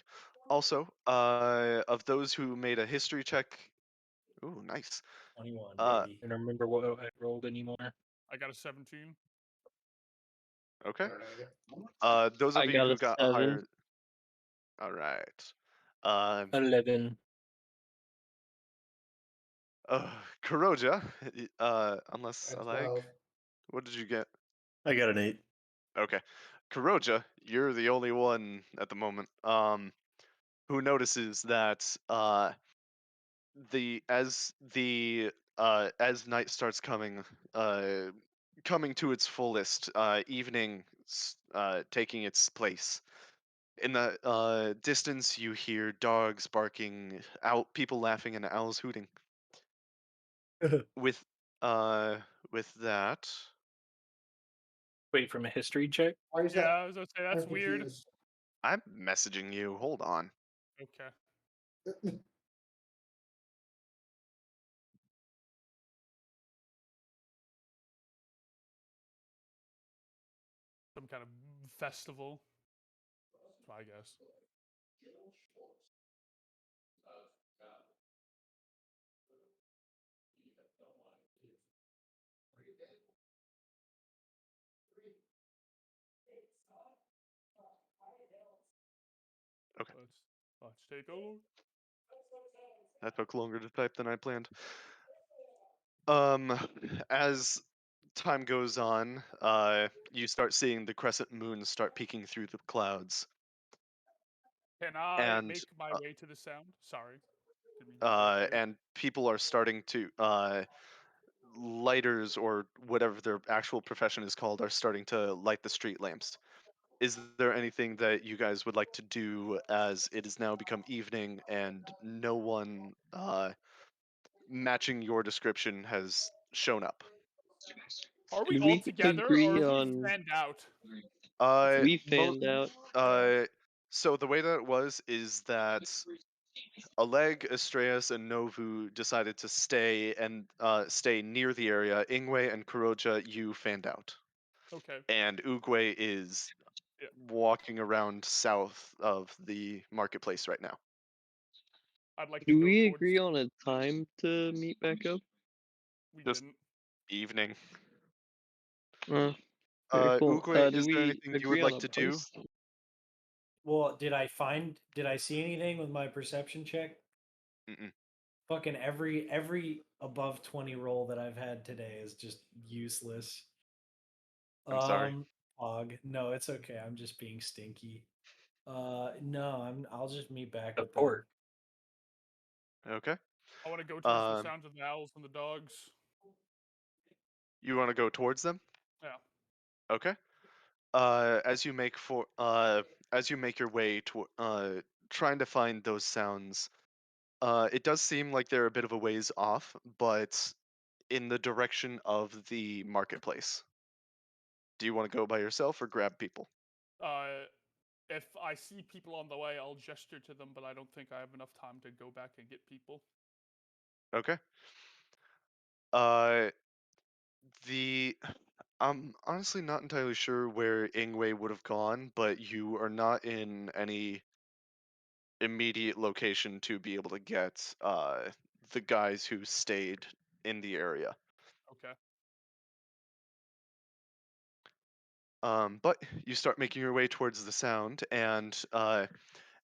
Also, of those who made a history check. Ooh, nice. 21, Uh, baby. I don't remember what I rolled anymore. I got a 17. okay. Alright. Those I of you got who a got 7. higher. All right. Uh, 11. Kuroja. Unless I At like. 12. What did you get? I got an 8. Okay. Kuroja, you're the only one at the moment. Who notices that as night starts coming, coming to its fullest, evening taking its place. In the distance, you hear dogs barking, out people laughing, and owls hooting. With uh, with that, Wait, from a history check? Why is Yeah, that? I was gonna say that's I'm weird. confused. I'm messaging you. Hold on. Okay. Some kind of festival, I guess. Okay, Let's take a look. that took longer to type than I planned. Um, as time goes on, you start seeing the crescent moon start peeking through the clouds, Can I and make my way to the sound? Sorry. Didn't mean to interrupt you. and people are starting to lighters or whatever their actual profession is called are starting to light the street lamps. Is there anything that you guys would like to do as it has now become evening and no one matching your description has shown up? Are we Did all we together agree or are we on? fanned out? We Mo- fanned out. so the way that it was is that Oleg, Estrellas, and Novu decided to stay and stay near the area. Ingwe and Kuroja, you fanned out, Okay. and Uguay is Yeah. walking around south of the marketplace right now. I'd like to Do go we towards. agree on a time to meet back up? We Just- didn't. Evening. Very cool. Uguay, Do is there we anything you would agree like on a to do? price? Well, did I see anything with my perception check? Mm-mm. Fucking every above 20 roll that I've had today is just useless. I'm sorry. Og. No, it's okay. I'm just being stinky. No, I'll just meet back A with them. port. Okay. I want to go towards the Um, sounds of the owls and the dogs. You want to go towards them? Yeah. Okay. As you make your way to trying to find those sounds, it does seem like they're a bit of a ways off, but in the direction of the marketplace. Do you want to go by yourself or grab people? If I see people on the way, I'll gesture to them, but I don't think I have enough time to go back and get people. Okay. Uh, the I'm honestly not entirely sure where Ingwe would have gone, but you are not in any immediate location to be able to get the guys who stayed in the area. Okay. But you start making your way towards the sound, and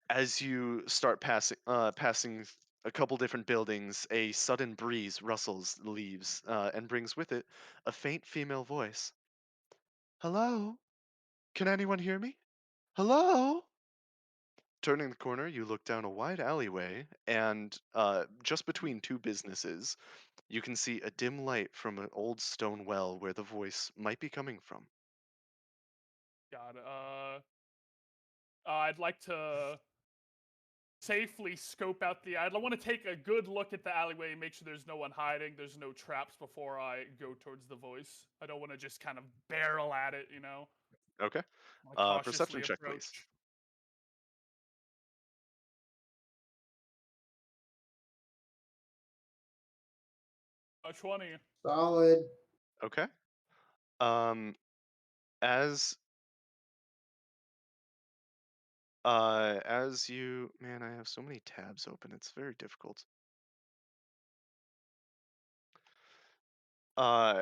as you start passing a couple different buildings, a sudden breeze rustles the leaves and brings with it a faint female voice. Hello? Can anyone hear me? Hello? Turning the corner, you look down a wide alleyway, and just between two businesses, you can see a dim light from an old stone well where the voice might be coming from. Got it. I'd like to safely scope out the. I want to take a good look at the alleyway and make sure there's no one hiding, there's no traps before I go towards the voice. I don't want to just kind of barrel at it, you know. Okay. I wanna Perception cautiously check, please. approach. 20. Solid. Okay. As as you, man, I have so many tabs open. It's very difficult. Uh,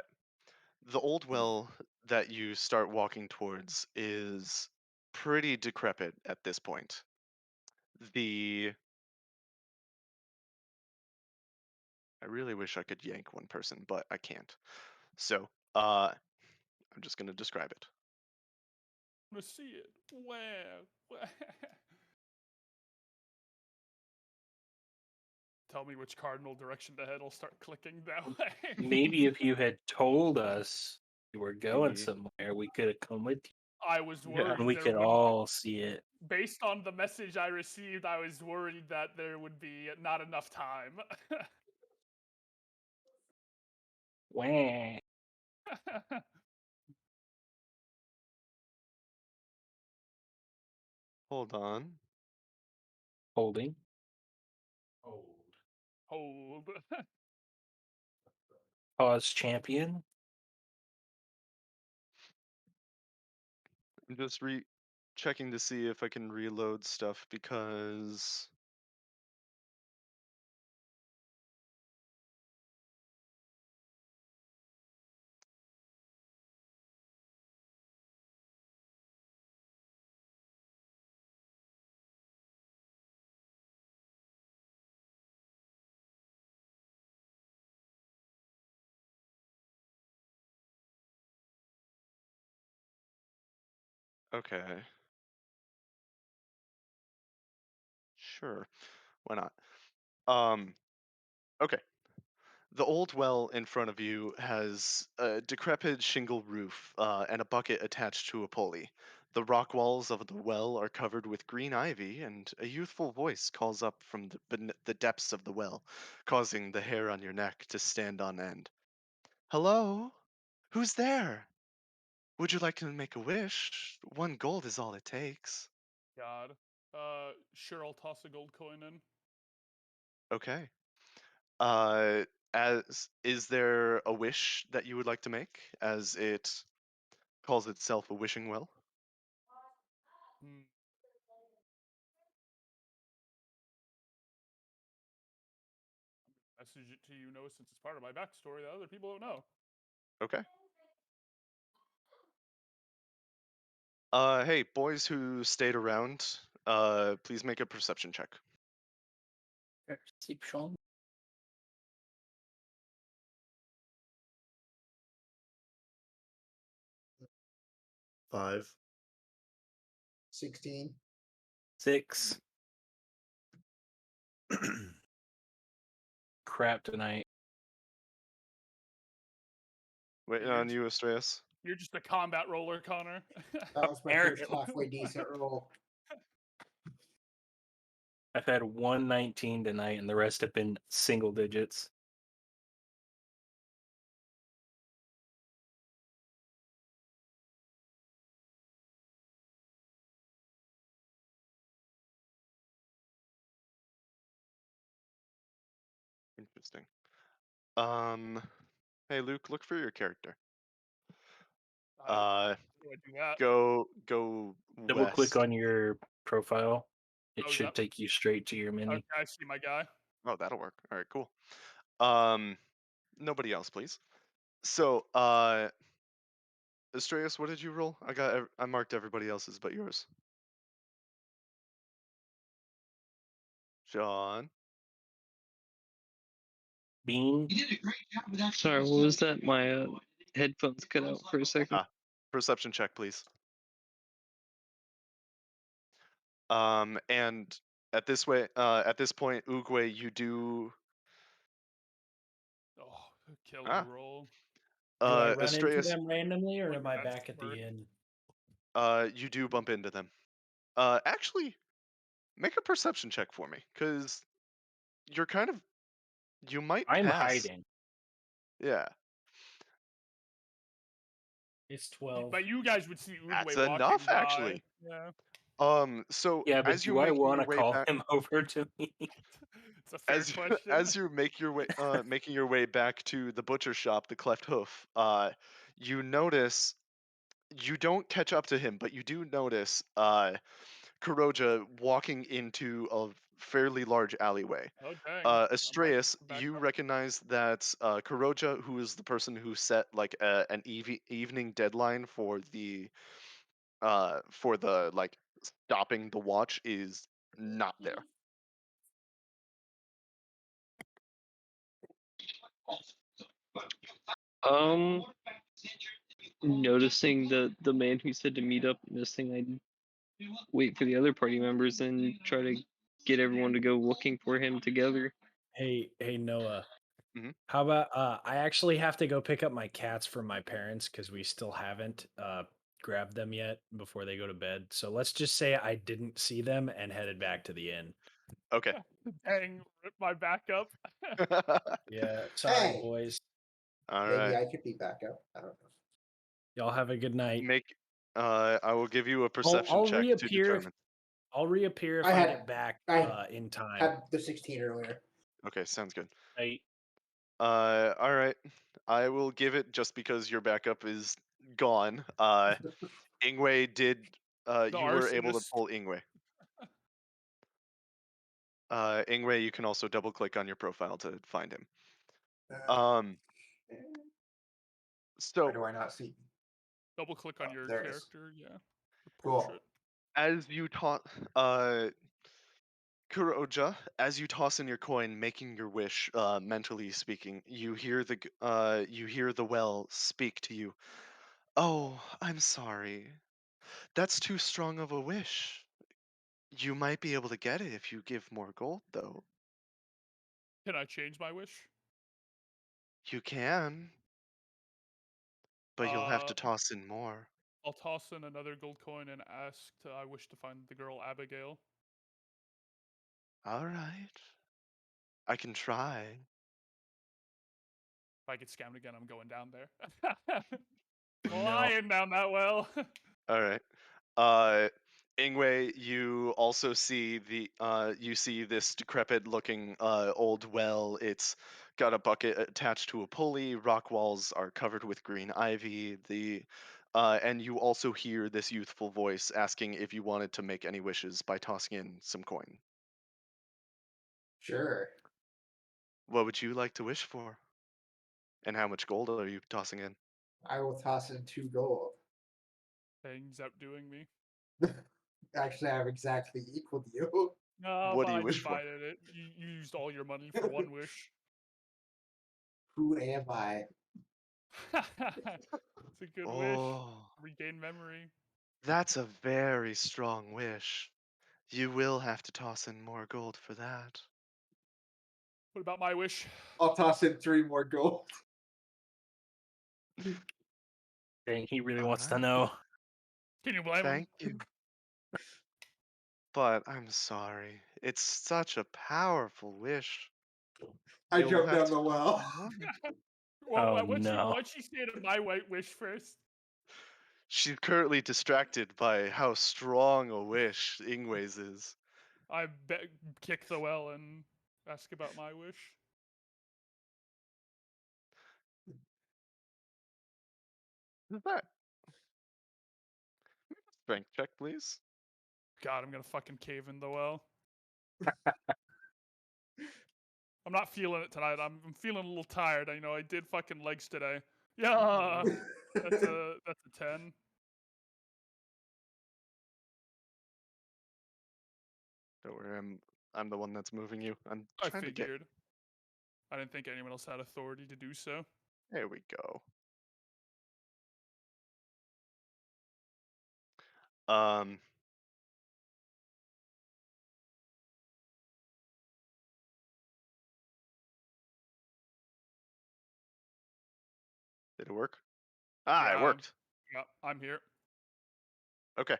the old well that you start walking towards is pretty decrepit at this point. The I really wish I could yank one person, but I can't. So, I'm just gonna describe it. I want to see it. Where? Where? Tell me which cardinal direction to head. I'll start clicking that way. Maybe if you had told us you were going Ye- somewhere, we could have come with you, I was Yeah. worried and we there could would. all see it. Based on the message I received, I was worried that there would be not enough time. Wah. Hold on. Holding. Hold. Pause champion. I'm just checking to see if I can reload stuff because okay. Sure. Why not? Okay. The old well in front of you has a decrepit shingle roof and a bucket attached to a pulley. The rock walls of the well are covered with green ivy, and a youthful voice calls up from the depths of the well, causing the hair on your neck to stand on end. Hello? Who's there? Would you like to make a wish? 1 gold is all it takes. God. Sure, I'll toss a gold coin in. Okay. Uh, as is there a wish that you would like to make, as it calls itself a wishing well? Hmm. Message it to you, Noah, since it's part of my backstory that other people don't know. Okay. Hey, boys who stayed around, please make a perception check. Perception. 5. 16. 6. Crap tonight. Waiting you're on you, Estrellas. You're just a combat roller, Connor. That was my first Apparently. halfway decent roll. I've had 119 tonight, and the rest have been single digits. Interesting. Hey Luke, look for your character. How do I do that? Go Double west. click on your profile. It Oh, is should that- take you straight to your menu. Okay, I see my guy. Oh, that'll work. All right, cool. Nobody else, please. So, Estrellas, what did you roll? I marked everybody else's but yours. John. Bean. Sorry, what was that? My headphones cut out for a second. Perception check, please. And at this point, Oogway, you do Oh, killer Ah. roll. Do I run into Estrellas, them randomly, or Like, am I that's back at smart. the inn? you do bump into them. Actually, make a perception check for me, because you might I'm pass. hiding. Yeah. It's 12. But you guys would see That's Oogway walking enough, by. actually. Yeah. So Yeah, but as you're do I making want your to way call back, him over to me? It's a fair question. as you make your way making your way back to the butcher shop, the Cleft Hoof, you notice you don't catch up to him, but you do notice Kuroja walking into a fairly large alleyway. Oh, dang. I'm Estrellas, back you up. recognize that Kuroja, who is the person who set like an evening deadline for the like stopping the watch, is not there. Noticing the man who said to meet up missing, I'd wait for the other party members and try to get everyone to go looking for him together. Hey, Noah. Mhm. How about I actually have to go pick up my cats from my parents because we still haven't grabbed them yet before they go to bed. So let's just say I didn't see them and headed back to the inn. Okay. Dang, rip my backup. Yeah, sorry, Hey! boys. All Maybe right. I could be back up. I don't know. Y'all have a good night. Make. I will give you a perception I'll check to reappear. determine. I'll reappear if I I, had- get back I in time. Had the 16 earlier. Okay, sounds good. I All right. I will give it just because your backup is gone. Ingwe did. The You were able to arsonist. pull Ingwe. Ingwe, you can also double click on your profile to find him. Where So do I not see? Double click on Oh, your there it is. character. Yeah. The Cool. portrait. as you taught, Kuroja, as you toss in your coin, making your wish, mentally speaking, you hear the well speak to you. Oh, I'm sorry. That's too strong of a wish. You might be able to get it if you give more gold, though. Can I change my wish? You can, but you'll have to Uh, toss in more. I'll toss in another gold coin and ask I wish to find the girl Abigail. All right. I can try. If I get scammed again, I'm going down there. Flying down that well. All right. Ingwe, you also see you see this decrepit looking old well. It's got a bucket attached to a pulley. Rock walls are covered with green ivy. And you also hear this youthful voice asking if you wanted to make any wishes by tossing in some coin. Sure. What would you like to wish for? And how much gold are you tossing in? I will toss in 2 gold. Things outdoing me. Actually, I'm exactly equal to you. No, What but do you I wish for? divided it. You used all your money for one wish. Who am I? It's a good wish. Oh, Regain memory. that's a very strong wish. You will have to toss in more gold for that. What about my wish? I'll toss in 3 more gold. Dang, he really All wants to right. know. Can you blame him? Thank you. But I'm sorry. It's such a powerful wish. I You'll jumped have down to the well. toss in more. Oh, no. What'd she say to my white wish first? She's currently distracted by how strong a wish Ingwe's is. I kick the well and ask about my wish. Who's that? Strength check, please. God, I'm gonna fucking cave in the well. I'm not feeling it tonight. I'm feeling a little tired. I did fucking legs today. Yeah, that's a 10. Don't worry, I'm the one that's moving you. I'm I trying to get. figured. I didn't think anyone else had authority to do so. There we go. Um. Did it work? Ah, it Yeah, worked. yeah, I'm here. Okay.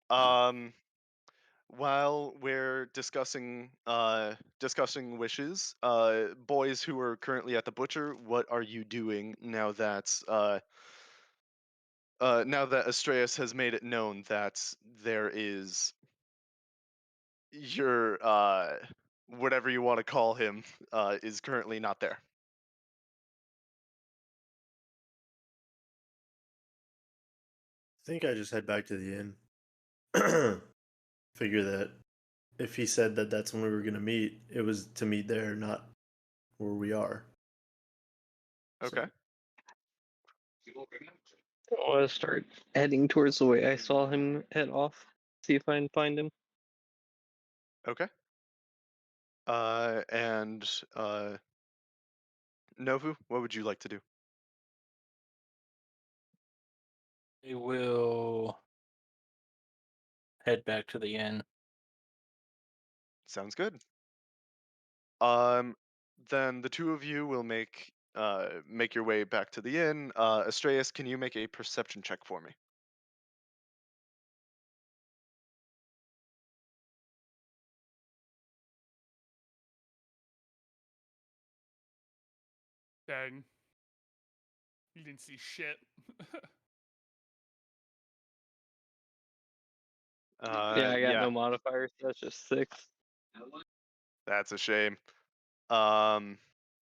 Um. While we're discussing wishes, boys who are currently at the butcher, what are you doing now that Astreus has made it known that there is your whatever you want to call him is currently not there? I think I just head back to the inn. Figure that if he said that that's when we were going to meet, it was to meet there, not where we are. Okay. I want to start heading towards the way I saw him head off. See if I can find him. Okay. And Novu, what would you like to do? I will head back to the inn. Sounds good. Then the two of you will make your way back to the inn. Astreus, can you make a perception check for me? Dang. You didn't see shit. Yeah, I got Yeah, no modifiers. That's just 6. that's a shame.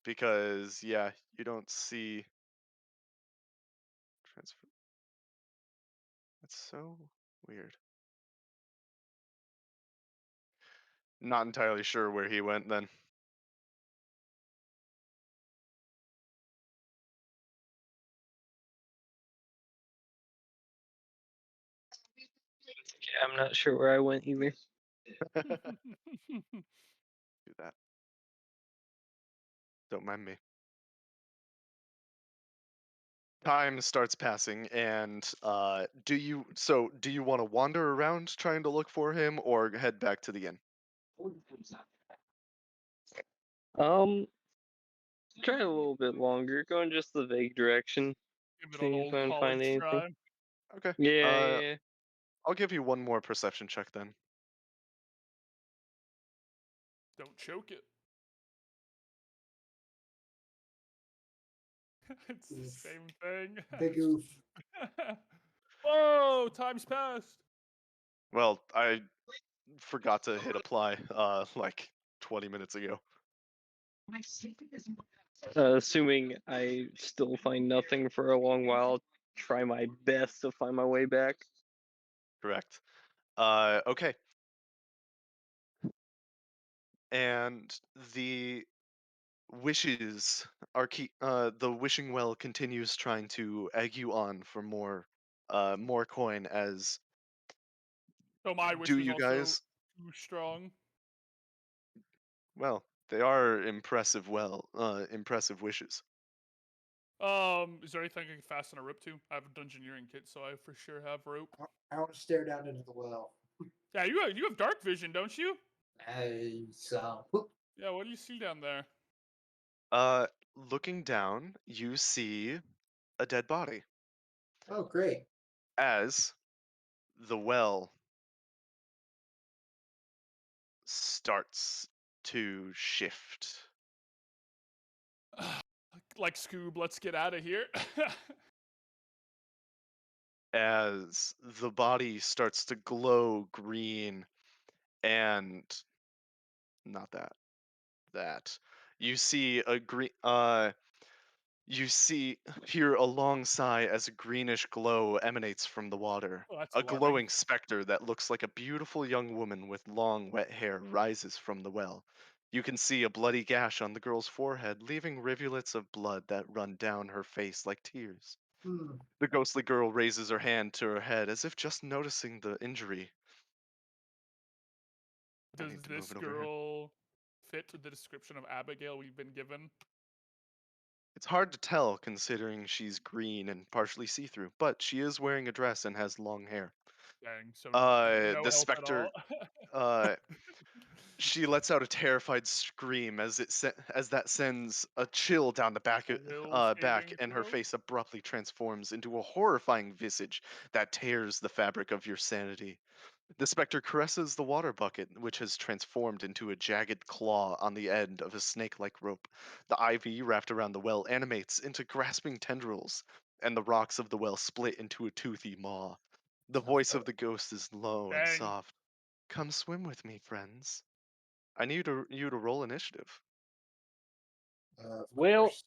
Because yeah, you don't see transfer. That's so weird. Not entirely sure where he went then. Yeah, I'm not sure where I went either. Do that. Don't mind me. Time starts passing, and do you want to wander around trying to look for him, or head back to the inn? Um, try a little bit longer. Go in just the vague direction. Give it an See if old I can find college anything. try. Okay. Yeah. I'll give you one more perception check then. Don't choke it. It's the Oof. same thing. Big oof. Whoa, time's passed. Well, I forgot to hit apply like 20 minutes ago. Assuming I still find nothing for a long while, I'll try my best to find my way back. Correct. Okay. And the wishes are the wishing well continues trying to egg you on for more coin as So my do wish is you also guys too strong. well, they are impressive wishes. Is there anything I can fasten a rope to? I have a dungeoneering kit, so I for sure have rope. I want to stare down into the well. Yeah, you have dark vision, don't you? So Yeah, what do you see down there? Looking down, you see a dead body oh great. as the well starts to shift. Like Scoob, let's get out of here. As the body starts to glow green and not that you see a green you see hear a long sigh as a greenish glow emanates from the water. Oh, that's A alarming. glowing specter that looks like a beautiful young woman with long wet hair rises from the well. You can see a bloody gash on the girl's forehead, leaving rivulets of blood that run down her face like tears. Hmm. The ghostly girl raises her hand to her head as if just noticing the injury. I Does need to move this it over here. girl fit the description of Abigail we've been given? It's hard to tell considering she's green and partially see-through, but she is wearing a dress and has long hair. Dang, so no The help at all. specter, uh, she lets out a terrified scream as as that sends a chill down the Will back, saving and her throw. face abruptly transforms into a horrifying visage that tears the fabric of your sanity. The specter caresses the water bucket, which has transformed into a jagged claw on the end of a snake like rope. The ivy wrapped around the well animates into grasping tendrils, and the rocks of the well split into a toothy maw. The Sounds voice of the ghost is low and Dang. soft. Come swim with me, friends. I need you to roll initiative. Of Well, course.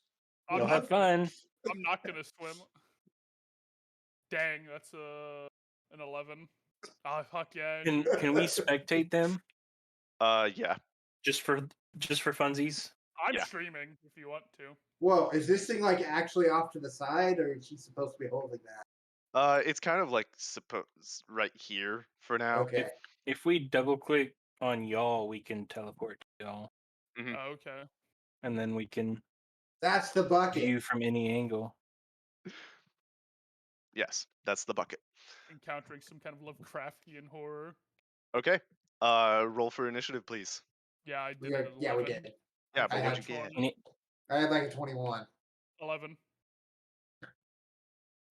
I'm You'll not have gonna. fun. I'm not gonna swim. Dang, that's an 11. Oh fuck yeah! Can we spectate them Yeah. just for funsies? I'm yeah. streaming if you want to. Whoa, is this thing like actually off to the side, or is she supposed to be holding that? It's kind of like right here for now. Okay. If we double click on y'all, we can teleport to y'all, Mhm. Oh, okay. and then we can That's the bucket. view from any angle. Yes, that's the bucket. Encountering some kind of Lovecraftian horror. Okay. Roll for initiative, please. Yeah, I did We it are, at 11. yeah, we did. Yeah, I but what'd had you get? Any, I had like a 21. 11.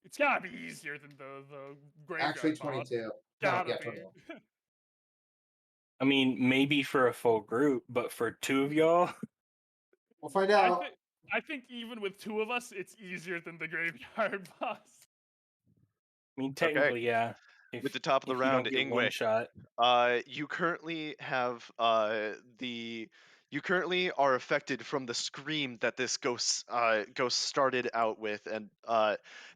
It's gotta be easier than the graveyard Actually, boss. 22. No, Gotta yeah, be. 21. I mean, maybe for a full group, but for two of y'all, We'll find I out. think I think even with two of us, it's easier than the graveyard boss. I mean, Okay. technically, yeah. With the top of the if you don't round, get one Ingwe, shot, you currently have you currently are affected from the scream that this ghost started out with, and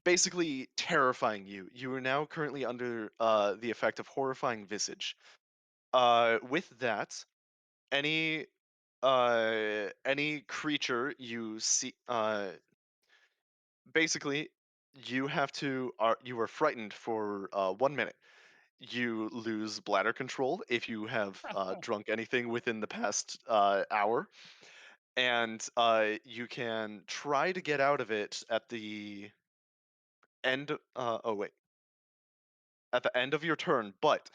basically terrifying you. You are now currently under the effect of horrifying visage. With that, any any creature you see, basically you are frightened for 1 minute. You lose bladder control if you have drunk anything within the past hour, and you can try to get out of it at the end. Oh wait, at the end of your turn. But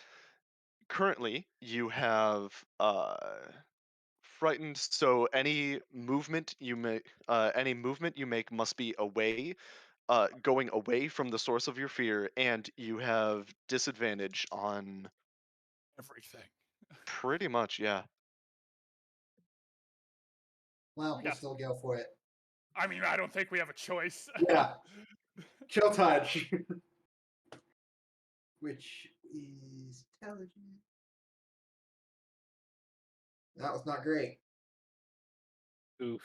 currently, you have frightened. So any movement you make must be away. Going away from the source of your fear, and you have disadvantage on Everything. pretty much, yeah. Well, we'll Yeah. still go for it. I mean, I don't think we have a choice. Yeah. Chill touch. Which is intelligent. That was not great. Oof.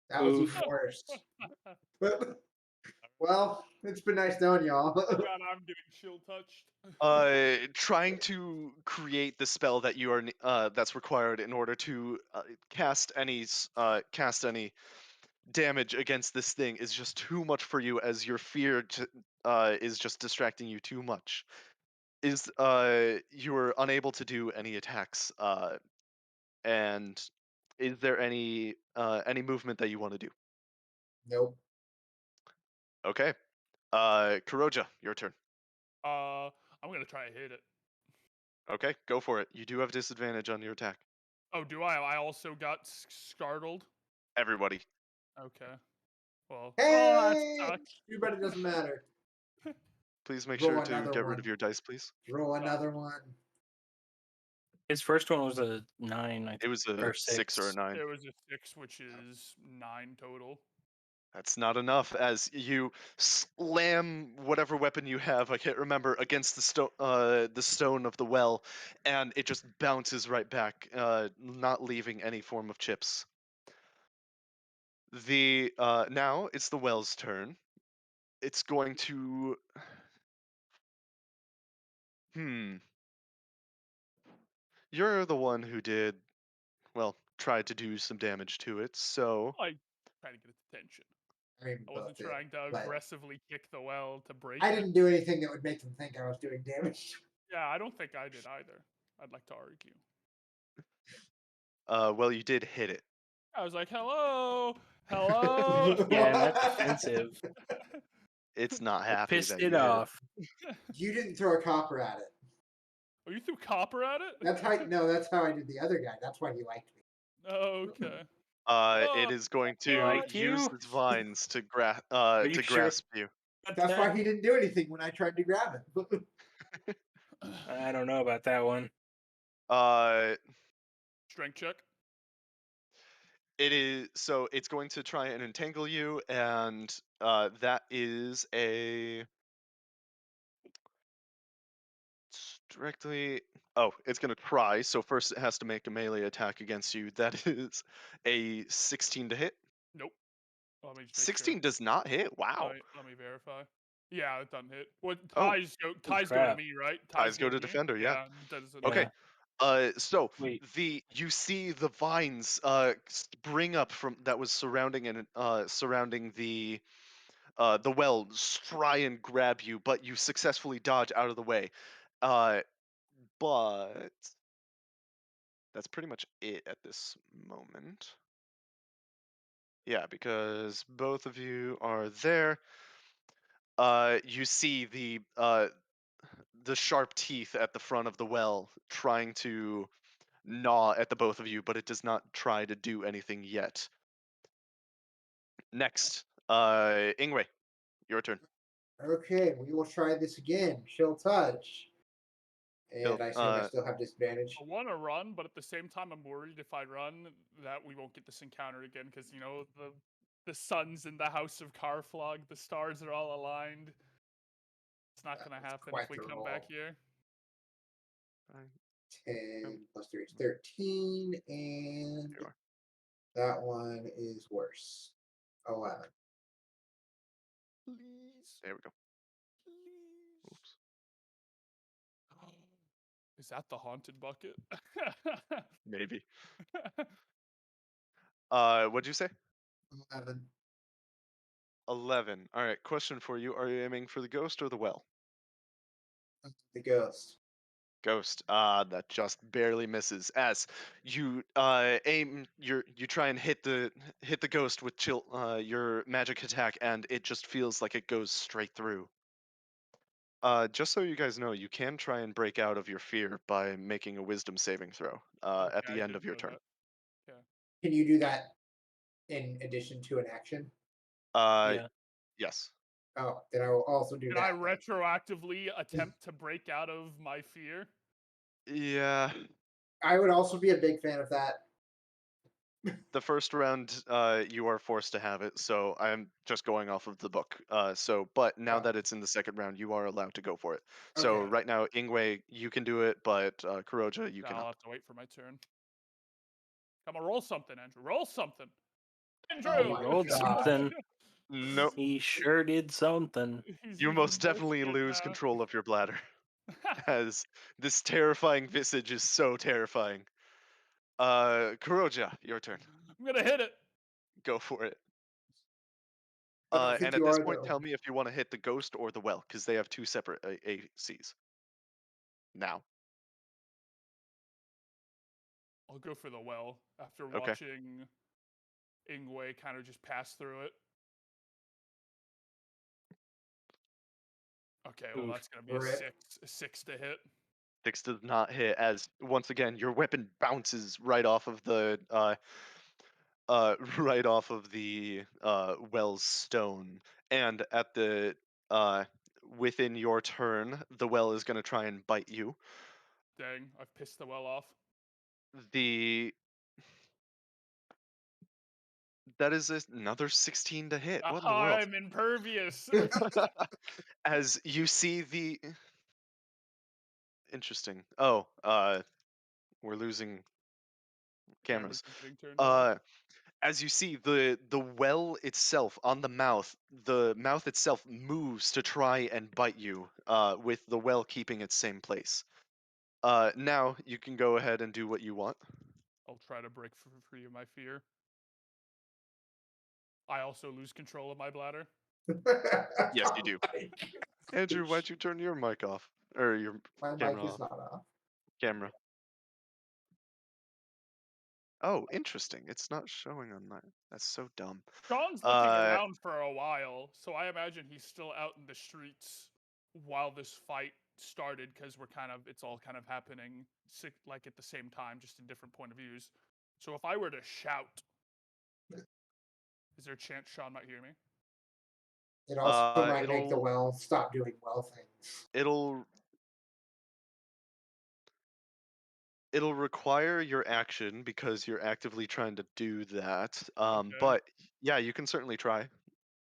That was Oof. even worse. But, well, it's been nice knowing y'all. God, I'm getting chill touched. Trying to create the spell that you are that's required in order to cast any damage against this thing is just too much for you, as your fear is just distracting you too much. You are unable to do any attacks, and is there any movement that you want to do? Nope. Okay, Kuroja, your turn. I'm gonna try to hit it. Okay, go for it. You do have disadvantage on your attack. Oh, do I? I also got startled. Everybody. Okay. Well, Hey! that sucks. Too bad it doesn't matter. Please make Roll sure to another get rid one. of your dice, please. Roll another one. His first one was a 9, I It think, was a or 6 or a 6. 9. It was a 6, which is 9 total. That's not enough, as you slam whatever weapon you have, I can't remember, against the stone of the well, and it just bounces right back, not leaving any form of chips. Now it's the well's turn. It's going to You're the one who tried to do some damage to it, so I trying to get its attention. I mean, I wasn't both did, trying to but aggressively kick the well to break I it. didn't do anything that would make them think I was doing damage. Yeah, I don't think I did either. I'd like to argue. well, you did hit it. I was like, hello, hello. Yeah, that's offensive. It's not I happy pissed that it you hit it. off. You didn't throw a copper at it. Oh, you threw copper at it? That's how. No, that's how I did the other guy. That's why he liked me. Okay. It is going He to liked use you? its vines to Are you sure? grasp you. That's why he didn't do anything when I tried to grab it. I don't know about that one. Strength check. It's going to try and entangle you, and that is a directly. Oh, it's going to try. So first, it has to make a melee attack against you. That is a 16 to hit. Nope. Let me just make 16 sure. does not hit. Wow. Let me verify. Yeah, it doesn't hit. What Oh. ties go to crap. me, right? Ties go to to me? defender, yeah. That doesn't Okay. hit. So Wait. you see the vines spring up from that was surrounding the well, try and grab you, but you successfully dodge out of the way. But that's pretty much it at this moment. Yeah, because both of you are there. You see the sharp teeth at the front of the well trying to gnaw at the both of you, but it does not try to do anything yet. Next, Ingwe, your turn. Okay, we will try this again. Chill touch. And Chill, I assume I still have disadvantage. I want to run, but at the same time, I'm worried if I run that we won't get this encounter again because the sun's in the house of Karflog, the stars are all aligned. It's not gonna happen quite if we the come back roll. here. 10 plus 3 is 13, and You are. that one is worse. 11. Please, There we go. please. Oops. Is that the haunted bucket? Maybe. What'd you say? 11. 11. All right. Question for you: are you aiming for the ghost or the well? The ghost. Ghost. That just barely misses. As you aim, you try and hit the ghost with your magic attack, and it just feels like it goes straight through. Just so you guys know, you can try and break out of your fear by making a wisdom saving throw at Okay, the I end did of your know turn. that. Okay. Can you do that in addition to an action? Yeah. Yes. Oh, then I will also do Can that. I then. retroactively attempt to break out of my fear? Yeah. I would also be a big fan of that. The first round, you are forced to have it, so I'm just going off of the book. But now Oh. that it's in the second round, you are allowed to go for it. So Okay. right now, Ingwe, you can do it, but Kuroja, you I'll cannot. have to wait for my turn. Come on, roll something, Andrew. Roll something. Andrew! Oh He my rolled God. something. No, He sure did something. He's you using most definitely bullshit lose now. control of your bladder, as this terrifying visage is so terrifying. Kuroja, your turn. I'm gonna hit it. Go for it. I don't think And at you this are, point, though. tell me if you want to hit the ghost or the well, because they have two separate ACs. Now. I'll go for the well after Okay. watching Ingwe kind of just pass through it. Okay, well Oof. that's gonna be a Rip. 6 to hit. 6 does not hit, as once again your weapon bounces right off of the right off of the well's stone, and at the uh within your turn, the well is gonna try and bite you. Dang, I've pissed the well off. The that is another 16 to hit. What in the world? I'm impervious. As you see the interesting. Oh, we're losing Cameras cameras. are getting turned off. As you see, the well itself on the mouth itself moves to try and bite you, with the well keeping its same place. Now you can go ahead and do what you want. I'll try to break free of my fear. I also lose control of my bladder. Yes, you do. My Andrew, why'd you turn your mic off? Or your My mic camera is off? not off. Camera. Oh, interesting. It's not showing on mine. That's so dumb. Sean's looking around for a while, so I imagine he's still out in the streets while this fight started, because it's all kind of happening like at the same time, just in different point of views. So if I were to shout, is there a chance Sean might hear me? It also might make the It'll well stop doing well things. it'll require your action because you're actively trying to do that. Okay. But yeah, you can certainly try.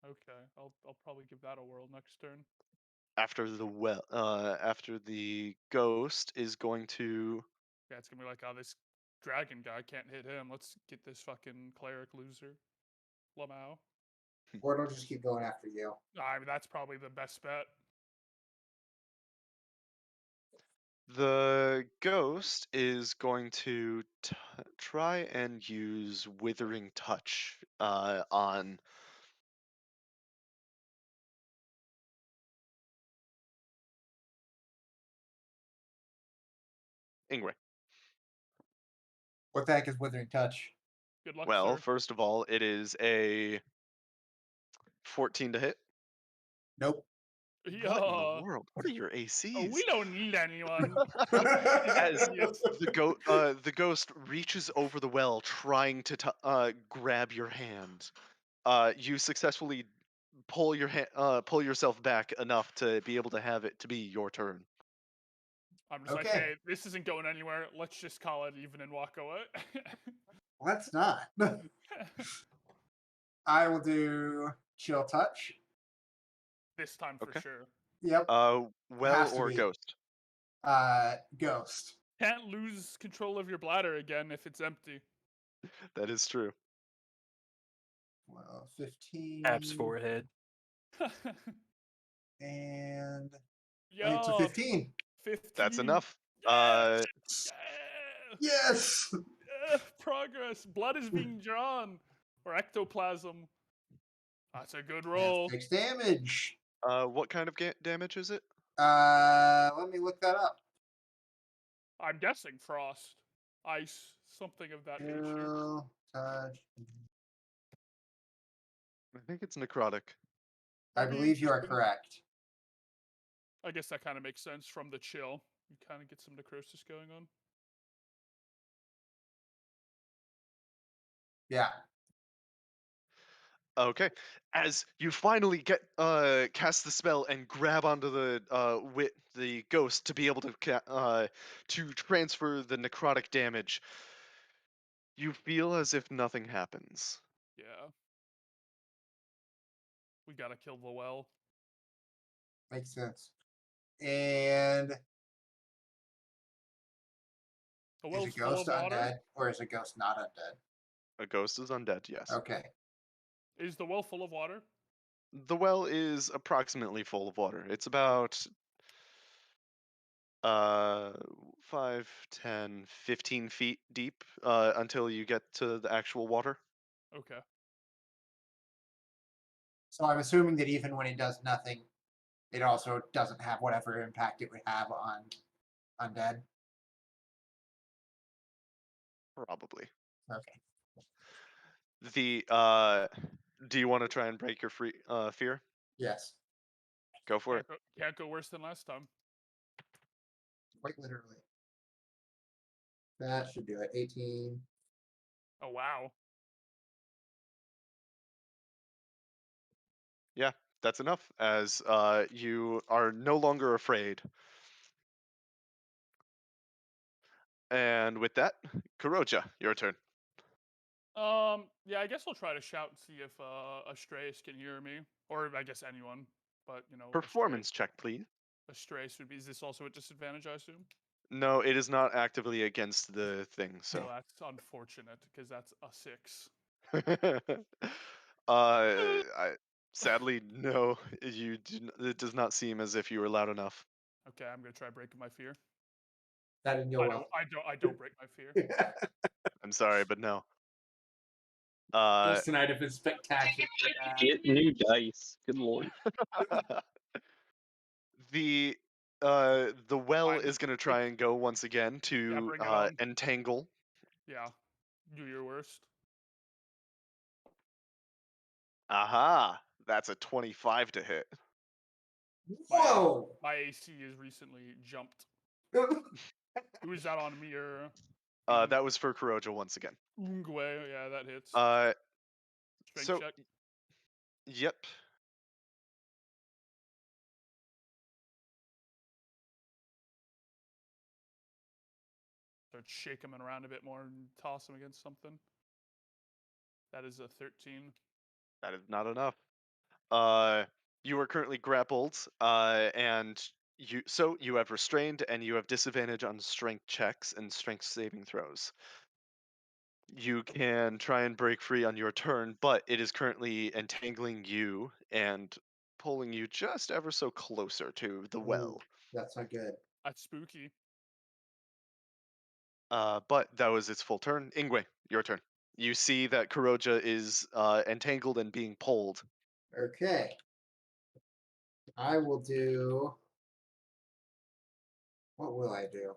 Okay, I'll probably give that a whirl next turn. After the ghost is going to Yeah, it's gonna be like, oh, this dragon guy can't hit him. Let's get this fucking cleric loser, Lamau. Or it'll just keep going after you. I mean, that's probably the best bet. the ghost is going to try and use withering touch on Ingwe. What the heck is Withering Touch? Good luck, Well, sir. first of all, it is a 14 to hit. Nope. What in the Yeah. world? What are your ACs? Oh, we don't need anyone. As Idiots. the ghost reaches over the well, trying to grab your hand. You successfully pull pull yourself back enough to be able to have it to be your turn. I'm just like, Okay. hey, this isn't going anywhere. Let's just call it even and walk away. Let's not. I will do Chill Touch. This time for Okay. sure. Yep. Well Has to or be. ghost. Ghost. Can't lose control of your bladder again if it's empty. That is true. Well, 15. Taps forehead. And Yo, it's a 15. 15. That's enough. Yeah! Yes. Progress. Blood is being drawn. Or ectoplasm. That's a good That roll. takes damage. What kind of damage is it? Let me look that up. I'm guessing frost, ice, something of that nature. Chill Touch. I think it's necrotic. I That'd be believe you are interesting. correct. I guess that kind of makes sense from the chill. You kind of get some necrosis going on. Yeah. Okay. As you finally get cast the spell and grab onto the ghost to be able to transfer the necrotic damage, you feel as if nothing happens. Yeah. We gotta kill the well. Makes sense. And The is well's a full ghost of water. undead or is a ghost not undead? A ghost is undead, yes. Okay. Is the well full of water? The well is approximately full of water. It's about 5, 10, 15 feet deep until you get to the actual water. Okay. So I'm assuming that even when it does nothing, it also doesn't have whatever impact it would have on undead. Probably. Okay. Do you want to try and break your fear? Yes. Go for it. Can't go worse than last time. Quite literally. That should do it. 18. Oh wow. Yeah, that's enough. As you are no longer afraid. And with that, Kuroja, your turn. Yeah, I guess I'll try to shout and see if Astraeus can hear me, or I guess anyone. But you know, Performance check, please. Astraeus would be. Is this also a disadvantage? I assume. No, it is not actively against the thing, so. Well, that's unfortunate because that's a 6. Sadly, no. It does not seem as if you were loud enough. Okay, I'm gonna try breaking my fear. That didn't go well. I don't break my fear. I'm sorry, but no. This tonight have been spectacular. Get new dice. Good lord. the well Fine. is gonna try and go once again to bring it on. entangle. Yeah, do your worst. Aha! That's a 25 to hit. Whoa! My AC has recently jumped. Who is that on me or? That was for Kuroja once again. Ungwe, yeah, that hits. Strength So check. yep. Start shake him around a bit more and toss him against something. That is a 13. That is not enough. You are currently grappled, and you have restrained and you have disadvantage on strength checks and strength saving throws. You can try and break free on your turn, but it is currently entangling you and pulling you just ever so closer to the well. That's not good. That's spooky. But that was its full turn. Ingwe, your turn. You see that Kuroja is entangled and being pulled. Okay. I will do. What will I do?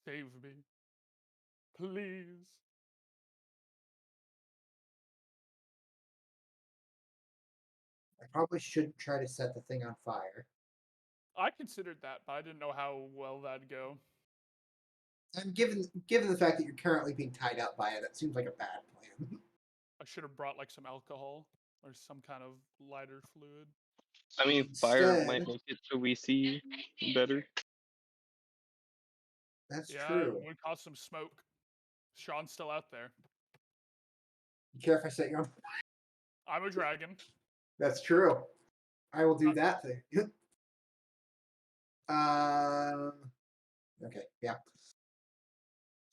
Save me. Please. I probably shouldn't try to set the thing on fire. I considered that, but I didn't know how well that'd go. And given the fact that you're currently being tied up by it, that seems like a bad plan. I should have brought like some alcohol or some kind of lighter fluid. I mean, fire Instead, might make it so we see better. that's Yeah, true. it would cause some smoke. Sean's still out there. You care if I set you on? I'm a dragon. That's true. I will do that thing. Um. Okay. Yeah.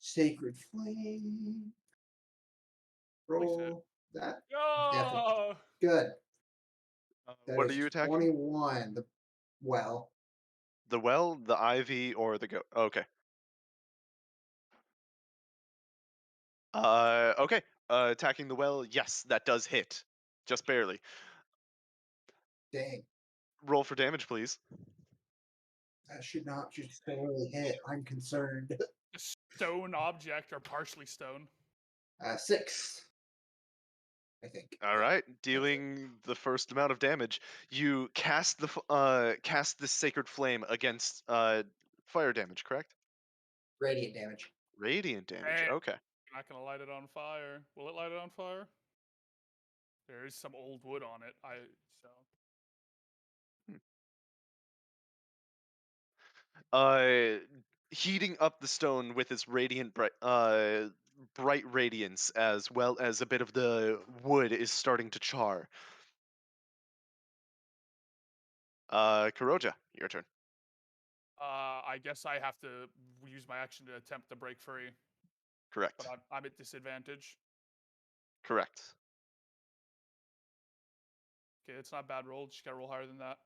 Sacred flame. Place it. Roll that. Yeah. Good. That What are is you attacking? 21. The well. The well, the ivy, or the goat? Okay. Okay. Attacking the well, yes, that does hit. Just barely. Dang. Roll for damage, please. That should not just barely hit. I'm concerned. The stone object or partially stone. 6. I think. All right, dealing the first amount of damage. You cast the sacred flame against fire damage, correct? Radiant damage. Radiant damage. Hey. Okay. You're not gonna light it on fire. Will it light it on fire? There is some old wood on it. So Heating up the stone with its bright radiance, as well as a bit of the wood is starting to char. Kuroja, your turn. I guess I have to use my action to attempt to break free, Correct. but I'm at disadvantage. Correct. Okay, it's not a bad roll. Just gotta roll higher than that.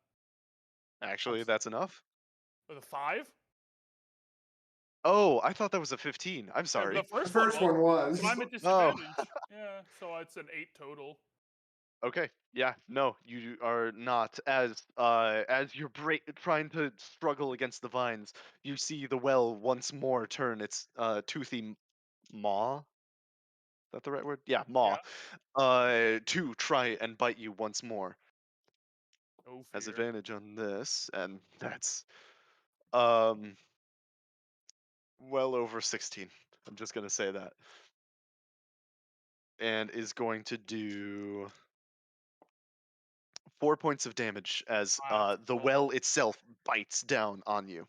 Actually, that's enough. With a 5? Oh, I thought that was a 15. I'm Yeah, sorry. the The first, first one one was. but I'm at Oh. disadvantage. Yeah, so it's an 8 total. Okay. Yeah. No, you are not. As you're trying to struggle against the vines, you see the well once more turn its toothy maw. Is that the right word? Yeah, maw. To try and bite you once more. No Has fear. advantage on this, and that's well over 16. I'm just gonna say that. And is going to do 4 points of damage as That's the all. well itself bites down on you.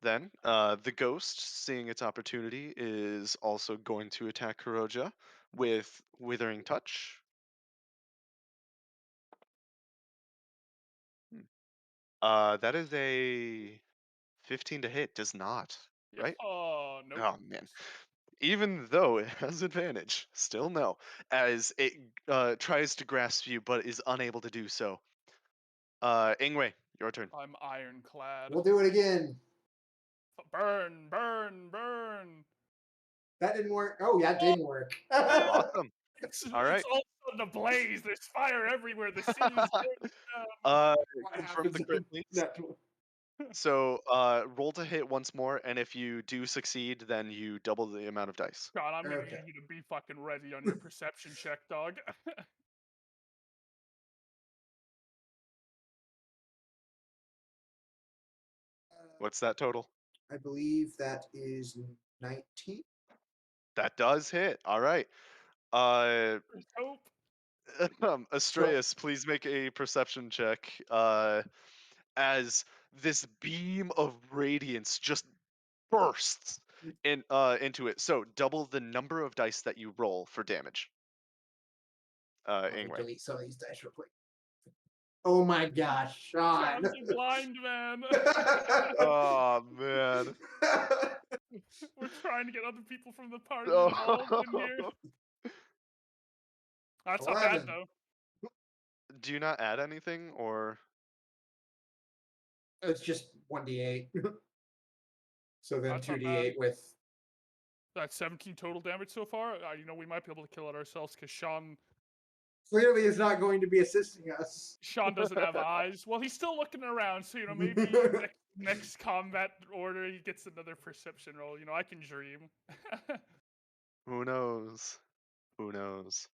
Then the ghost, seeing its opportunity, is also going to attack Kuroja with Withering Touch. That is a 15 to hit. Does not, Yeah. right? Oh, nope. Oh man. Even though it has advantage, still no, as it tries to grasp you but is unable to do so. Ingwe, your turn. I'm ironclad. We'll do it again. Burn, burn, burn. That didn't work. Oh, yeah, it didn't work. Awesome. It's All right. it's all of a sudden ablaze. There's fire everywhere. The city's burning down. What Confirm the happens crit, in please. that? So roll to hit once more, and if you do succeed, then you double the amount of dice. God, I'm gonna Okay. need you to be fucking ready on your perception check, dog. What's that total? I believe that is 19. That does hit. All right. Uh, There's hope. Astreus, please make a perception check. As this beam of radiance just bursts into it. So double the number of dice that you roll for damage. Let me Anyway. delete some of these dice real quick. Oh my gosh, Sean. Sean's a blind man. Oh man. We're trying to get other people from the party Oh. involved in here. That's not bad 11. though. Do you not add anything, or It's just 1d8. So then That's not bad. 2d8 with. That's 17 total damage so far. We might be able to kill it ourselves because Sean Clearly is not going to be assisting us. doesn't have eyes. Well, he's still looking around, so maybe next combat order he gets another perception roll. I can dream. who knows? Who knows?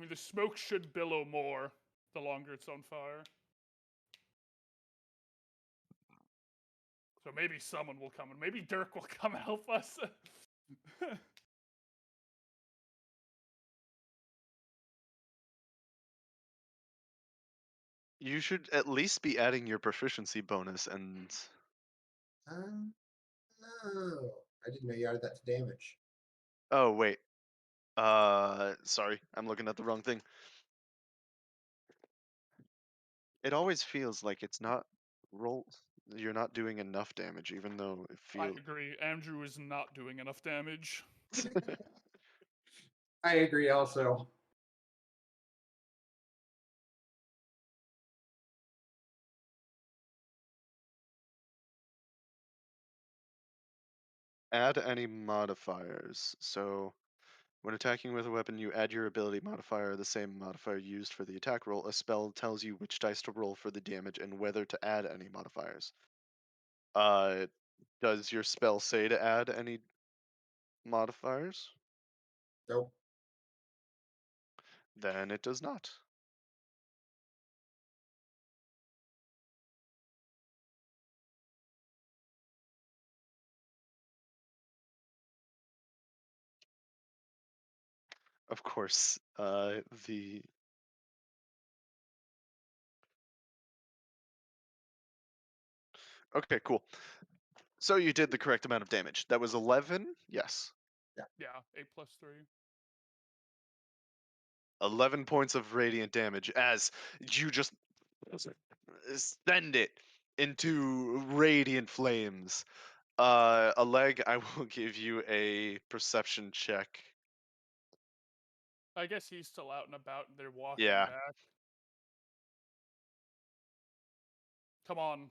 The smoke should billow more the longer it's on fire. So maybe someone will come, and maybe Dirk will come help us. You should at least be adding your proficiency bonus and. No. I didn't know you added that to damage. Oh wait. Sorry, I'm looking at the wrong thing. It always feels like it's not roll. You're not doing enough damage, even though it I feels. agree. Andrew is not doing enough damage. I agree also. Add any modifiers. So, when attacking with a weapon, you add your ability modifier, the same modifier used for the attack roll. A spell tells you which dice to roll for the damage and whether to add any modifiers. Does your spell say to add any modifiers? Nope. Then it does not. of course, the okay, cool. So you did the correct amount of damage. That was 11. Yes, Yeah, 8+3. 11 points of radiant damage as you just send it into radiant flames. A leg. I will give you a perception check. I guess he's still out and about, and they're walking Yeah. back. Come on.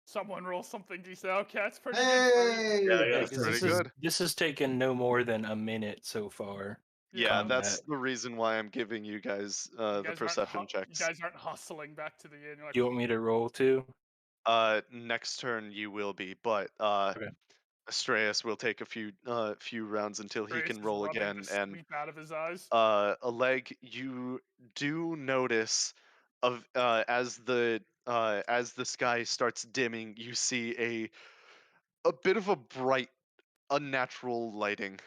Someone roll something decent. Okay, that's pretty good for you. Hey! Yeah, Yeah, that's 'cause pretty this is good. this has taken no more than a minute so far. Yeah, combat. that's the reason why I'm giving you guys You the guys aren't perception You checks. guys aren't hustling back to the inn. You're like, Do you want me to roll too? Next turn you will be, but Okay. Astreus will take a few rounds until he Grace can is roll rubbing again, the and sleep out of his eyes. a leg. You do notice of as the sky starts dimming, you see a bit of a bright, unnatural lighting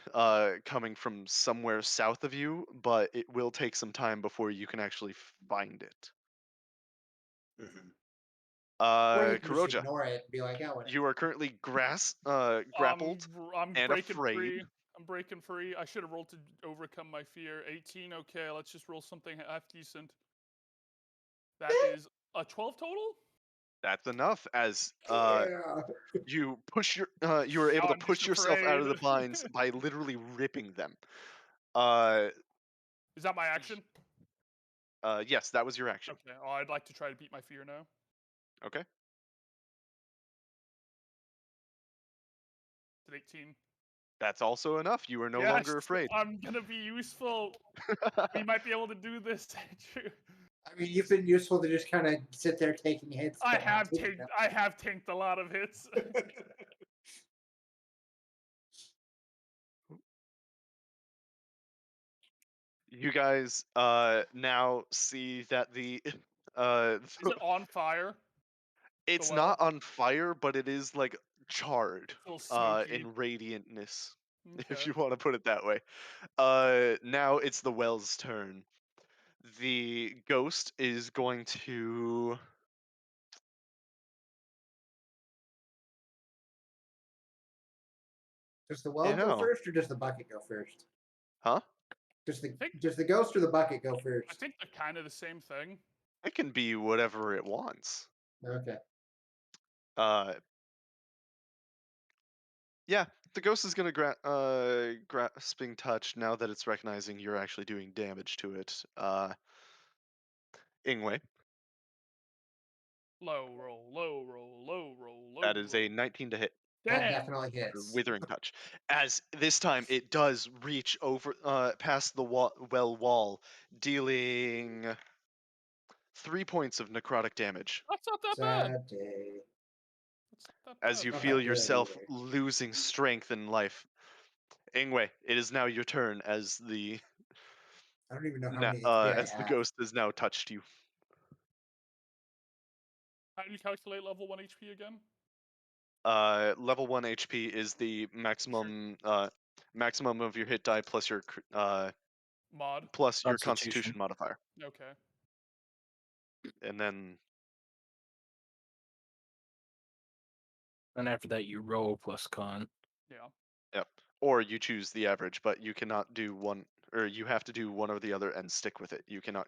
coming from somewhere south of you, but it will take some time before you can actually find it. Or you can just Kuroja, ignore it and be like, oh, whatever. you are currently grappled I'm and breaking afraid. free. I'm breaking free. I should have rolled to overcome my fear. 18. Okay, let's just roll something half decent. That is a 12 total. That's enough. As Yeah. you push you are able Now to I'm push just yourself out of the afraid. binds by literally ripping them. Is that my action? Yes, that was your action. Okay. Oh, I'd like to try to beat my fear now. Okay. It's an 18. That's also enough. You are no Yes, longer afraid. I'm gonna be useful. We might be able to do this, Andrew. I mean, you've been useful to just kind of sit there taking hits. I but not have taking tanked. them. I have tanked a lot of hits. You guys now see that the Is it on fire? it's well? not on fire, but it is like charred It's a little smoky. in radiantness, if Okay. you want to put it that way. Now it's the well's turn. The ghost is going to Does the well go know. first, or does the bucket go first? Huh? Does the think- does the ghost or the bucket go I first? think they're kind of the same thing. It can be whatever it wants. Okay. Yeah, the ghost is gonna grasping touch now that it's recognizing you're actually doing damage to it. Ingwe, Low roll, low roll, low roll, low that is roll. a 19 to hit. That Damn. definitely For hits. withering touch. As this time it does reach over past the well wall, dealing 3 points of necrotic damage. That's not that bad. Sad day. That's not that As bad. you Not feel that good yourself either. losing strength in life. Ingwe, it is now your turn as the I don't even know how many HP I as the have. ghost has now touched you. How do you calculate level 1 HP again? Level 1 HP is the maximum maximum of your hit die plus your Mod. Constitution modifier. Okay. And then And after that, you roll plus con. Yeah. yep. Or you choose the average, but you cannot do one, or you have to do one or the other and stick with it. You cannot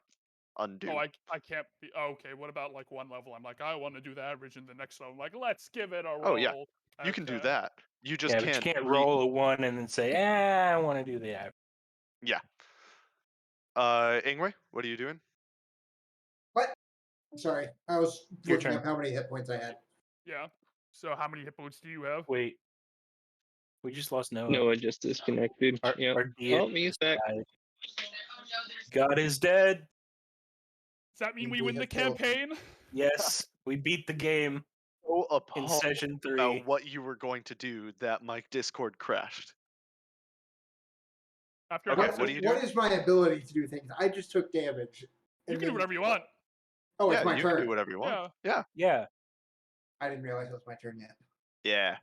undo. Oh, I can't be. Oh, okay. What about like one level? I'm like, I want to do the average, and the next level, I'm like, let's give it a roll. Oh, yeah. You can do Okay. that. You just Yeah, but you can't roll a 1 and then say, I want to do the average. Yeah. Ingwe, what are you doing? Sorry, I was Your looking turn. up how many hit points I had. Yeah. So how many hit points do you have? Wait. We just lost Noah. Noah just disconnected. Our, Yep. our DM Oh, he's back. died. God is dead. Does that mean we We win the have killed him. campaign? Yes, we beat the game So in appalled session 3. about what you were going to do that my Discord crashed. After Okay, half what are you What doing? is my ability to do things? I just took damage. You and can do then- whatever you want. Oh, Yeah, it's my you turn. can do whatever you want. Yeah. Yeah, I didn't realize it was my turn yet. Yeah.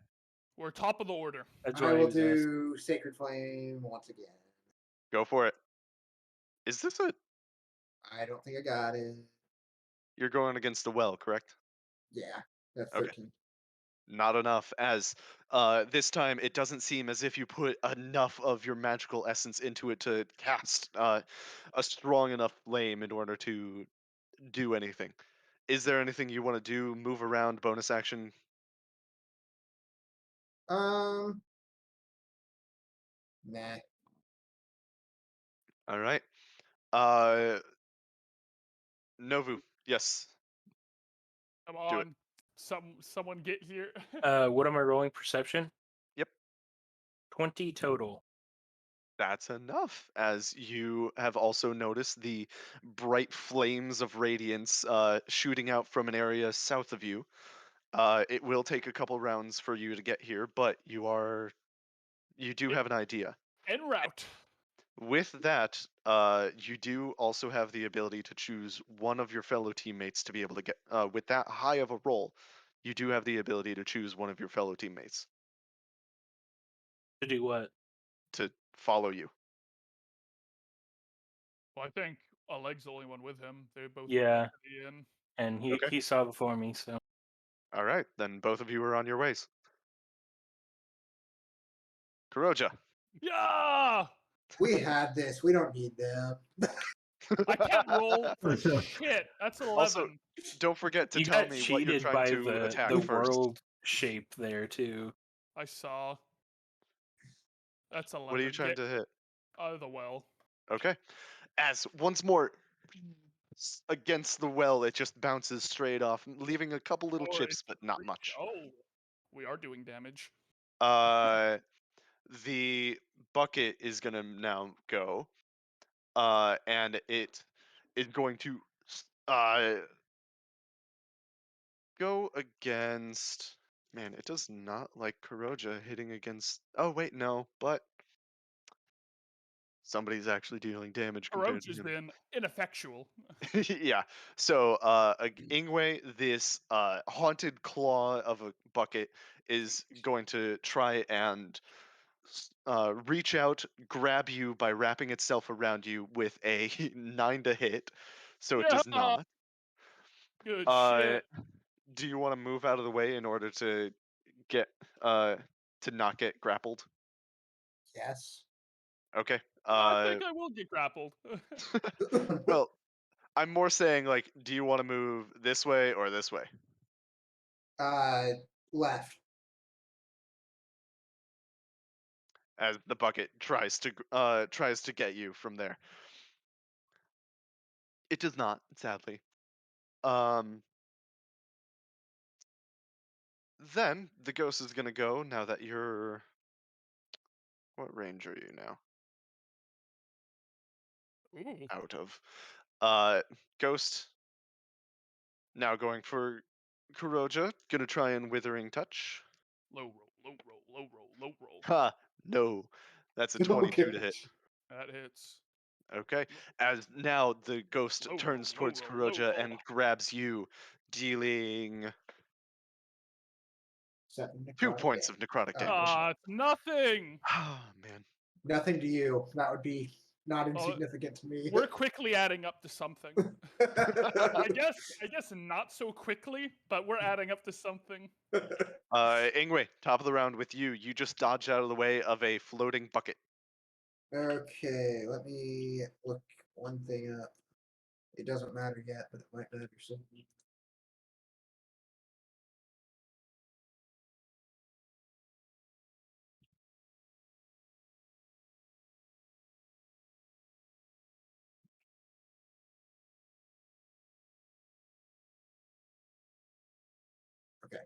We're top of the order. that's I what I will was asking. do Sacred Flame once again. Go for it. Is this a? I don't think I got it. You're going against the well, correct? Yeah, that's Okay. 13. Not enough, as this time it doesn't seem as if you put enough of your magical essence into it to cast a strong enough flame in order to do anything. Is there anything you want to do? Move around, bonus action? Um, nah. All right. Novu, yes, Come do it. on, someone get here. What am I rolling? Perception? Yep. 20 total. That's enough, as you have also noticed the bright flames of radiance shooting out from an area south of you. It will take a couple rounds for you to get here, but you do have an idea. En route. With that, you do also have the ability to choose one of your fellow teammates to be able to get. With that high of a roll, you do have the ability to choose one of your fellow teammates To do what? to follow you. Well, I think Oleg's the only one with him. They both Yeah. went to the inn. And he, Okay. he saw before me, so. All right, then both of you are on your ways. Kuroja. Yeah! We had this. We don't need them. I can't roll for shit. That's 11. Also, don't forget to You tell got me what you're cheated trying by to attack the first. world shape there, too. I saw. That's 11. What are you trying to hit? The well. Okay. As once more against the well, it just bounces straight off, leaving a couple little Oh, chips, it's but not much. Oh, we are doing damage. The bucket is gonna now go, and it is going to go against. Man, it does not like Kuroja hitting against. Oh wait, no, but somebody's actually dealing damage compared Roach to has him. been ineffectual. Yeah. So, Ingwe, this haunted claw of a bucket is going to try and reach out, grab you by wrapping itself around you with a 9 to hit. So it Yeah! does not. Good Uh, shit. do you want to move out of the way in order to get to not get grappled? Yes. Okay. I think I will get grappled. Well, I'm more saying like, do you want to move this way or this way? Left. As the bucket tries to get you from there. It does not, sadly. Then the ghost is gonna go now that you're. What range are you now? Ooh. Out of. Ghost now going for Kuroja. Gonna try and withering touch. Low roll, low roll, low roll, low roll. Ha! No, that's a 22 to Okay. hit. That hits. Okay, as now the ghost Low roll, turns low towards roll, low Kuroja roll. and grabs you, dealing 7 2 necrotic points of necrotic Oh, damage. It's nothing. Ah, man. Nothing to you. That would be not Oh, insignificant to me. We're quickly adding up to something. I guess not so quickly, but we're adding up to something. Ingwe, top of the round with you. You just dodge out of the way of a floating bucket. Okay, let me look one thing up. It doesn't matter yet, but it might matter soon. Okay,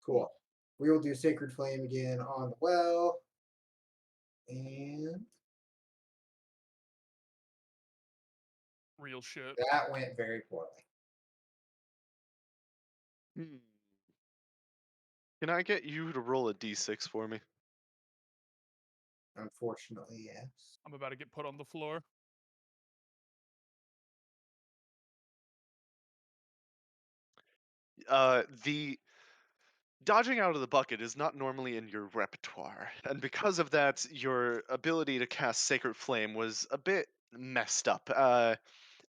cool. We will do Sacred Flame again on the well. And Real shit. that went very poorly. Can I get you to roll a d6 for me? Unfortunately, yes. I'm about to get put on the floor. The Dodging out of the bucket is not normally in your repertoire, and because of that, your ability to cast Sacred Flame was a bit messed up, out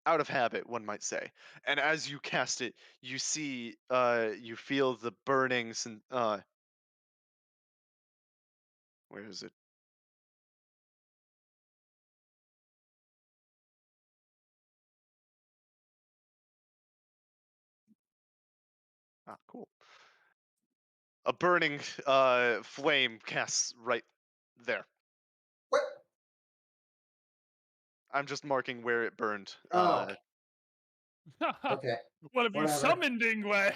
of habit, one might say. And as you cast it, you see, you feel the burnings and where is it? Ah, cool. A burning flame casts right there. What? I'm just marking where it burned. Oh, okay. What have you Whatever. summoned, Ingwe?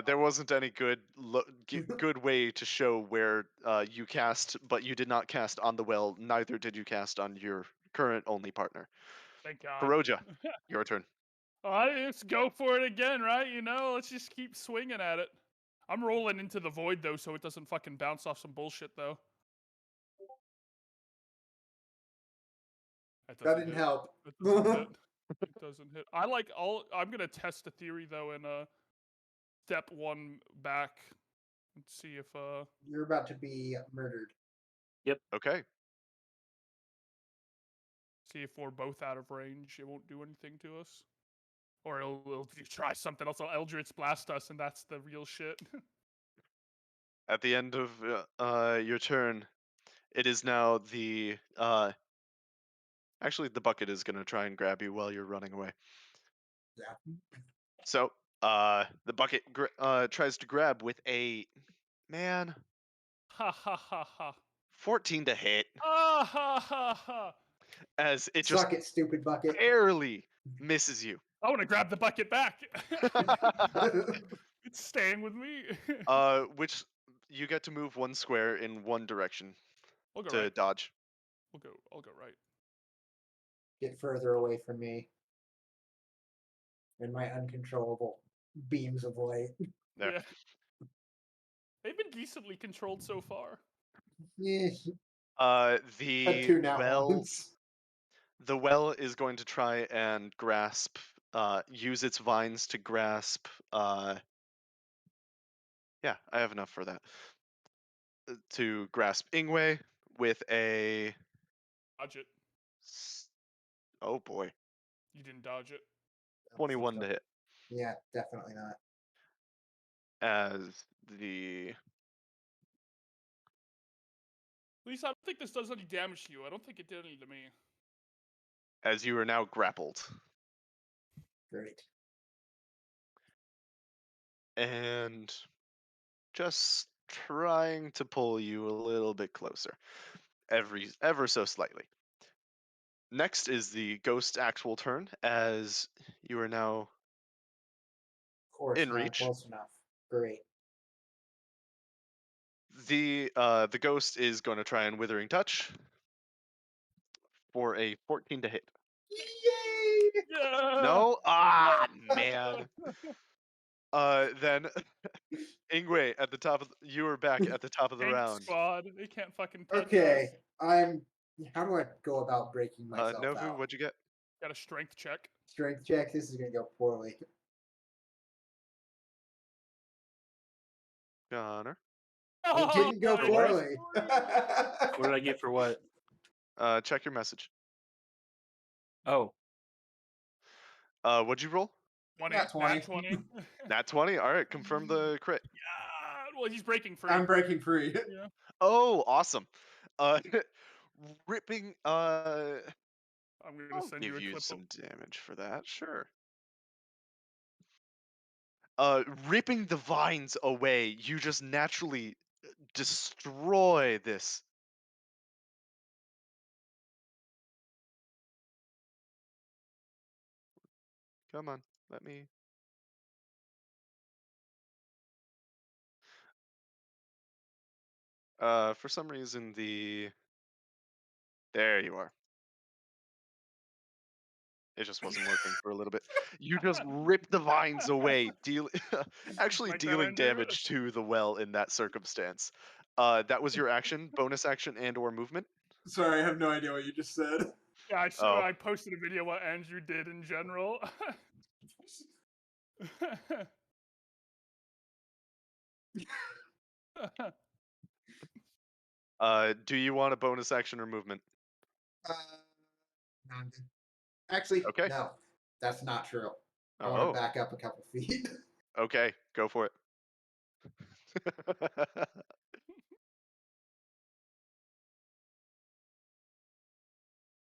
There wasn't any good way to show where you cast, but you did not cast on the well. Neither did you cast on your current only partner. Thank God. Kuroja, your turn. Let's go for it again, right? You know, let's just keep swinging at it. I'm rolling into the void though, so it doesn't fucking bounce off some bullshit though. That doesn't didn't hit. help. It doesn't hit. It doesn't hit. I'm gonna test a theory though in step 1 back and see if You're about to be murdered. Okay. see if we're both out of range. It won't do anything to us. Or it'll try something else. It'll Eldritch Blast us, and that's the real shit. At the end of your turn, it is now the actually the bucket is gonna try and grab you while you're running away. Yeah. So the bucket tries to grab with a man Ha ha ha ha. 14 to hit Ah ha ha ha. as it just Suck it, stupid bucket. barely misses you. I want to grab the bucket back. It's staying with me. Which you get to move 1 square in 1 direction We'll go to right. dodge. I'll go right. Get further away from me. And my uncontrollable beams of light. There. Yeah. They've been decently controlled so far. Yeah. Had The 2 nat well ones. the well is going to try and grasp use its vines to grasp yeah, I have enough for that. To grasp Ingwe with a Dodge it. oh boy, You didn't dodge it. 21 to hit Yeah, definitely not. as the At least I don't think this does any damage to you. I don't think it did any to me. as you are now grappled. Great. And just trying to pull you a little bit closer, ever so slightly. Next is the ghost actual turn, as you are now Of course, in not reach. close enough. Great. The ghost is going to try and withering touch for a 14 to hit. Yay! Yeah. No, ah man. Then Ingwe at the top of you are back at the top of the Tank round. squad. They can't fucking touch Okay, us. how do I go about breaking myself Novu, out? what'd you get? Got a strength check. Strength check. This is gonna go poorly. Connor. It didn't go Oh, poorly. What did I get for what? Check your message. Oh, What'd you roll? 20. Nat 20. Nat 20. Nat 20. All right, confirm the crit. Yeah. Well, he's breaking free. I'm breaking free. Yeah. Oh, awesome. Ripping. I'm gonna I'll send you give a you clip. some damage for that. Sure. Ripping the vines away, you just naturally destroy this. Come on, let me. For some reason there you are. It just wasn't working for a little bit. You just rip the vines away, actually Like that, dealing Andrew? damage to the well in that circumstance. That was your action, bonus action, and/or movement. Sorry, I have no idea what you just said. Yeah, Oh. I posted a video what Andrew did in general. Do you want a bonus action or movement? No, I'm good. Actually, Okay. no, that's not true. I want Oh, to back up a couple feet. okay. Go for it.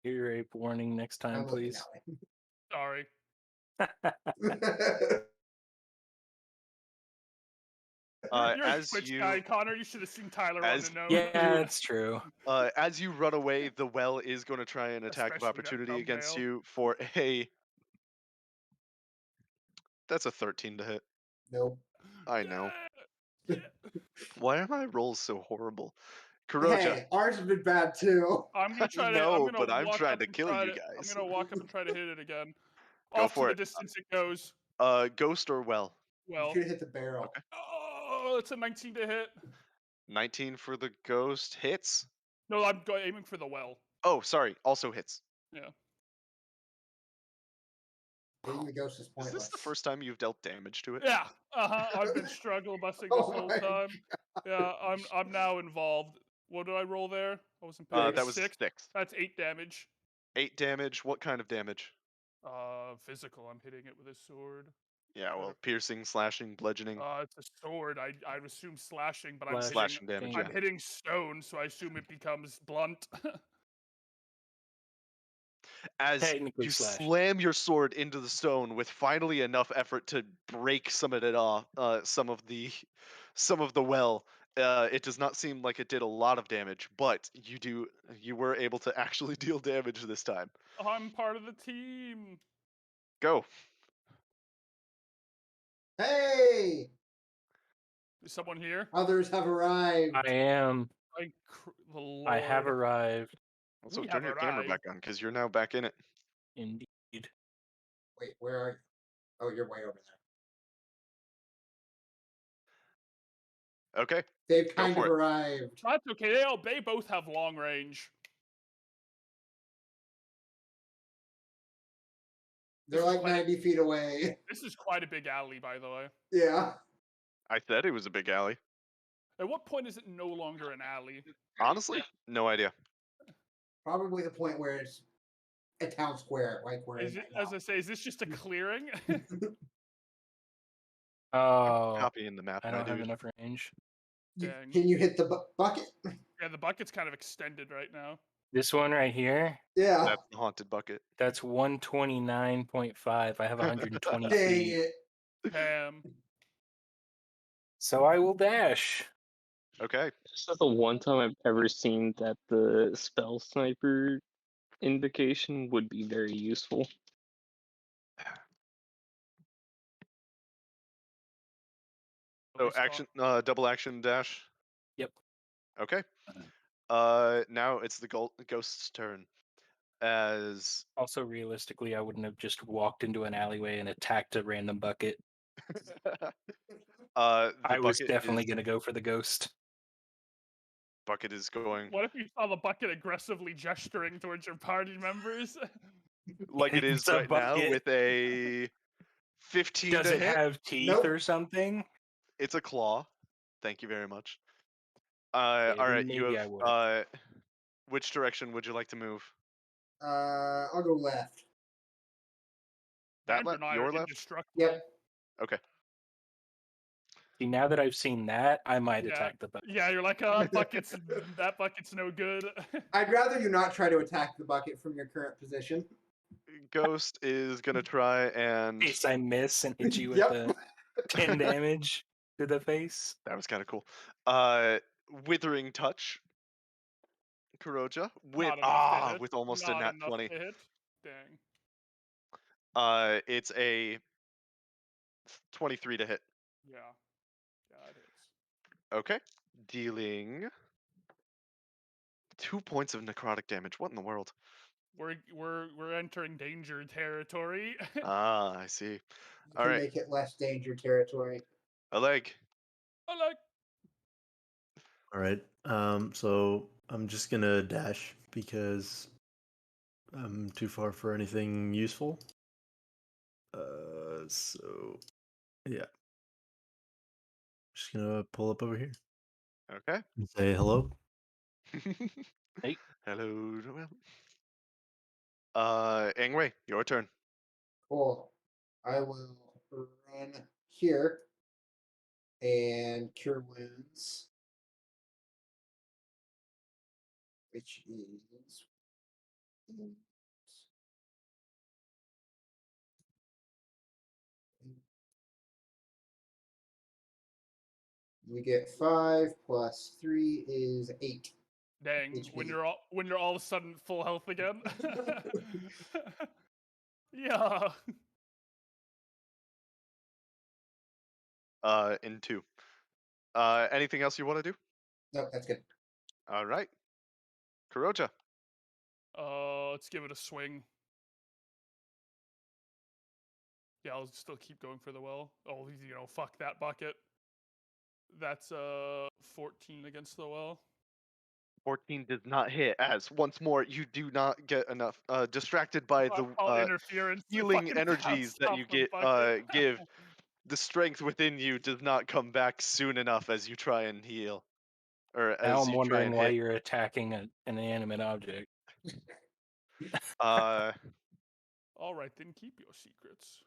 Ear rape warning next time, I'm looking please. Sorry. that You're a as Twitch you guy, Connor. You should have seen Tyler as on the note. Yeah, that's true. as you run away, the well is going to try an attack of Especially that opportunity against thumbnail. you for a. That's a 13 to hit. Nope. I know. Yeah. Why are my rolls so horrible? Kuroja. Hey, ours have been bad too. I'm gonna try to. No, I'm gonna but I'm walk trying up to and kill try you to. I'm guys. gonna walk up and try to hit it again. Go Off for to it. the distance it goes. Ghost or well? You Well, should have hit the barrel. Okay. oh, it's a 19 to hit. 19 for the ghost hits. No, I'm aiming for the well. Oh, sorry. Also hits. Yeah. Hitting the ghost is Is pointless. this the first time you've dealt damage to it? Yeah. I've been struggle busting Oh this whole my time. Yeah. I'm now involved. What did I roll there? I wasn't paying. That was Six. 6. That's 8 damage. 8 damage. What kind of damage? Physical. I'm hitting it with a sword. Yeah, well, piercing, slashing, bludgeoning, It's a sword. I assume slashing, but Slash- slashing damage. dang. Yeah. I'm hitting stone, so I assume it becomes blunt. As Technically you slash. slam your sword into the stone with finally enough effort to break some of it off, some of the well, it does not seem like it did a lot of damage, but you were able to actually deal damage this time. I'm part of the team. Go. Hey, Is someone here? others have arrived. I am. The Lord. I have arrived. Also, We turn have your camera arrived. back on because you're now back in it. Indeed. Wait, where are you? Oh, you're way over there. Okay. They've Go kind for of it. arrived. That's okay. They both have long range. They're This is like quite a- 90 feet away. This is quite a big alley, by the way. Yeah. I said it was a big alley. At what point is it no longer an alley? Honestly, no idea. Probably the point where it's a town square, like we're Is in it, right as now. I say, is this just a clearing? Oh, Copying the map, I my don't have dude. enough range. Dang. Can you hit the bucket? Yeah, the bucket's kind of extended right now. This one right here, Yeah. That's the haunted bucket. that's 129.5. I have 120 Dang feet. it. Damn. So I will dash. Okay. This is the one time I've ever seen that the spell sniper invocation would be very useful. So Release action, double action dash. Yep. Okay. Now it's the ghost's turn. As Also, realistically, I wouldn't have just walked into an alleyway and attacked a random bucket. the I was bucket definitely is going to go for the ghost. bucket is going What if you saw the bucket aggressively gesturing towards your party members? like it is It's a right now bucket. with a 15 Does to it hit. have teeth Nope. or something? It's a claw. Thank you very much. Okay, all then right, you maybe I have would. which direction would you like to move? I'll go left. That Andrew and I your are left? indestructible. Yep. Okay. See, now that I've seen that, I might Yeah. attack the bucket. Yeah, you're like, that bucket's no good. I'd rather you not try to attack the bucket from your current position. Ghost is gonna try and In case I miss and hit you with Yep. the 10 damage to the face. that was kind of cool. Withering touch. Kuroja with Not enough to hit. with almost Not a nat enough 20. to hit. Dang. It's a 23 to hit. Yeah. Yeah, it hits. Okay. Dealing 2 points of necrotic damage. What in the world? We're entering danger territory. I see. You All can right. make it less danger territory. A leg. I like. All right. So I'm just gonna dash because I'm too far for anything useful. So Yeah. Just gonna pull up over here Okay. and say hello. Hey. Hello, Joel. Ingwe, your turn. Cool. I will run here and cure wounds, which is we get 5 plus 3 is 8. Dang, when HP. you're all of a sudden full health again. Yeah. In 2. Anything else you want to do? No, that's good. All right. Kuroja. Let's give it a swing. Yeah, I'll still keep going for the well. Oh, fuck that bucket. That's 14 against the well. 14 does not hit, as once more you do not get enough distracted by the I'll interfere and healing fucking energies that stop you the get bucket. give. The strength within you does not come back soon enough as you try and heal, or Now as I'm you try wondering and why hit. you're attacking an inanimate object. All right, then keep your secrets.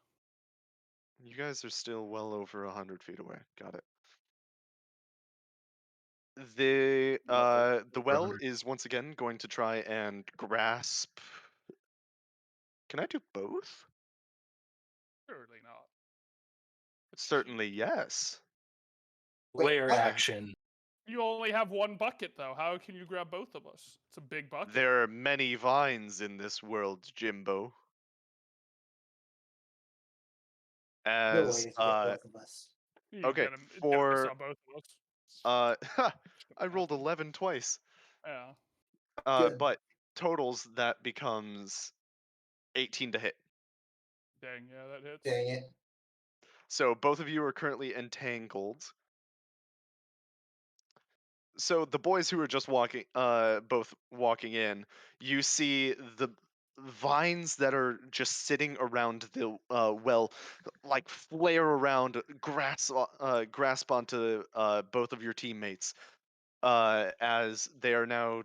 You guys are still well over 100 feet away. Got it. The well 100. is once again going to try and grasp. Can I do both? Surely not. Certainly yes. Wait, Layer what? action. You only have one bucket, though. How can you grab both of us? It's a big bucket. There are many vines in this world, Jimbo. No way As to get both of us. You okay, get him for on both of us. I rolled 11 twice. Yeah. Good. But totals that becomes 18 to hit. Dang, yeah, that hits. Dang it. So both of you are currently entangled. So the boys who are just both walking in, you see the vines that are just sitting around the well, like flare around, grasp onto both of your teammates, as they are now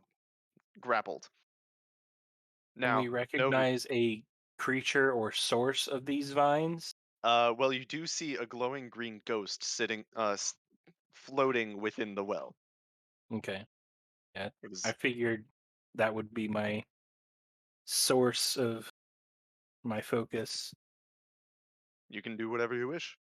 grappled. Can Now, we recognize a creature or source of these vines? well, you do see a glowing green ghost sitting, floating within the well. Okay. Yeah. It I is figured that would be my source of my focus. You can do whatever you wish.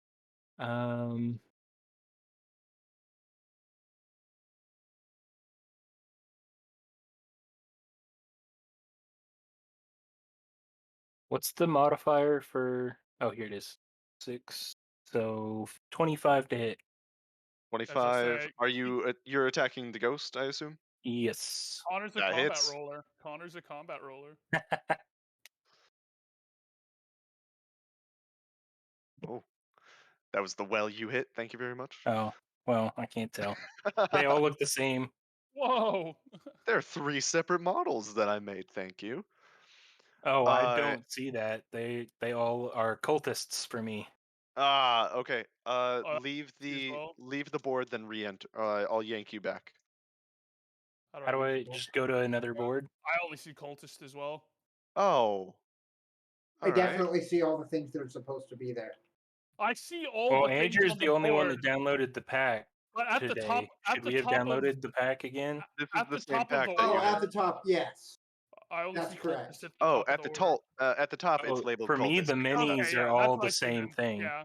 What's the modifier for? Oh, here it is. 6. So 25 to hit. 25. say, Are you? You're attacking the ghost, I assume. Yes. Connor's a That combat hits. roller. Connor's a combat roller. Oh, that was the well you hit. Thank you very much. Oh, well, I can't tell. They all look the same. Whoa! There are 3 separate models that I made. Thank you. Oh, I don't see that. They all are cultists for me. Okay. Leave see as well. the board, then re-enter. I'll yank you back. How do I just go to another board? I only see cultist as well. Oh. I All right. definitely see all the things that are supposed to be there. I see all Well, the things Andrew's on the the only one board, that downloaded the pack but at the top, today. Should we have downloaded the pack again? This is at the the same top of pack the that you Oh, had. at the top, yes. I only That's see correct. cultist at the Oh, top at of the the top. order. At the top, it's Oh, labeled for me, cultist the because minis Okay, are yeah, all that's what the I see same then. thing. Yeah.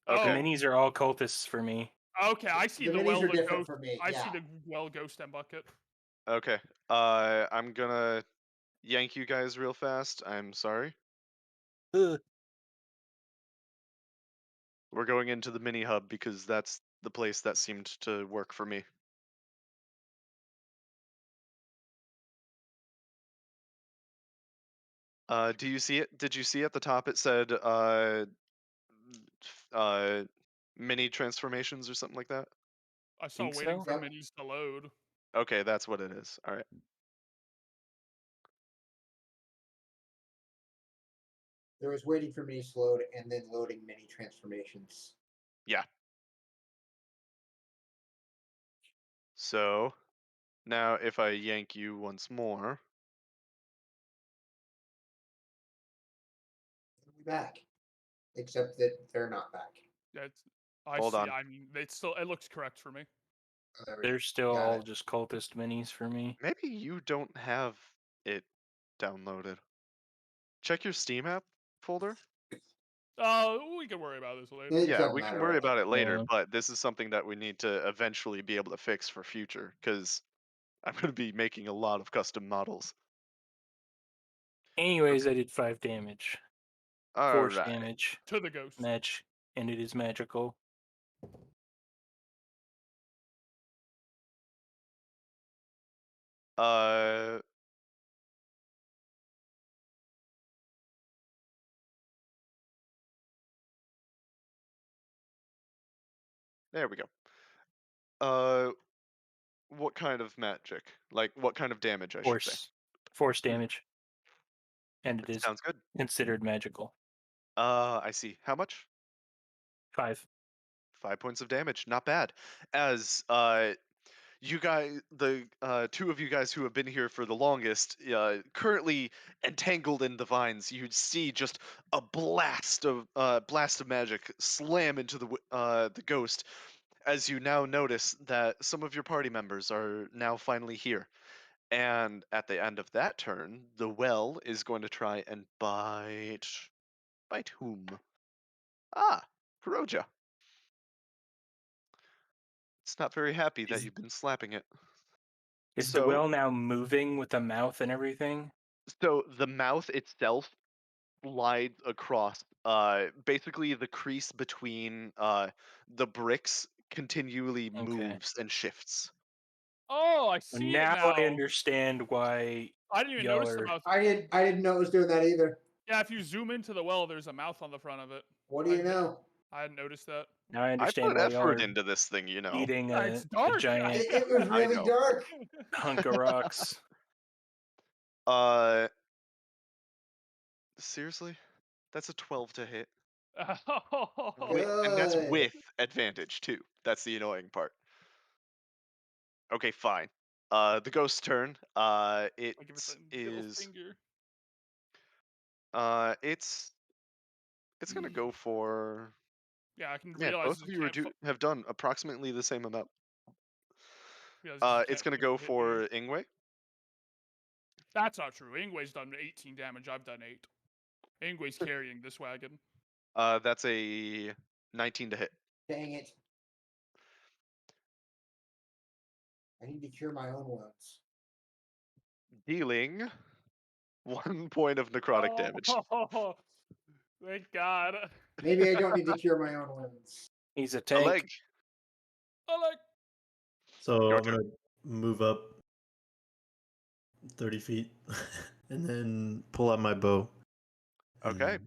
Okay. The minis are all cultists for me. Okay, I see The the minis well, are the different ghost. for me. I see Yeah. the well, ghost, and bucket. Okay. I'm gonna yank you guys real fast. I'm sorry. Ugh. We're going into the mini hub because that's the place that seemed to work for me. Do you see it? Did you see at the top it said mini transformations or something like that? I saw Think waiting so? for Yep. minis to load. Okay, that's what it is. All right. There was waiting for mini to load and then loading mini transformations. Yeah. So now if I yank you once more, They'll be back. Except that they're not back. That's I Hold see. on. I mean, it looks correct for me. Oh, there we They're go. still Got all it. just cultist minis for me. maybe you don't have it downloaded. Check your Steam app folder. We can worry about this later. It Yeah, doesn't we can matter worry really. about it later, Yeah. but this is something that we need to eventually be able to fix for future, because I'm going to be making a lot of custom models. Anyways, I did 5 damage. Force Alright. damage. To the ghost. Match. And it is magical. Uh, there we go. What kind of magic? Like, what kind of damage, I should say. Force damage. And it That is sounds good. considered magical. I see. How much? 5. 5 points of damage. Not bad. As you guys, the two of you guys who have been here for the longest, currently entangled in the vines, you see just a blast of magic slam into the ghost. As you now notice that some of your party members are now finally here. And at the end of that turn, the well is going to try and bite. Bite whom? Ah, Kuroja. It's not very happy that Is- you've been slapping it. Is the well now moving with the mouth and everything? So the mouth itself slides across. Basically the crease between the bricks continually Okay. moves and shifts. Oh, I So see it now now. I understand why I didn't even y'all notice the are. mouth. I didn't know it was doing that either. Yeah, if you zoom into the well, there's a mouth on the front of it. What do you know? I hadn't noticed that. Now I I understand put why y'all effort are into this thing, you know. eating Yeah, a, it's a dark. giant It was I really know. dark. hunk of rocks. Seriously? That's a 12 to hit. Oh. And that's Good. with advantage too. That's the annoying part. Okay, fine. The ghost's turn. I give it the middle Is finger. it's gonna go for. Yeah, I can Man, realize both it of you can't. have done approximately the same amount. Realize It's can't gonna go hit me. for Ingwe. That's not true. Ingwe's done 18 damage. I've done 8. Ingwe's carrying this wagon. That's a 19 to hit. Dang it. I need to cure my own wounds. Dealing 1 point of necrotic damage. Oh, thank God. Maybe I don't need to cure my own wounds. He's a A tank. leg. I like. So Your I'm gonna move up 30 feet and then pull out my bow. and Okay.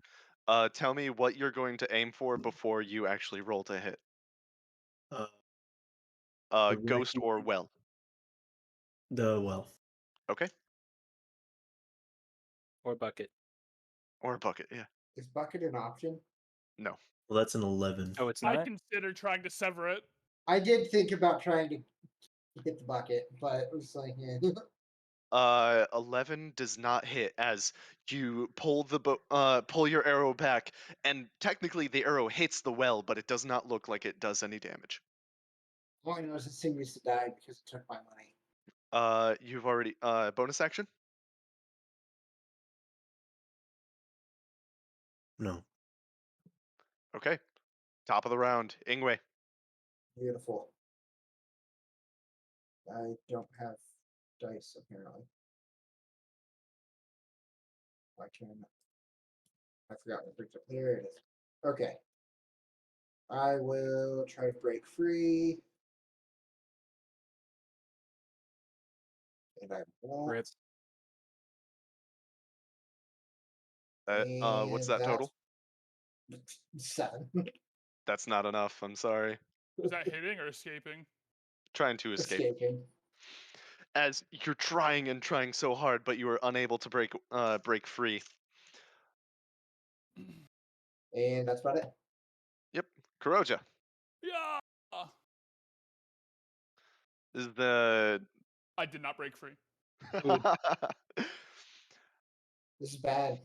then, Tell me what you're going to aim for before you actually roll to hit. uh, the Ghost or wacky- well. The well. Okay. Or bucket. Or a bucket. Yeah. Is bucket an option? No. Well, that's an 11. Oh, it's I not? considered trying to sever it. I did think about trying to hit the bucket, but it was like, yeah. 11 does not hit as you pull pull your arrow back, and technically the arrow hits the well, but it does not look like it does any damage. All I know is this thing needs to die because it took my money. You've already bonus action. No. Okay. Top of the round, Ingwe. Beautiful. I don't have dice apparently. My turn. I forgot what brings up. There it is. Okay. I will try to break free. And I won't. Rip. What's And that total? that's 7. That's not enough. I'm sorry. Is that hitting or escaping? Trying to escape. Escaping. As you're trying and trying so hard, but you are unable to break free. And that's about it. Yep. Kuroja. Yeah. Is the I did not break free. This is bad.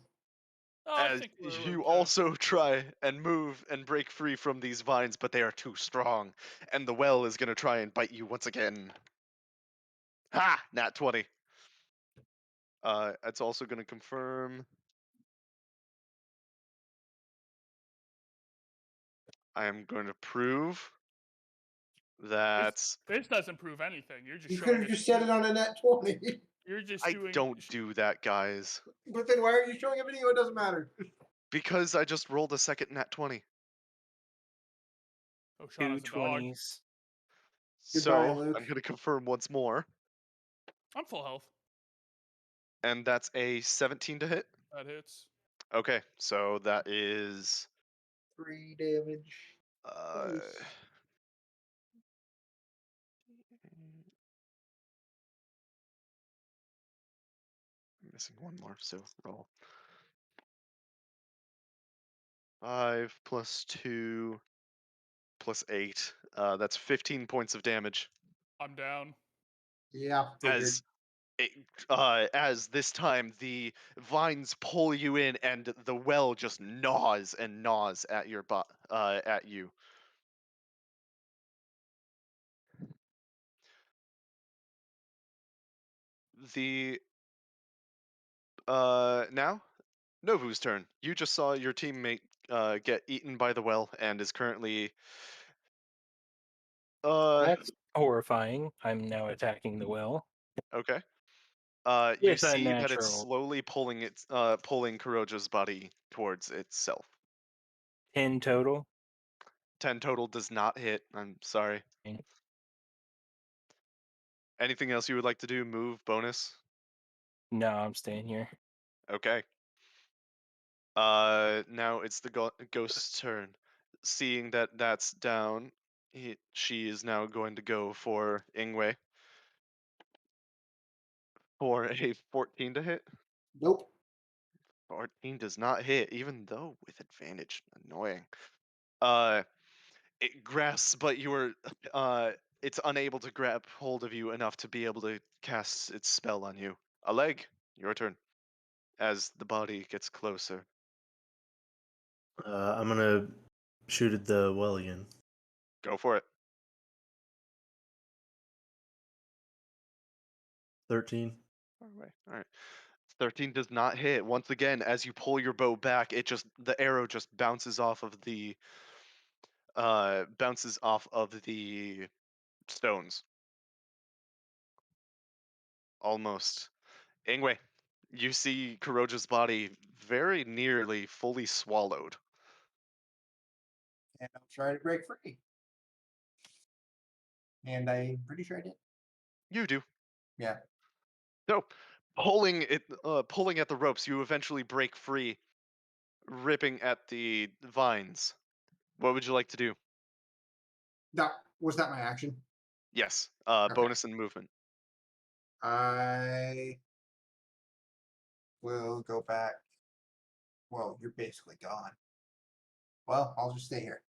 Oh, I as think we're you okay. also try and move and break free from these vines, but they are too strong, and the well is going to try and bite you once again. Ha! Nat 20. It's also going to confirm. I am going to prove that This doesn't prove anything. You're just You could showing have us. just said it on a net 20. You're just I doing. don't do that, guys, But then why are you showing a video? It doesn't matter. because I just rolled a second nat 20. Oh, Sean Two has a dog. 20s. Goodbye, So Luke. I'm going to confirm once more, I'm full health. and that's a 17 to hit. That hits. Okay, so that is 3 damage. uh, Nice. I'm missing one more, so roll. 5 plus 2 plus 8. That's 15 points of damage. I'm down. Yeah, figured. As this time the vines pull you in and the well just gnaws and gnaws at your at you. The now Novu's turn. You just saw your teammate get eaten by the well and is currently That's horrifying. I'm now attacking the well. okay. You It's see that it's unnatural. slowly pulling pulling Kuroja's body towards itself. 10 total. 10 total does not hit. I'm sorry. Okay. Anything else you would like to do? Move, bonus? No, I'm staying here. Okay. Now it's the ghost's turn. Seeing that that's down, she is now going to go for Ingwe for a 14 to hit. Nope. 14 does not hit, even though with advantage. Annoying. Uh, it grasps, but you are it's unable to grab hold of you enough to be able to cast its spell on you. Aleg, your turn. As the body gets closer. I'm gonna shoot at the well again. Go for it. 13. All right. 13 does not hit. Once again, as you pull your bow back, the arrow just bounces off of the stones. Almost. Anyway, you see Kuroja's body very nearly fully swallowed. And I'll try to break free. And I'm pretty sure I did. You do. Yeah. So, pulling at the ropes, you eventually break free, ripping at the vines. What would you like to do? Was that my action? Yes, Okay. bonus and movement. I will go back. Well, you're basically gone. Well, I'll just stay here.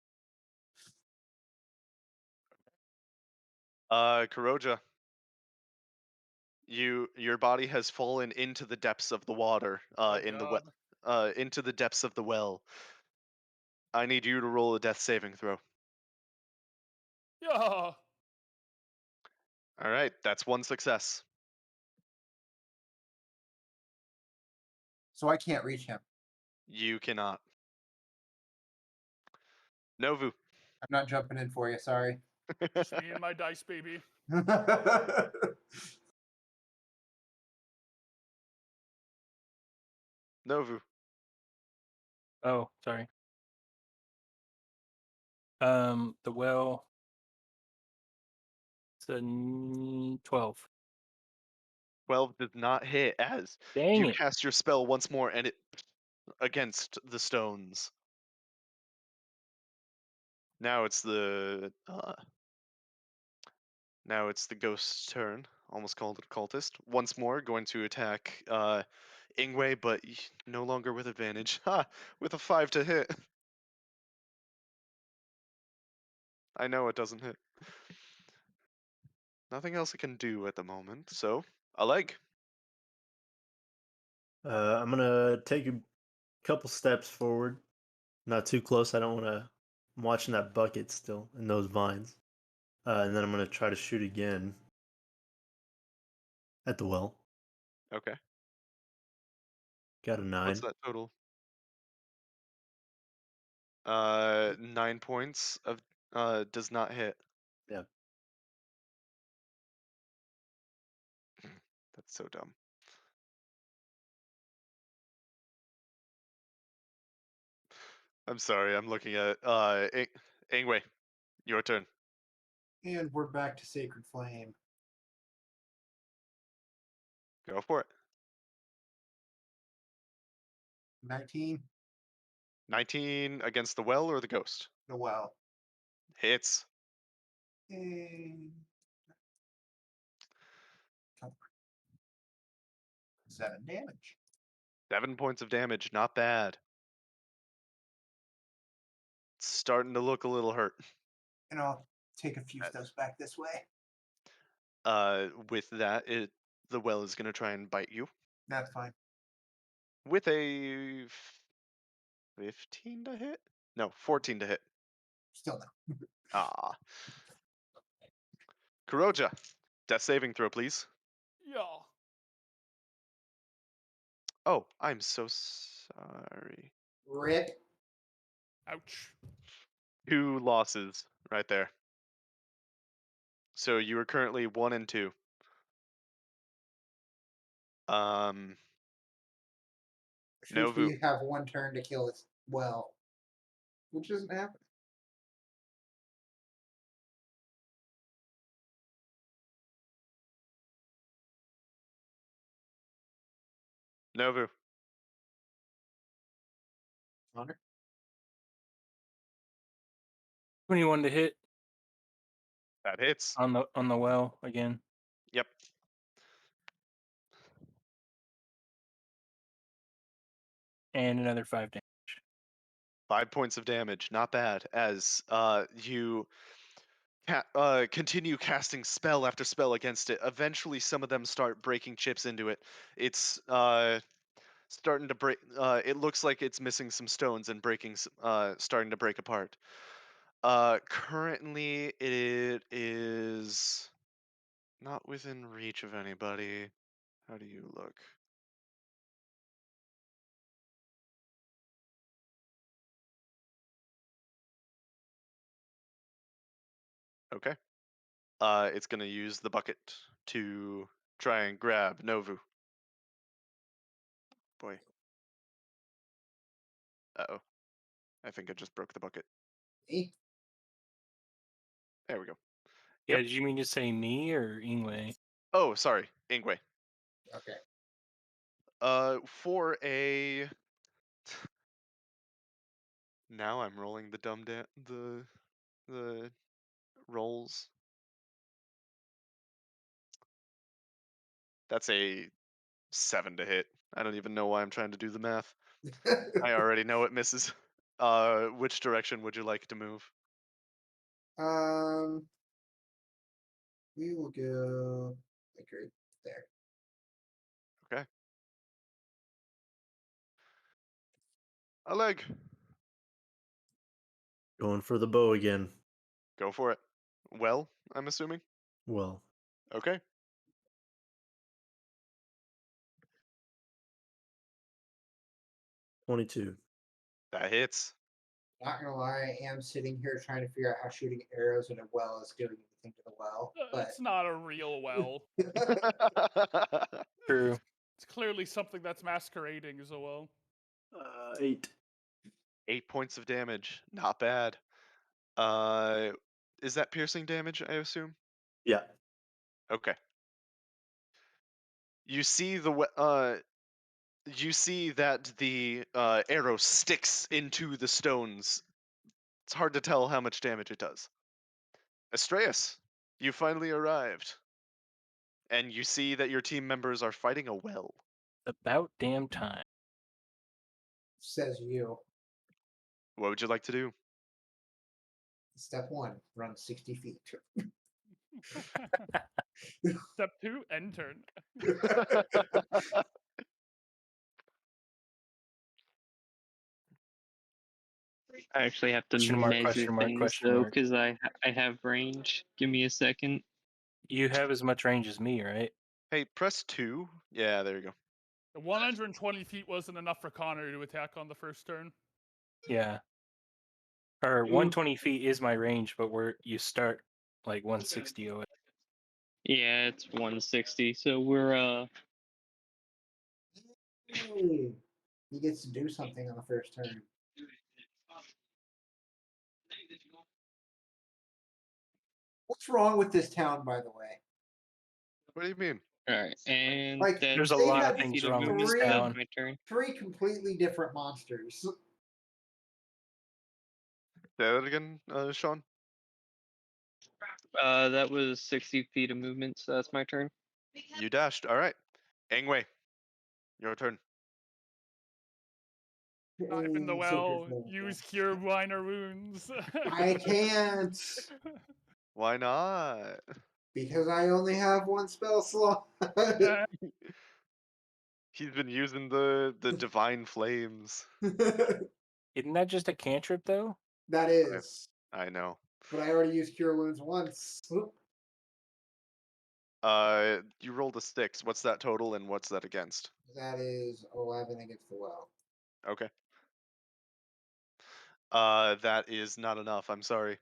Kuroja, your body has fallen into the depths of the water, Oh, in the God. into the depths of the well. I need you to roll a death saving throw. Yeah. All right, that's one success. So I can't reach him. You cannot. Novu. I'm not jumping in for you. Sorry. Just me and my dice, baby. Novu. Oh, sorry. The well. It's a 12. 12 does not hit as Dang you it. cast your spell once more and it against the stones. Now it's the ghost's turn. Almost called it cultist. Once more, going to attack Ingwe, but no longer with advantage. Ha! With a 5 to hit. I know it doesn't hit. Nothing else I can do at the moment, so a leg. I'm gonna take a couple steps forward, not too close. I don't want to. I'm watching that bucket still and those vines, and then I'm gonna try to shoot again at the well. Okay. Got a 9. What's that total? 9 points of does not hit. Yeah. That's so dumb. I'm sorry, I'm looking at Ingwe, your turn. And we're back to Sacred Flame. Go for it. 19, 19 against the well or the ghost? the well. Hits. And 7 damage. 7 points of damage, not bad. It's starting to look a little hurt. And I'll take a few That- steps back this way. With that, the well is gonna try and bite you That's fine. with a 15 to hit. No, 14 to hit. Still no. Ah. Kuroja, death saving throw, please. Yeah. Oh, I'm so sorry. Rip. Ouch. 2 losses right there. So you are currently 1 and 2. Should Novu. we have one turn to kill this well? Which doesn't happen. Novu. Honor? 21 to hit That hits. on the well again. Yep. And another 5 damage. 5 points of damage, not bad. As you continue casting spell after spell against it. Eventually, some of them start breaking chips into it. It's starting to break. It looks like it's missing some stones and starting to break apart. Currently, it is not within reach of anybody. How do you look? Okay. It's gonna use the bucket to try and grab Novu. Boy. Uh-oh. I think I just broke the bucket. Me? There we go. Yeah, Yep. did you mean to say me or Ingwe? Oh, sorry, Ingwe. Okay. For a. Now I'm rolling the the rolls. That's a 7 to hit. I don't even know why I'm trying to do the math. I already know it misses. Which direction would you like to move? We will go like right there. Okay. A leg. Going for the bow again. Go for it. Well, I'm assuming. Well, Okay. $22. That hits. Not gonna lie, I am sitting here trying to figure out how shooting arrows in a well is doing anything to the well. But It's not a real well. True. It's clearly something that's masquerading as a well. 8. 8 points of damage. Not bad. Is that piercing damage, I assume? Yeah. Okay. You see you see that the arrow sticks into the stones. It's hard to tell how much damage it does. Astreus, you finally arrived. And you see that your team members are fighting a well. About damn time. says you. What would you like to do? Step 1, run 60 feet. Step 2, end turn. I actually have to Question mark, measure question mark, things question though, mark. because I have range. Give me a second. You have as much range as me, right? Hey, press 2. Yeah, there you go. The 120 feet wasn't enough for Connor to attack on the first turn. Yeah. Or 120 feet is my range, but you start like 160 away. Yeah, it's 160. So we're Hey, he gets to do something on the first turn. What's wrong with this town, by the way? What do you mean? all right, and Like, There's a they lot of have things feet of wrong with movement. this three- That's town. my turn. 3 completely different monsters. Say that again, Sean? That was 60 feet of movement, so that's my turn. You dashed. All right. Angway, your turn. Dive in the Hey, well, Seeker's Movement. use cure minor wounds. I can't Why not? because I only have 1 spell slot. He's been using the divine flames. Isn't that just a cantrip, though? That is, I know. but I already used cure wounds once. You rolled a 6. What's that total, and what's that against? That is 11 against the well. Okay. That is not enough. I'm sorry.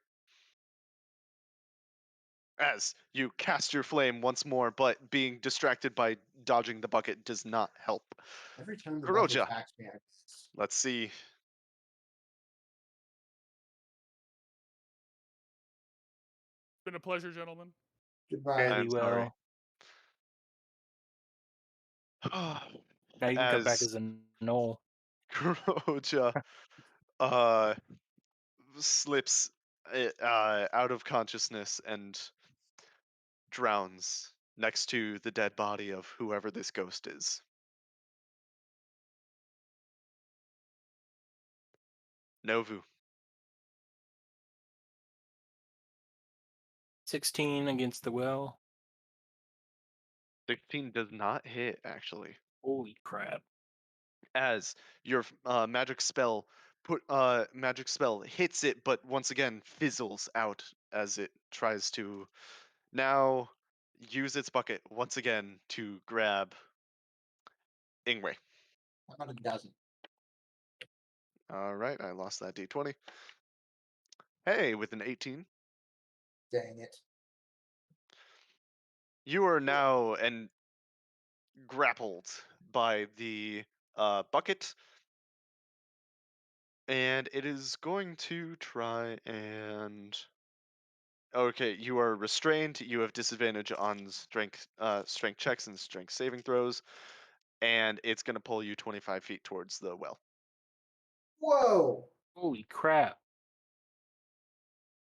As you cast your flame once more, but being distracted by dodging the bucket does not help. Every time the bucket Kuroja. attacks me, I Let's see. Been a pleasure, gentlemen. goodbye. I'm Fare thee sorry. well. Now you can come back as a knoll. Kuroja slips out of consciousness and drowns next to the dead body of whoever this ghost is. Novu. 16 against the well. 16 does not hit, actually. Holy crap. As your magic spell hits it, but once again fizzles out as it tries to now use its bucket once again to grab Ingwe. How about a dozen? All right, I lost that d20. Hey, with an 18, Dang it. you are now grappled by the bucket, and it is going to try and. Okay, you are restrained. You have disadvantage on strength checks and strength saving throws, and it's going to pull you 25 feet towards the well. Whoa! Holy crap.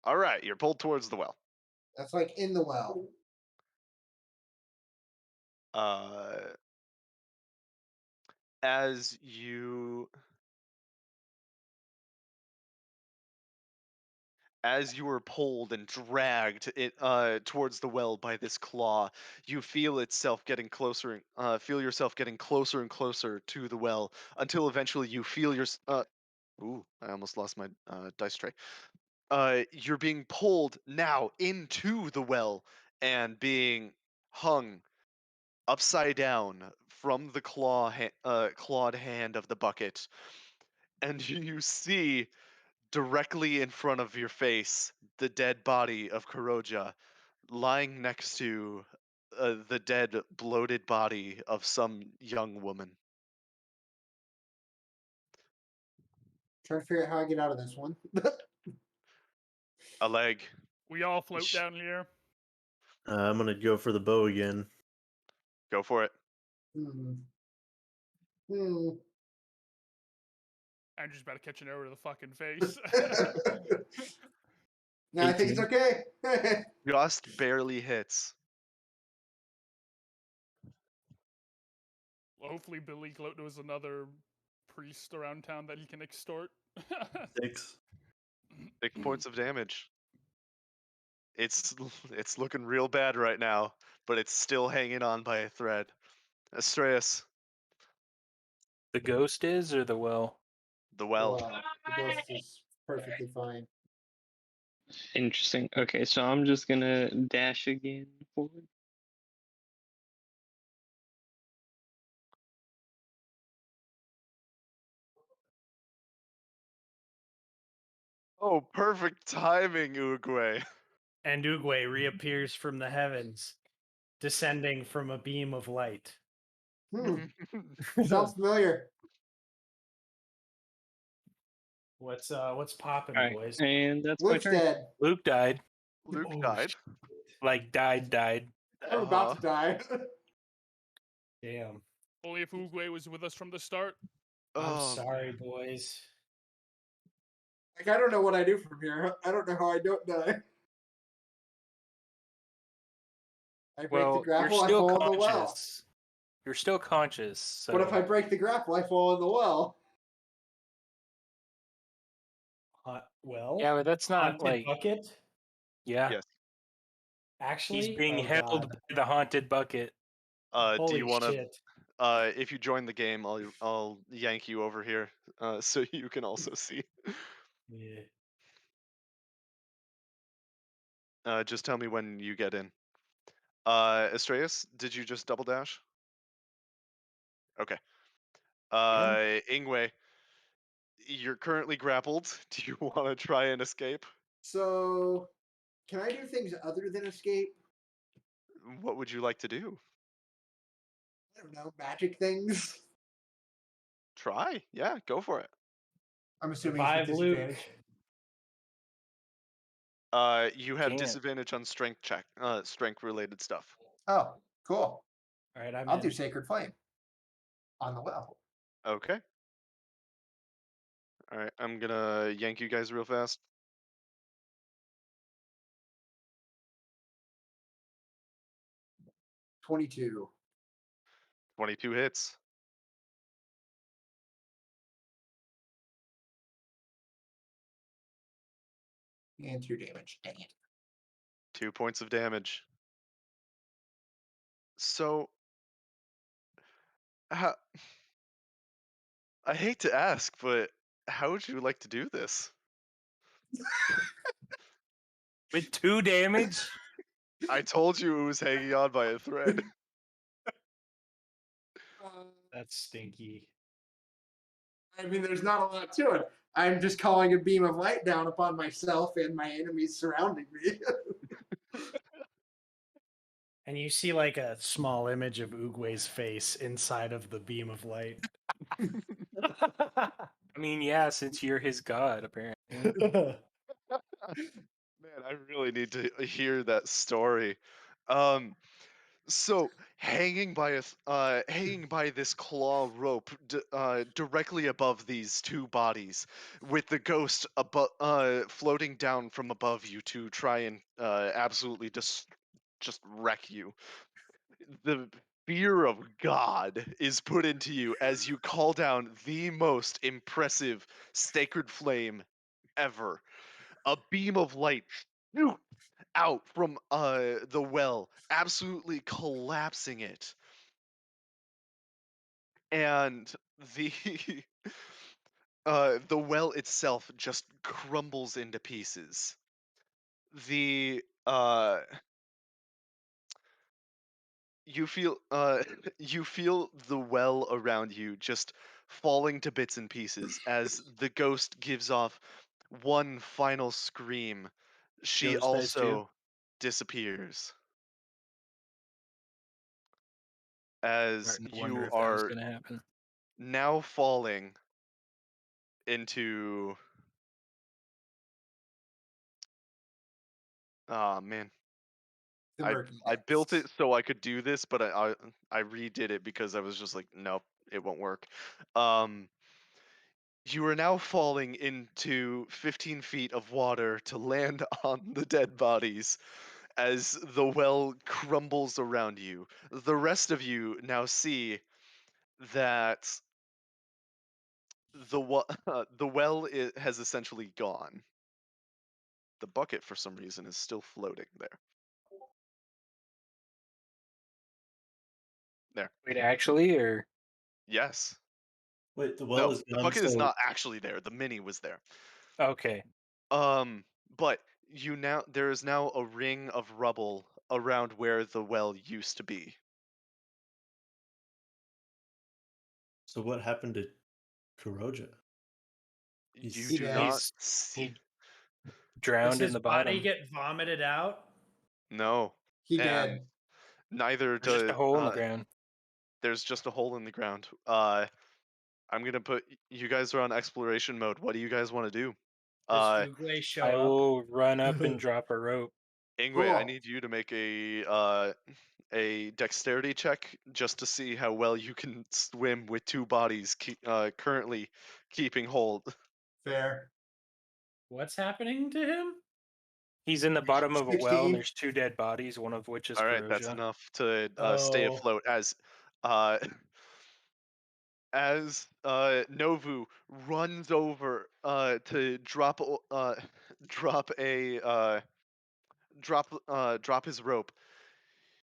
All right, you're pulled towards the well. That's like in the well. As you are pulled and dragged towards the well by this claw, you feel yourself getting closer and closer to the well until eventually you feel your. Ooh, I almost lost my dice tray. You're being pulled now into the well and being hung upside down from the clawed hand of the bucket, and you see directly in front of your face the dead body of Kuroja lying next to the dead, bloated body of some young woman. Trying to figure out how I get out of this one. A leg. We all float down here. I'm gonna go for the bow again. Go for it. Hmm. Hmm. Andrew's about to catch an arrow to the fucking face. No, I think it's 18. okay. Just barely hits. Well, hopefully Billy Gloat knows another priest around town that he can extort. 6. 6 points of damage. It's it's looking real bad right now, but it's still hanging on by a thread. Astreus, The ghost is or the well? the well. Wow, the ghost is perfectly fine. Interesting. Okay, so I'm just gonna dash again forward. Oh, perfect timing, Uguay. And Uguay reappears from the heavens, descending from a beam of light. Sounds familiar. What's popping, All right, boys? and that's my Luke's turn. dead. Luke died. Luke Oh, died. Like died. I'm about to die. Damn. Only if Uguay was with us from the start. I'm Oh, sorry, man. boys. Like, I don't know what I do from here. I don't know how I don't die. I break the Well, you're grapple, I still fall in the well. conscious. You're still conscious. So What if I break the grapple, I fall in the well? Well, yeah, but that's not haunted like bucket. yeah. Yes. Actually, He's being oh held god, by the haunted bucket. Do holy you want to? shit! If you join the game, I'll yank you over here, so you can also see. Yeah. Just tell me when you get in. Astreus, did you just double dash? Okay. Ingwe, you're currently grappled. Do you want to try and escape? So, can I do things other than escape? What would you like to do? I don't know, magic things? Try. Yeah, go for it. I'm assuming it's with Revive Luke. disadvantage. You have Can't. disadvantage on strength check, strength related stuff. Oh, cool. All right, I'll do Sacred Flame on the well. Okay. All right, I'm gonna yank you guys real fast. 22. 22 hits. And 2 damage. Dang it. 2 points of damage. So, how, I hate to ask, but how would you like to do this? With 2 damage? I told you it was hanging on by a thread. That's stinky. I mean, there's not a lot to it. I'm just calling a beam of light down upon myself and my enemies surrounding me. And you see like a small image of Uguay's face inside of the beam of light. I mean, yeah, since you're his god, apparently. Man, I really need to hear that story. So hanging by hanging by this claw rope directly above these two bodies, with the ghost floating down from above you to try and absolutely just wreck you. The fear of God is put into you as you call down the most impressive sacred flame ever. A beam of light shoots out from the well, absolutely collapsing it. And the the well itself just crumbles into pieces. The you feel you feel the well around you just falling to bits and pieces as the ghost gives off one final scream. She Ghost dies too. also disappears as No wonder you if that was are gonna happen. now falling into man, The murky I built it depths. so I could do this, but I redid it because I was just like, nope, it won't work. Um, you are now falling into 15 feet of water to land on the dead bodies as the well crumbles around you. The rest of you now see that the well has essentially gone. the bucket for some reason is still floating there. There. Wait, actually, or Yes. Wait, the well No, is the gone. bucket is So not actually there. The mini was there. okay? But there is now a ring of rubble around where the well used to be. so what happened to Kuroja? You He do dead. not He's see. he Does drowned in his the body bottom. get vomited out? No. He And dead. neither There's just a does hole in the ground. there's just a hole in the ground. I'm gonna put you guys are on exploration mode. What do you guys want to do? Does Uguay show I up? will run up and drop a rope. Ingwe, I Cool. need you to make a dexterity check just to see how well you can swim with two bodies currently keeping hold. Fair. What's happening to him? He's in the bottom of a well, 16. and there's two dead bodies, one of which is All right, that's Kuroja. enough to stay Oh. afloat uh, as Novu runs over to drop a drop his rope.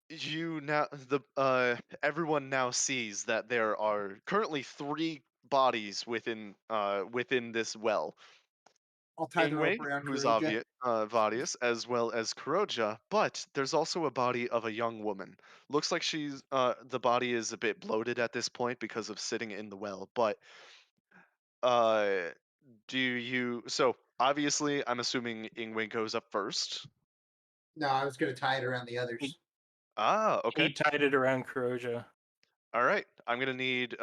You now the everyone now sees that there are currently 3 bodies within this well. I'll tie the rope Ingwe, around who's Courageous. Vadius, as well as Kuroja, but there's also a body of a young woman. Looks like the body is a bit bloated at this point because of sitting in the well, but uh so obviously I'm assuming Ingwe goes up first. No, I was gonna tie it around the others. Ah, okay. He tied it around Kuroja. All right. I'm gonna need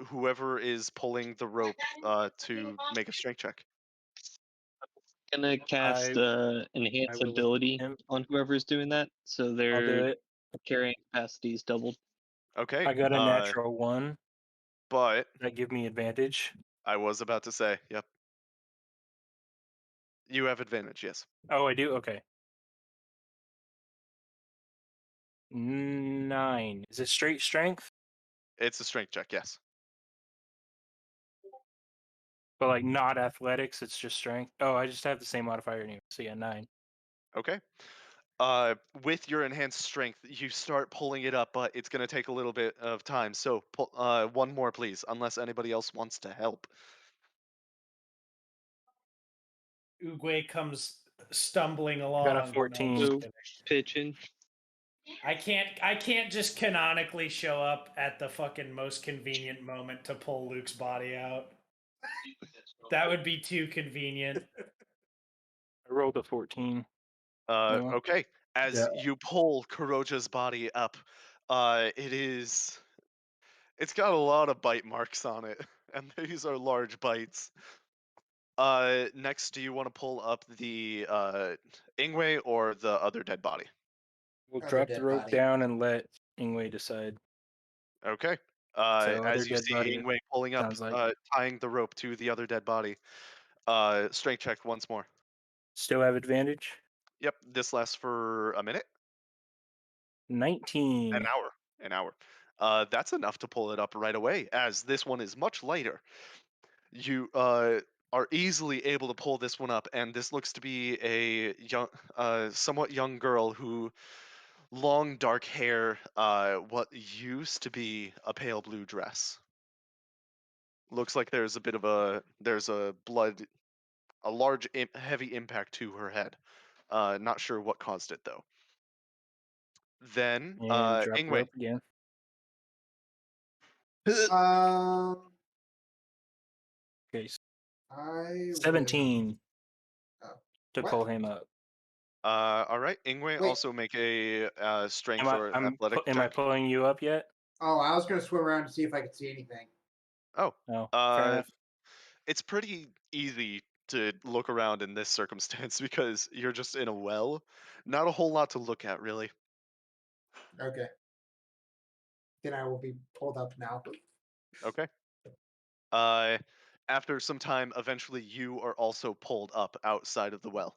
whoever is pulling the rope to make a strength check. Gonna cast enhance will assist ability him. on whoever's doing that, so I'll do their it. carrying capacity is doubled. Okay. I got a natural 1. But That give me advantage. I was about to say, yep. You have advantage, yes. Oh, I do. Okay. 9. Is it straight strength? It's a strength check, yes. But like not athletics, it's just strength. Oh, I just have the same modifier anyway. So yeah, 9. Okay. With your enhanced strength, you start pulling it up, but it's gonna take a little bit of time. So one more, please, unless anybody else wants to help. Uguay comes stumbling along. Got a but no, 14. just So kidding. pitching. I can't just canonically show up at the fucking most convenient moment to pull Luke's body out. That would be too convenient. I rolled a 14. No. Okay. As Yeah. you pull Kuroja's body up, it's got a lot of bite marks on it, and these are large bites. Next, do you want to pull up the Ingwe or the other dead body? We'll Other drop the dead rope body. down and let Ingwe decide. Okay. So other As you dead see body, Ingwe pulling up, sounds like. tying the rope to the other dead body. Strength check once more. Still have advantage. Yep, this lasts for a minute, 19. an hour. That's enough to pull it up right away, as this one is much lighter. You are easily able to pull this one up, and this looks to be a young, somewhat young girl who long dark hair, what used to be a pale blue dress. Looks like there's a large heavy impact to her head. Not sure what caused it though. Then And drop the Ingwe. rope again. Um, Okay. I 17 Oh, to what? pull him up. All right, Ingwe, Wait. also make a strength or athletic Am I check. pulling you up yet? Oh, I was gonna swim around to see if I could see anything. Oh, No. Fair enough. it's pretty easy to look around in this circumstance because you're just in a well. Not a whole lot to look at, really. Okay. Then I will be pulled up now. Okay. After some time, eventually you are also pulled up outside of the well.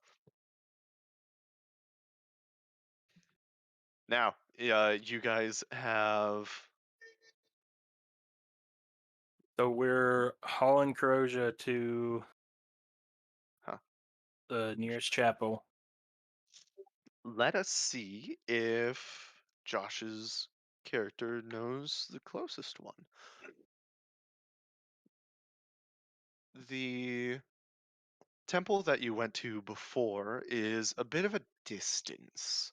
Now, you guys have. So we're hauling Kuroja to. Huh. the nearest chapel. Let us see if Josh's character knows the closest one. The temple that you went to before is a bit of a distance.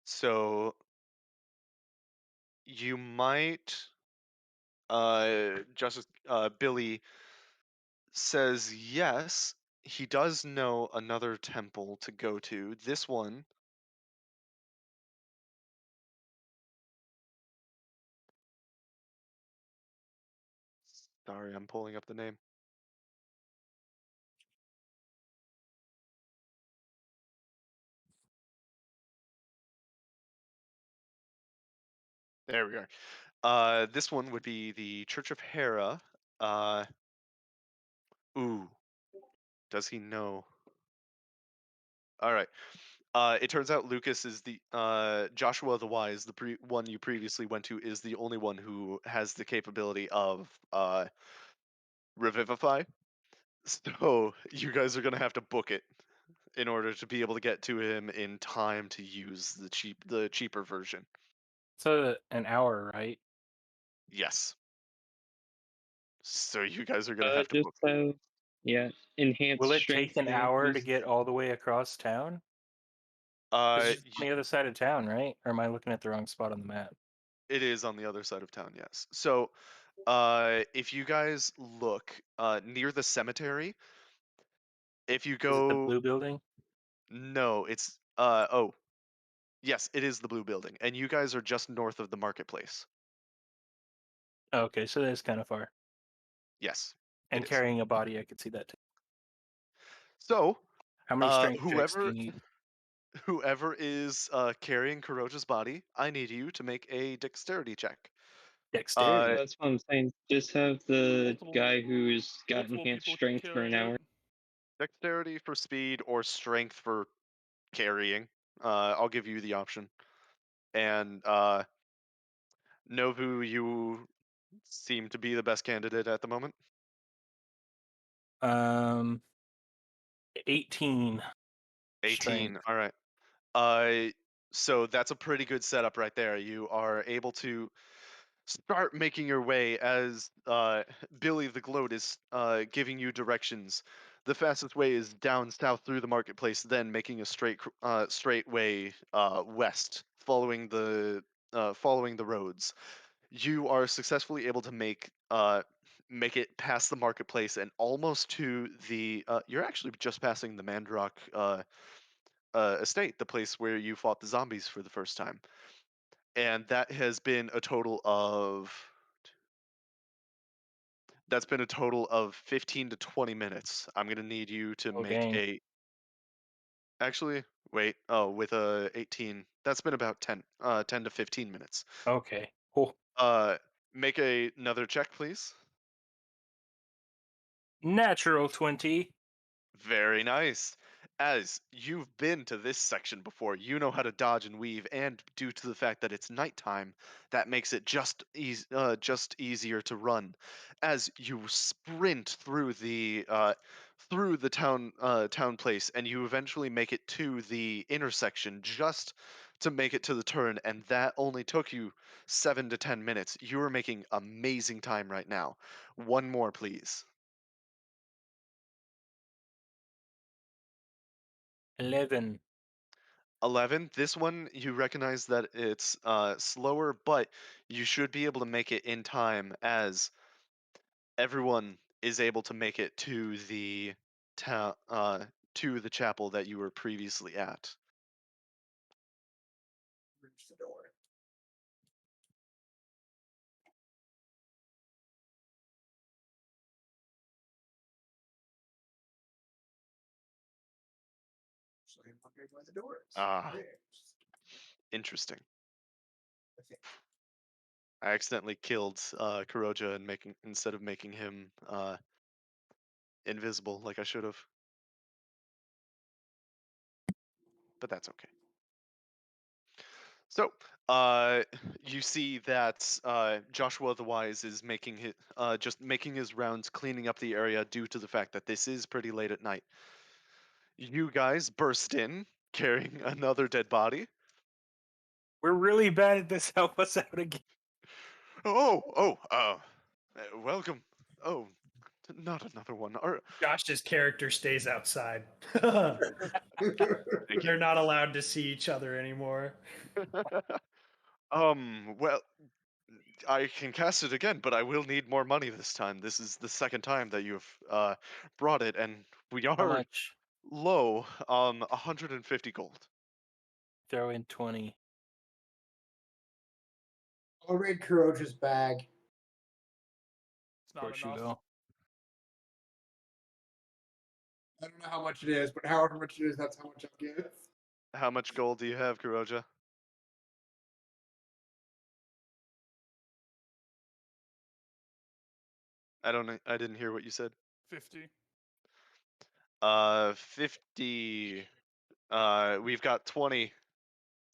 So you might Justice Billy says yes, he does know another temple to go to. This one sorry, I'm pulling up the name. There we are. This one would be the Church of Hera. Ooh, does he know? All right. It turns out Lucas is the Joshua the Wise, the one you previously went to, is the only one who has the capability of revivify. So you guys are gonna have to book it in order to be able to get to him in time to use the cheaper version. It's an hour, right? Yes. So you guys are gonna have to Just book. yeah, enhanced Will it strength take an for hour to boost. get all the way across town? 'Cause it's on Y- the other side of town, right? Or am I looking at the wrong spot on the map? it is on the other side of town. Yes. So if you guys look near the cemetery, if you Is it the go blue building? no, it's oh yes, it is the blue building, and you guys are just north of the marketplace. Okay, so that's kind of far. Yes, And it is. carrying a body, I could see that too. So How many strength checks do whoever you need? whoever is carrying Kuroja's body, I need you to make a dexterity check. Dexterity. That's what I'm saying. Just have the Multiple- guy who's got multiple enhanced people strength for an carrying hour. it. Dexterity for speed or strength for carrying. I'll give you the option. And Novu, you seem to be the best candidate at the moment. 18 18. strength. All right. So that's a pretty good setup right there. You are able to start making your way as Billy the Gloat is giving you directions. The fastest way is down south through the marketplace, then making a straight way west, following the roads. You are successfully able to make it past the marketplace and almost to the. You're actually just passing the Mandrock estate, the place where you fought the zombies for the first time, and that's been a total of 15 to 20 minutes. I'm going to need you to Oh, make dang. actually, wait. Oh, with a 18, that's been about 10 to 15 minutes. Okay. Cool. Make another check, please. Natural 20. Very nice. As you've been to this section before, you know how to dodge and weave, and due to the fact that it's nighttime, that makes it just easier to run. As you sprint through the town place, and you eventually make it to the intersection just to make it to the turn, and that only took you 7 to 10 minutes. You are making amazing time right now. One more, please. 11. 11. This one, you recognize that it's slower, but you should be able to make it in time as everyone is able to make it to the town, to the chapel that you were previously at. Reach the door. So I'm wondering where the door is. Ah. There. Interesting. I think. I accidentally killed Kuroja and instead of making him invisible like I should have. But that's okay. So, you see that Joshua the Wise is just making his rounds, cleaning up the area due to the fact that this is pretty late at night. You guys burst in carrying another dead body. We're really bad at this. Help us out again. Welcome. Oh, not another one. Josh's character stays outside. Thank They're not allowed to see each other anymore. Well, I can cast it again, but I will need more money this time. This is the second time that you've brought it, and we How are much? low. 150 gold. Throw in 20. I'll raid Kuroja's bag. It's Of not course you enough. will. I don't know how much it is, but however much it is, that's how much I'll give. How much gold do you have, Kuroja? I didn't hear what you said. 50. 50. We've got 20.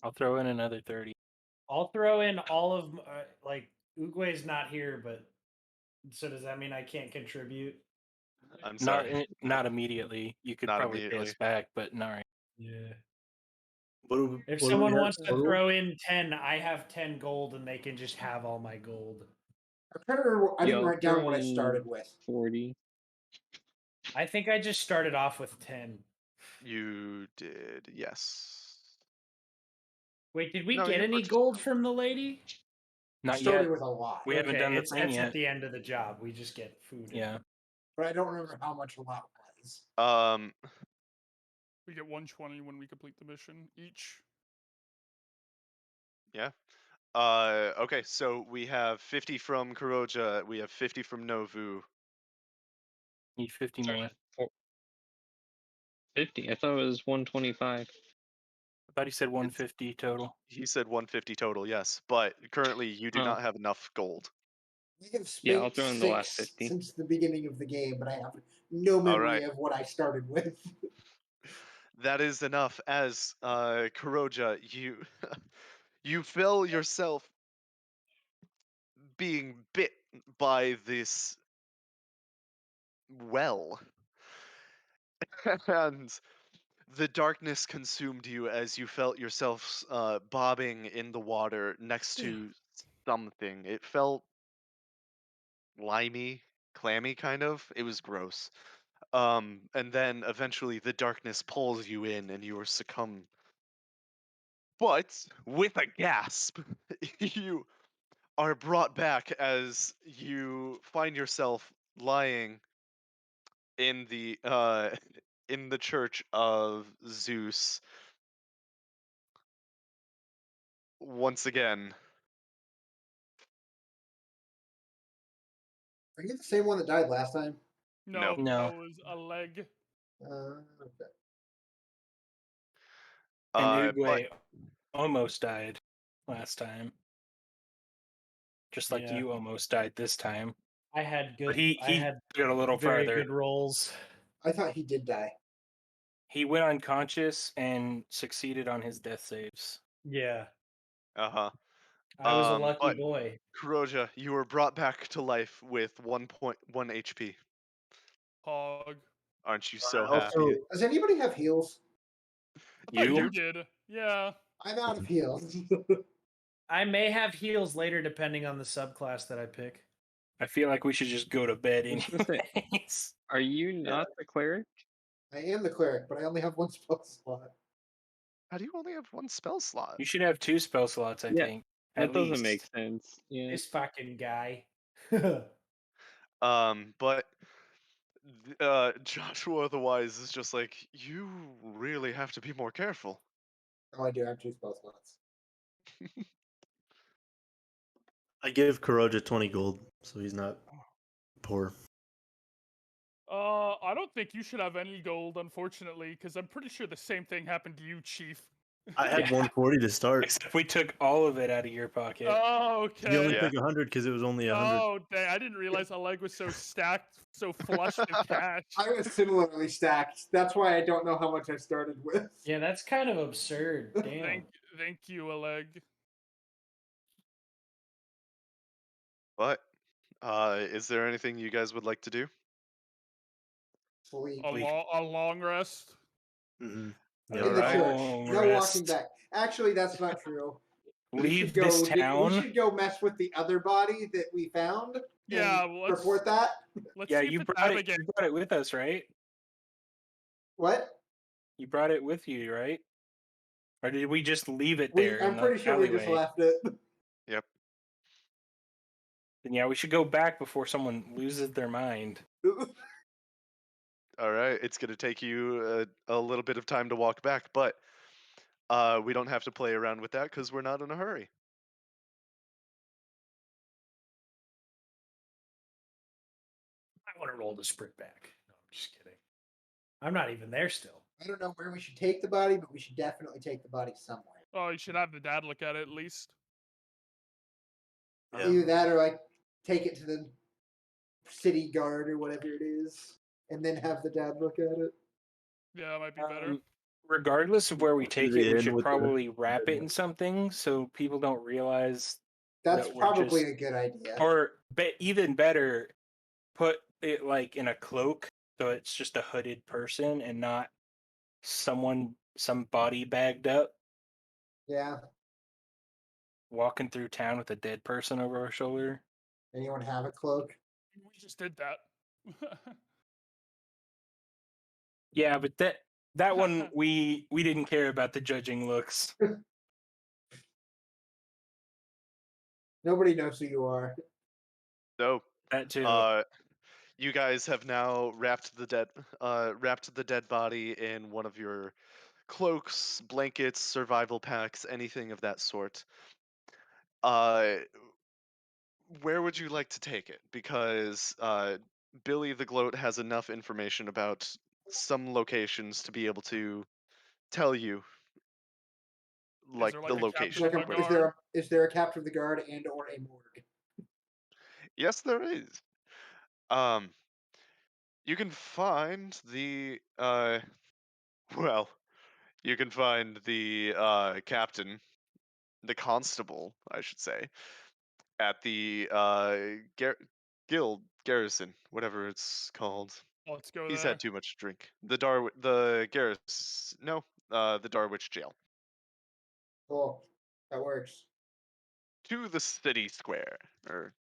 I'll throw in another 30. I'll throw in all of like Uguay's not here, but so does that mean I can't contribute? I'm Not sorry. not immediately. You could Not probably pay immediately. us back, but not right. Yeah. What do we, If what do we someone have wants to total? throw in 10, I have 10 gold and they can just have all my gold. I'm trying to remember. I didn't I'll write down throw what I in started with. 40. I think I just started off with 10. You did, yes. Wait, did we No, get you any purchased gold them. from the lady? I Not started yet. with a lot, We haven't done the it's, thing it's yet. at the end of the job. We just get food. Yeah. but I don't remember how much a lot was. We get 120 when we complete the mission each. Yeah. Okay, so we have 50 from Kuroja, we have 50 from Novu. Need 50 Sorry, more. 50. I thought it was 125. I thought he said 150 total. He said 150 total, yes, but currently you do Oh. not have enough gold. I have Yeah, spent I'll throw in the last 6 50. since the beginning of the game, but I have no memory of what I started with. That is enough, as Kuroja, you you feel yourself being bit by this well. And the darkness consumed you as you felt yourself bobbing in the water next to something. It felt limey, clammy, kind of. It was gross. And then eventually the darkness pulls you in and you are succumb. But with a gasp, you are brought back as you find yourself lying in the in the church of Zeus once again. Are you the same one that died last time? No. No. That was a leg. Okay. And But Uguay almost died last time. Just like Yeah. you almost died this time. I had good. But he I had got a little very farther. good rolls. I thought he did die. He went unconscious and succeeded on his death saves. Yeah, uh-huh. I was a lucky But boy. Kuroja, you were brought back to life with 1.1 HP. Hog. Aren't you so Also, happy? Does anybody have heals? I thought You? you did. Yeah. I'm out of heals. I may have heals later depending on the subclass that I pick. I feel like we should just go to bed I was gonna say, anyways. are you not the cleric? I am the cleric, but I only have one spell slot. How do you only have one spell slot? You should have 2 spell slots, I Yeah, think. That At doesn't least. make sense. Yeah. This fucking guy. But Joshua otherwise is just like, you really have to be more careful. Oh, I do have 2 spell slots. I give Kuroja 20 gold, so he's not poor. I don't think you should have any gold, unfortunately, because I'm pretty sure the same thing happened to you, Chief. I had Yeah. 140 to start. Except we took all of it out of your pocket. Oh, He only okay. Yeah. took 100 because it was only 100. Oh, dang. I didn't realize Oleg was so stacked, so flush with cash. I was similarly stacked. That's why I don't know how much I started with. Yeah, that's kind of absurd. Damn. Thank you, Oleg. But is there anything you guys would like to do? Sleep. A long rest. Mm-hmm. In the Alright. church. Long No walking rest. back. Actually, that's not true. We Leave should go. this town. We should go mess with the other body that we found. Yeah, and well, let's report that. let's Yeah, see if you it's brought it. Abigail. You brought it with us, right? What? You brought it with you, right? Or did we just leave it there I'm in the pretty sure we just alleyway? left it. Yep. Then yeah, we should go back before someone loses their mind. All right, it's going to take you a little bit of time to walk back, but we don't have to play around with that because we're not in a hurry. I want to roll the sprint back. No, I'm just kidding. I'm not even there still. I don't know where we should take the body, but we should definitely take the body somewhere. Oh, you should have the dad look at it at least. Yeah. Either that or like take it to the city guard or whatever it is, and then have the dad look at it. Yeah, that might be better. Regardless of where we take the it, we inn should with the- probably wrap it in something so people don't realize. That's that we're probably just- a good idea. Or even better, put it like in a cloak so it's just a hooded person and not some body bagged up Yeah. walking through town with a dead person over our shoulder. Anyone have a cloak? We just did that. Yeah, but that one we didn't care about the judging looks. Nobody knows who you are. So, That too. you guys have now wrapped the dead body in one of your cloaks, blankets, survival packs, anything of that sort. Where would you like to take it? Because Billy the Gloat has enough information about some locations to be able to tell you, like there, the like, a captain location. of of the where- guard? Is there a captain of the guard and or a morgue? Yes, there is. Um, you can find the well, you can find the captain, the constable, I should say, at the guild garrison, whatever it's called. Let's go He's there. had too much to drink. The garrison, no, the Darwich jail. Cool. That works. To the city square or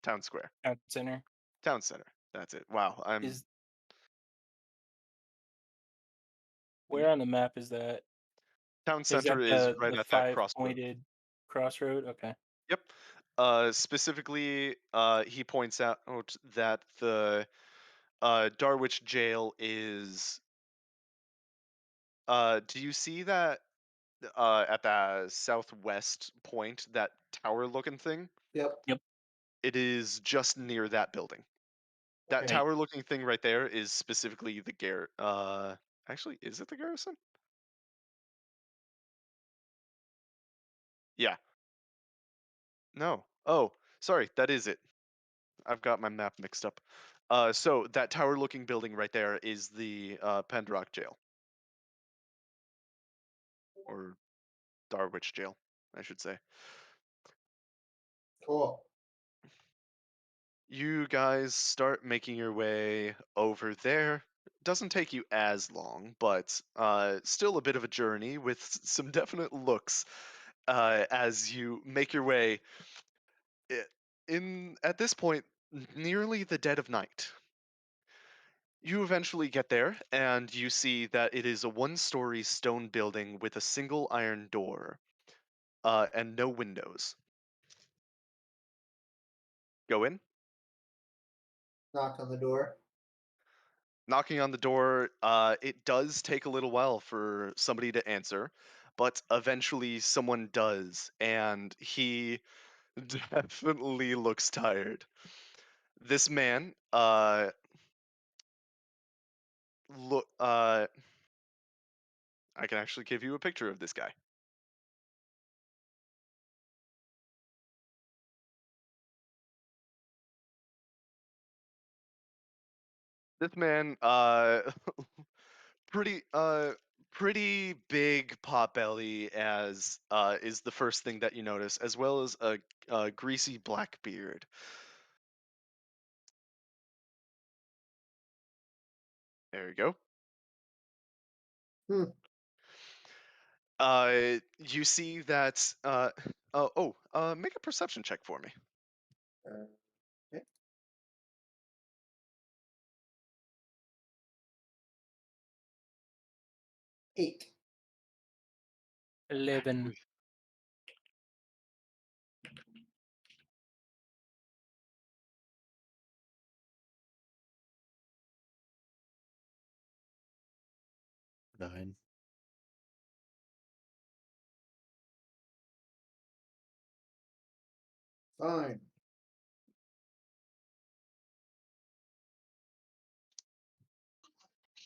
town square, Town center town center. That's it. Wow, is. Where on the map is that? town Is that center is right the at that crossroad. 5-pointed crossroad? Okay. Yep. Specifically, he points out that the Darwich jail is. Do you see that at the southwest point, that tower-looking thing? Yep. It is just near that building. That Okay. tower-looking thing right there is specifically the actually, is it the garrison? Yeah. No. Oh, sorry, that is it. I've got my map mixed up. So that tower-looking building right there is the Pendrock jail. Or Darwich jail, I should say. Cool. You guys start making your way over there. Doesn't take you as long, but still a bit of a journey with some definite looks as you make your way at this point nearly the dead of night. You eventually get there and you see that it is a one-story stone building with a single iron door and no windows. Go in. Knock on the door. Knocking on the door, it does take a little while for somebody to answer, but eventually someone does, and he definitely looks tired. This man, I can actually give you a picture of this guy. This man, pretty, pretty big pot belly as is the first thing that you notice, as well as a greasy black beard. There you go. You see that. Make a perception check for me. Okay. 8. 11. Nine. Fine.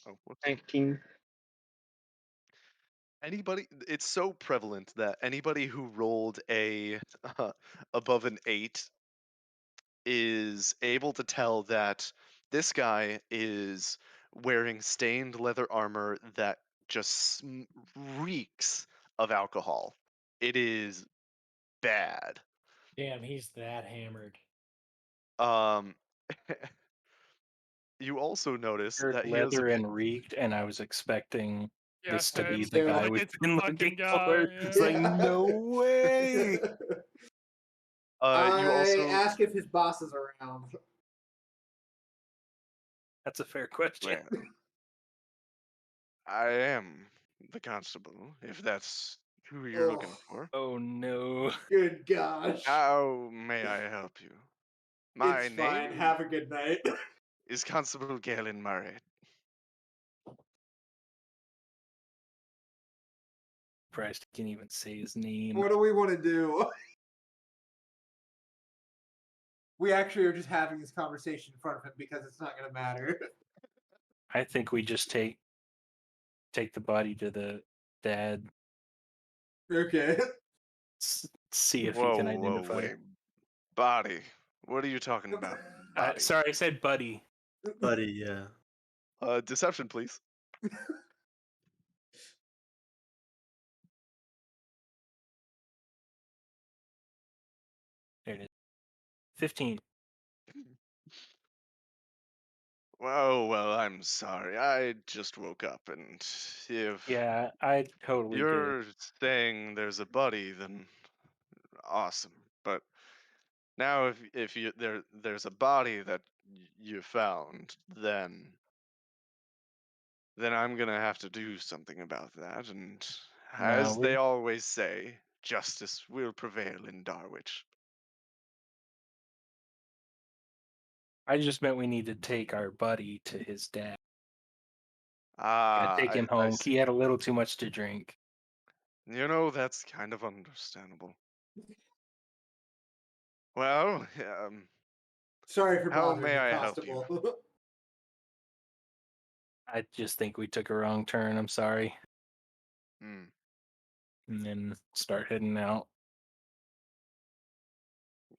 Oh, whoops. 19. Anybody? It's so prevalent that anybody who rolled a above an 8 is able to tell that this guy is wearing stained leather armor that just reeks of alcohol. It is bad. Damn, he's that hammered. Um, you also notice Heard that he has a leather and reeked, and I was expecting Yeah, this to be same. the too. guy Like, we've it's the been fucking looking guy, for. It's like, yeah. no way. You I also ask if his boss is around. That's a fair question. well, I am the constable, if that's who you're looking Oh, for. Oh no. good gosh. How may I help you? My It's name fine. Have a good night. is Constable Galen Murray. Christ, I can't even say his name. What do we want to do? We actually are just having this conversation in front of him because it's not going to matter. I think we just take the body to the dad, Okay. see if he Whoa, can whoa, identify. wait. Body. What are you talking about? Body. Sorry, I said buddy. Buddy, yeah. Deception, please. There it is. 15. Well, I'm sorry. I just woke up, and if Yeah, I totally did. you're saying there's a buddy, then awesome. But now, if there's a body that you found, then I'm gonna have to do something about that. And No, as they always say, justice will prevail in Darwich. I just meant we need to take our buddy to his dad. Ah, Take him I home. see. He had a little too much to drink. You know, that's kind of understandable. Well, Sorry for how bothering may you, I help you? Constable. I just think we took a wrong turn. I'm sorry. Hmm. And then start heading out.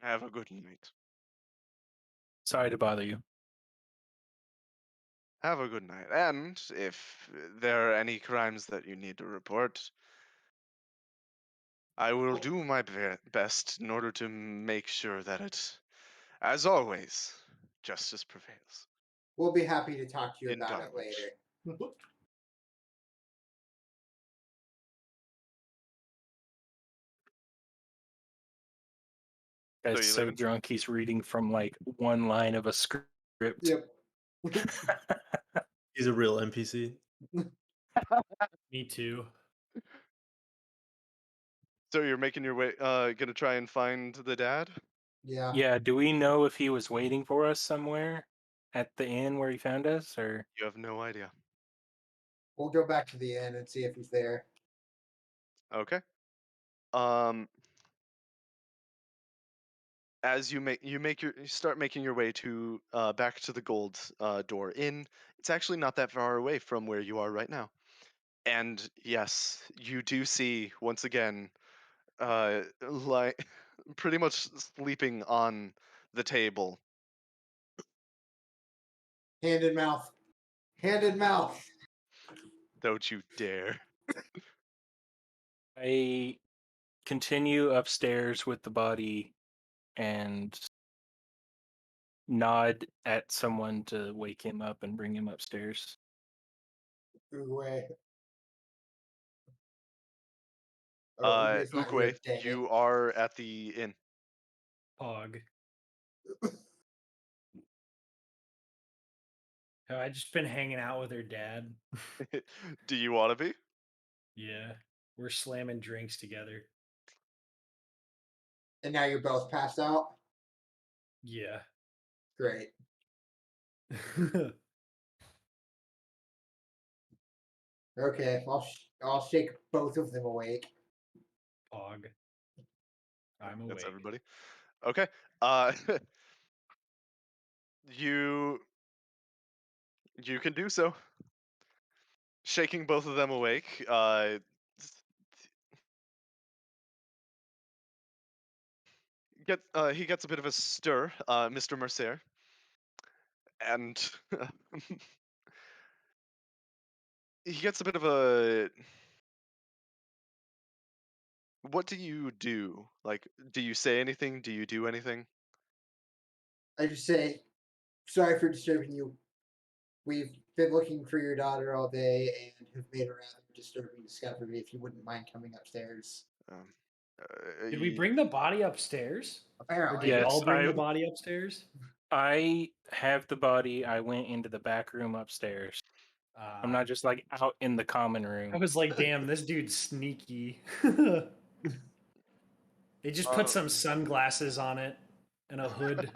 Have a good night. Sorry to bother you. Have a good night. And if there are any crimes that you need to report, I will do my best in order to make sure that as always, justice prevails. We'll be happy to talk to you In about it Darwich. later. So Guy's you so leaving? drunk he's reading from like one line of a script. Yep. He's a real NPC. Me too. So you're making your way, gonna try and find the dad? Yeah. Yeah, do we know if he was waiting for us somewhere at the inn where he found us, or You have no idea. We'll go back to the inn and see if he's there. Okay. As you start making your way to back to the Gold Door Inn, it's actually not that far away from where you are right now. And yes, you do see once again, like pretty much sleeping on the table. Hand in mouth. Hand in mouth. Don't you dare! I continue upstairs with the body and nod at someone to wake him up and bring him upstairs. Uruguay. Uguay's not here, Ukwe, dang it. you are at the inn. Pog. Have I just been hanging out with her dad? Do you want to be? Yeah. We're slamming drinks together. And now you're both passed out? Yeah. Great. Okay, I'll shake both of them awake. Pog. I'm awake. That's everybody. Okay. Uh, you can do so. Shaking both of them awake. He gets a bit of a stir, Mr. Mercier, and he gets a bit of a. What do you do? Like, do you say anything? Do you do anything? I just say, sorry for disturbing you. We've been looking for your daughter all day and have made a rather disturbing discovery. If you wouldn't mind coming upstairs. Um, Did we bring the body upstairs? Or Apparently. did Yes, y'all bring I- the body upstairs? I have the body. I went into the back room upstairs. I'm not just like out in the common room. I was like, damn, this dude's sneaky. They just put some sunglasses on it and a hood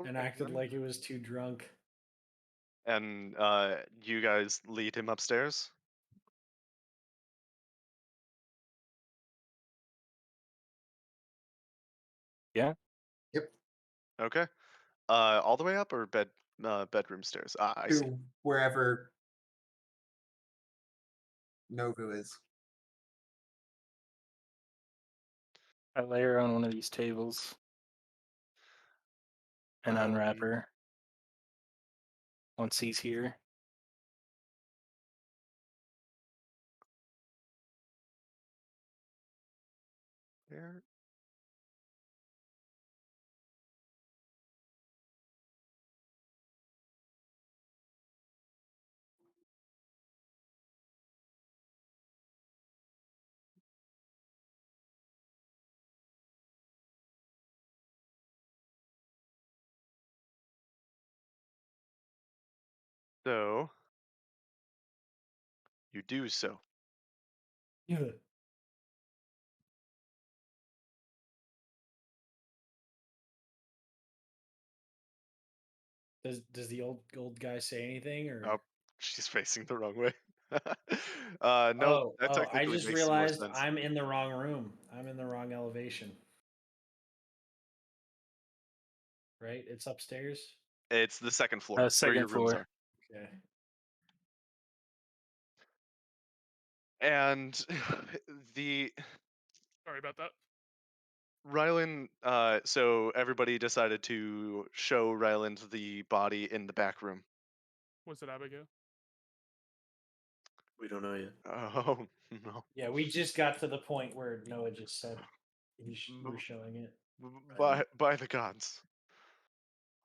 and acted like it was too drunk. And you guys lead him upstairs. Yeah. Yep. Okay. All the way up or bedroom stairs? Ah, I see. To wherever Novu is. I lay her on one of these tables and unwrap her once he's here. There. So you do so. Yeah. Does the old guy say anything or? Oh, she's facing the wrong way. No, that I technically just makes more realized sense. I'm in the wrong room. I'm in the wrong elevation. Right? It's upstairs. It's the second floor where Second your rooms floor. are. Okay. And the Sorry about that. Ryland, so everybody decided to show Ryland the body in the back room. Was it Abigail? We don't know yet. Oh, no. Yeah, we just got to the point where Noah just said you were showing it. By the gods.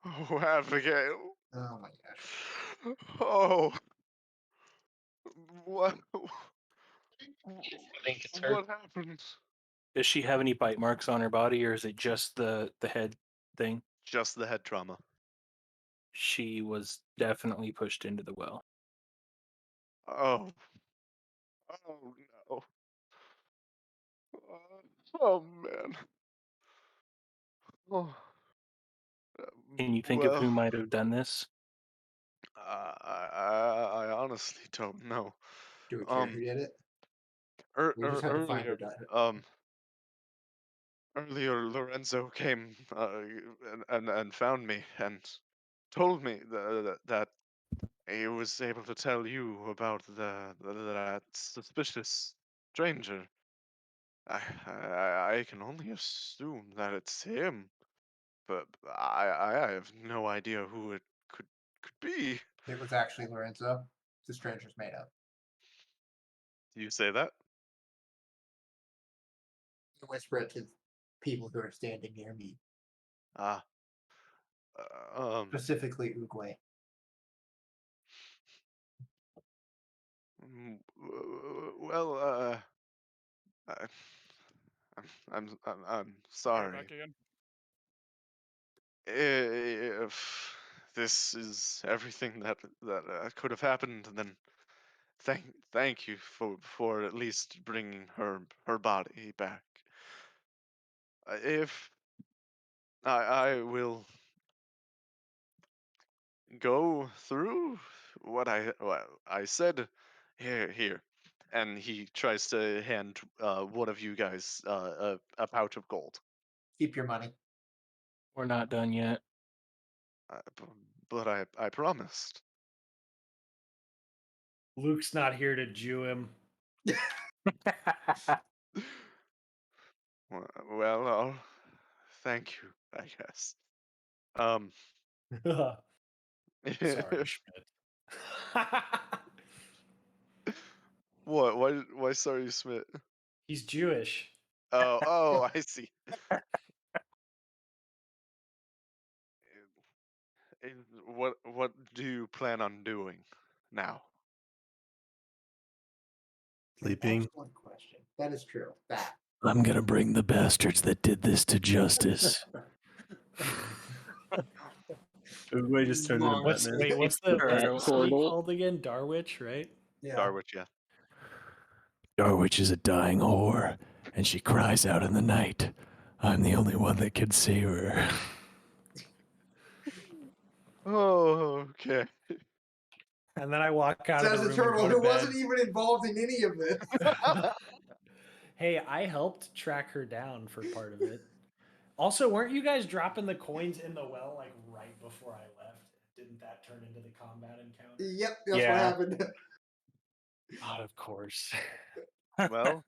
Oh, Abigail. Oh my gosh. Oh. What? I think it's her. What happened? Does she have any bite marks on her body, or is it just the head thing? Just the head trauma. She was definitely pushed into the well. Oh. Oh, no. Oh, man. Oh. Can you think of who might have done this? I honestly don't know. Do we care who did it? We just have to find her Earlier, daughter. earlier Lorenzo came and found me and told me that he was able to tell you about that suspicious stranger. I can only assume that it's him, but I have no idea who it could be. It was actually Lorenzo. The stranger's made up. You say that? Whisper it to people who are standing near me, Ah, specifically Uguay. well, I, I'm Go sorry. back again. If this is everything that could have happened, then thank you for at least bringing her body back. If I will go through what I said, here, and he tries to hand one of you guys a pouch of gold. Keep your money. We're not done yet. But I promised. Luke's not here to Jew him. Well, thank you, I guess. Sorry, Schmidt. What? Why? Sorry, Smith. He's Jewish. Oh, I see. What do you plan on doing now? Sleeping. Excellent question. That is true. That. I'm gonna bring the bastards that did this to justice. Everybody just turned into What's Batman. what's That the city portal. called again? Darwich, right? Yeah. Darwich, yeah. Darwich is a dying whore, and she cries out in the night. I'm the only one that can save her. Oh, okay. And then I walk out of Says the the room and turtle go to who bed. wasn't even involved in any of this. Hey, I helped track her down for part of it. Also, weren't you guys dropping the coins in the well like right before I left? Didn't that turn into the combat encounter? Yep, that's what Yeah. happened. God, of course. Well,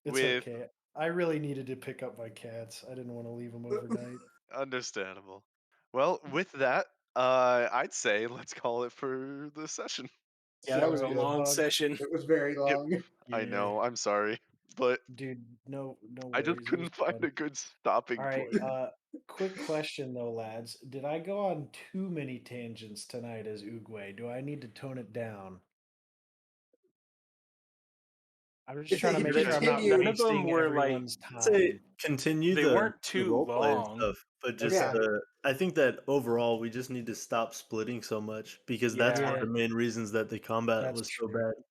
It's with okay. I really needed to pick up my cats. I didn't want to leave them overnight. understandable. Well, with that, I'd say let's call it for the session. Yeah, that was a So long Hug. session. It was very long. I know. I'm sorry, but Dude, no I worries. just it was couldn't find fun. a good stopping All right, point. quick question though, lads. Did I go on too many tangents tonight as Oogway? Do I need to tone it down? I'm just If trying to you make They- sure I'm not continue- None of them wasting were, like, everyone's Say time. continue They the, weren't the too role play and long. stuff, but just Yeah. I think that overall we just need to stop splitting so much because that's one of Yeah. the main reasons that the combat That's was so true. bad.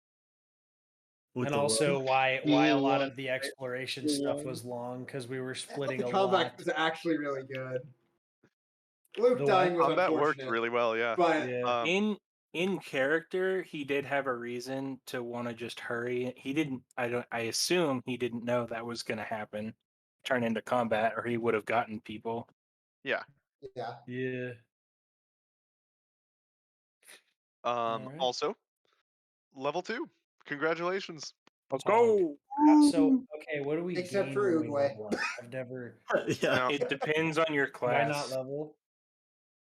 With And the also love. why You a were lot one, of the right? exploration You're stuff one. was long because we were I thought splitting the a combat lot. was actually really good. Luke The dying what? was Combat worked unfortunate, really well, yeah. but Yeah. In character, he did have a reason to want to just hurry. He didn't. I assume he didn't know that was going to happen, turn into combat, or he would have gotten people. Yeah. yeah. Yeah. Alright. Also, level 2. Congratulations. Let's Pog. go. So okay, what do we Except gain for when we Uruguay. level up? I've never. Yeah. Now, It depends on your Do I not class. level?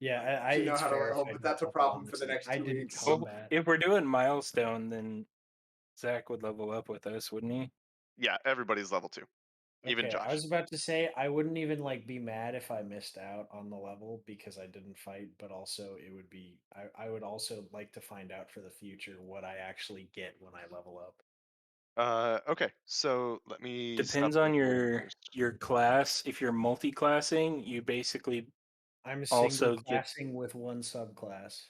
Yeah, You know it's how to fair if level, I but don't that's a level problem on for the this. next I 2 didn't weeks. Well, combat. if we're doing milestone, then Zach would level up with us, wouldn't he? yeah, everybody's level 2. Even Okay, Josh. I was about to say I wouldn't even like be mad if I missed out on the level because I didn't fight, but also it would be I would also like to find out for the future what I actually get when I level up. Okay, so let me Depends stop on the your class. If you're multi-classing, you basically I'm Also single get- classing with one subclass.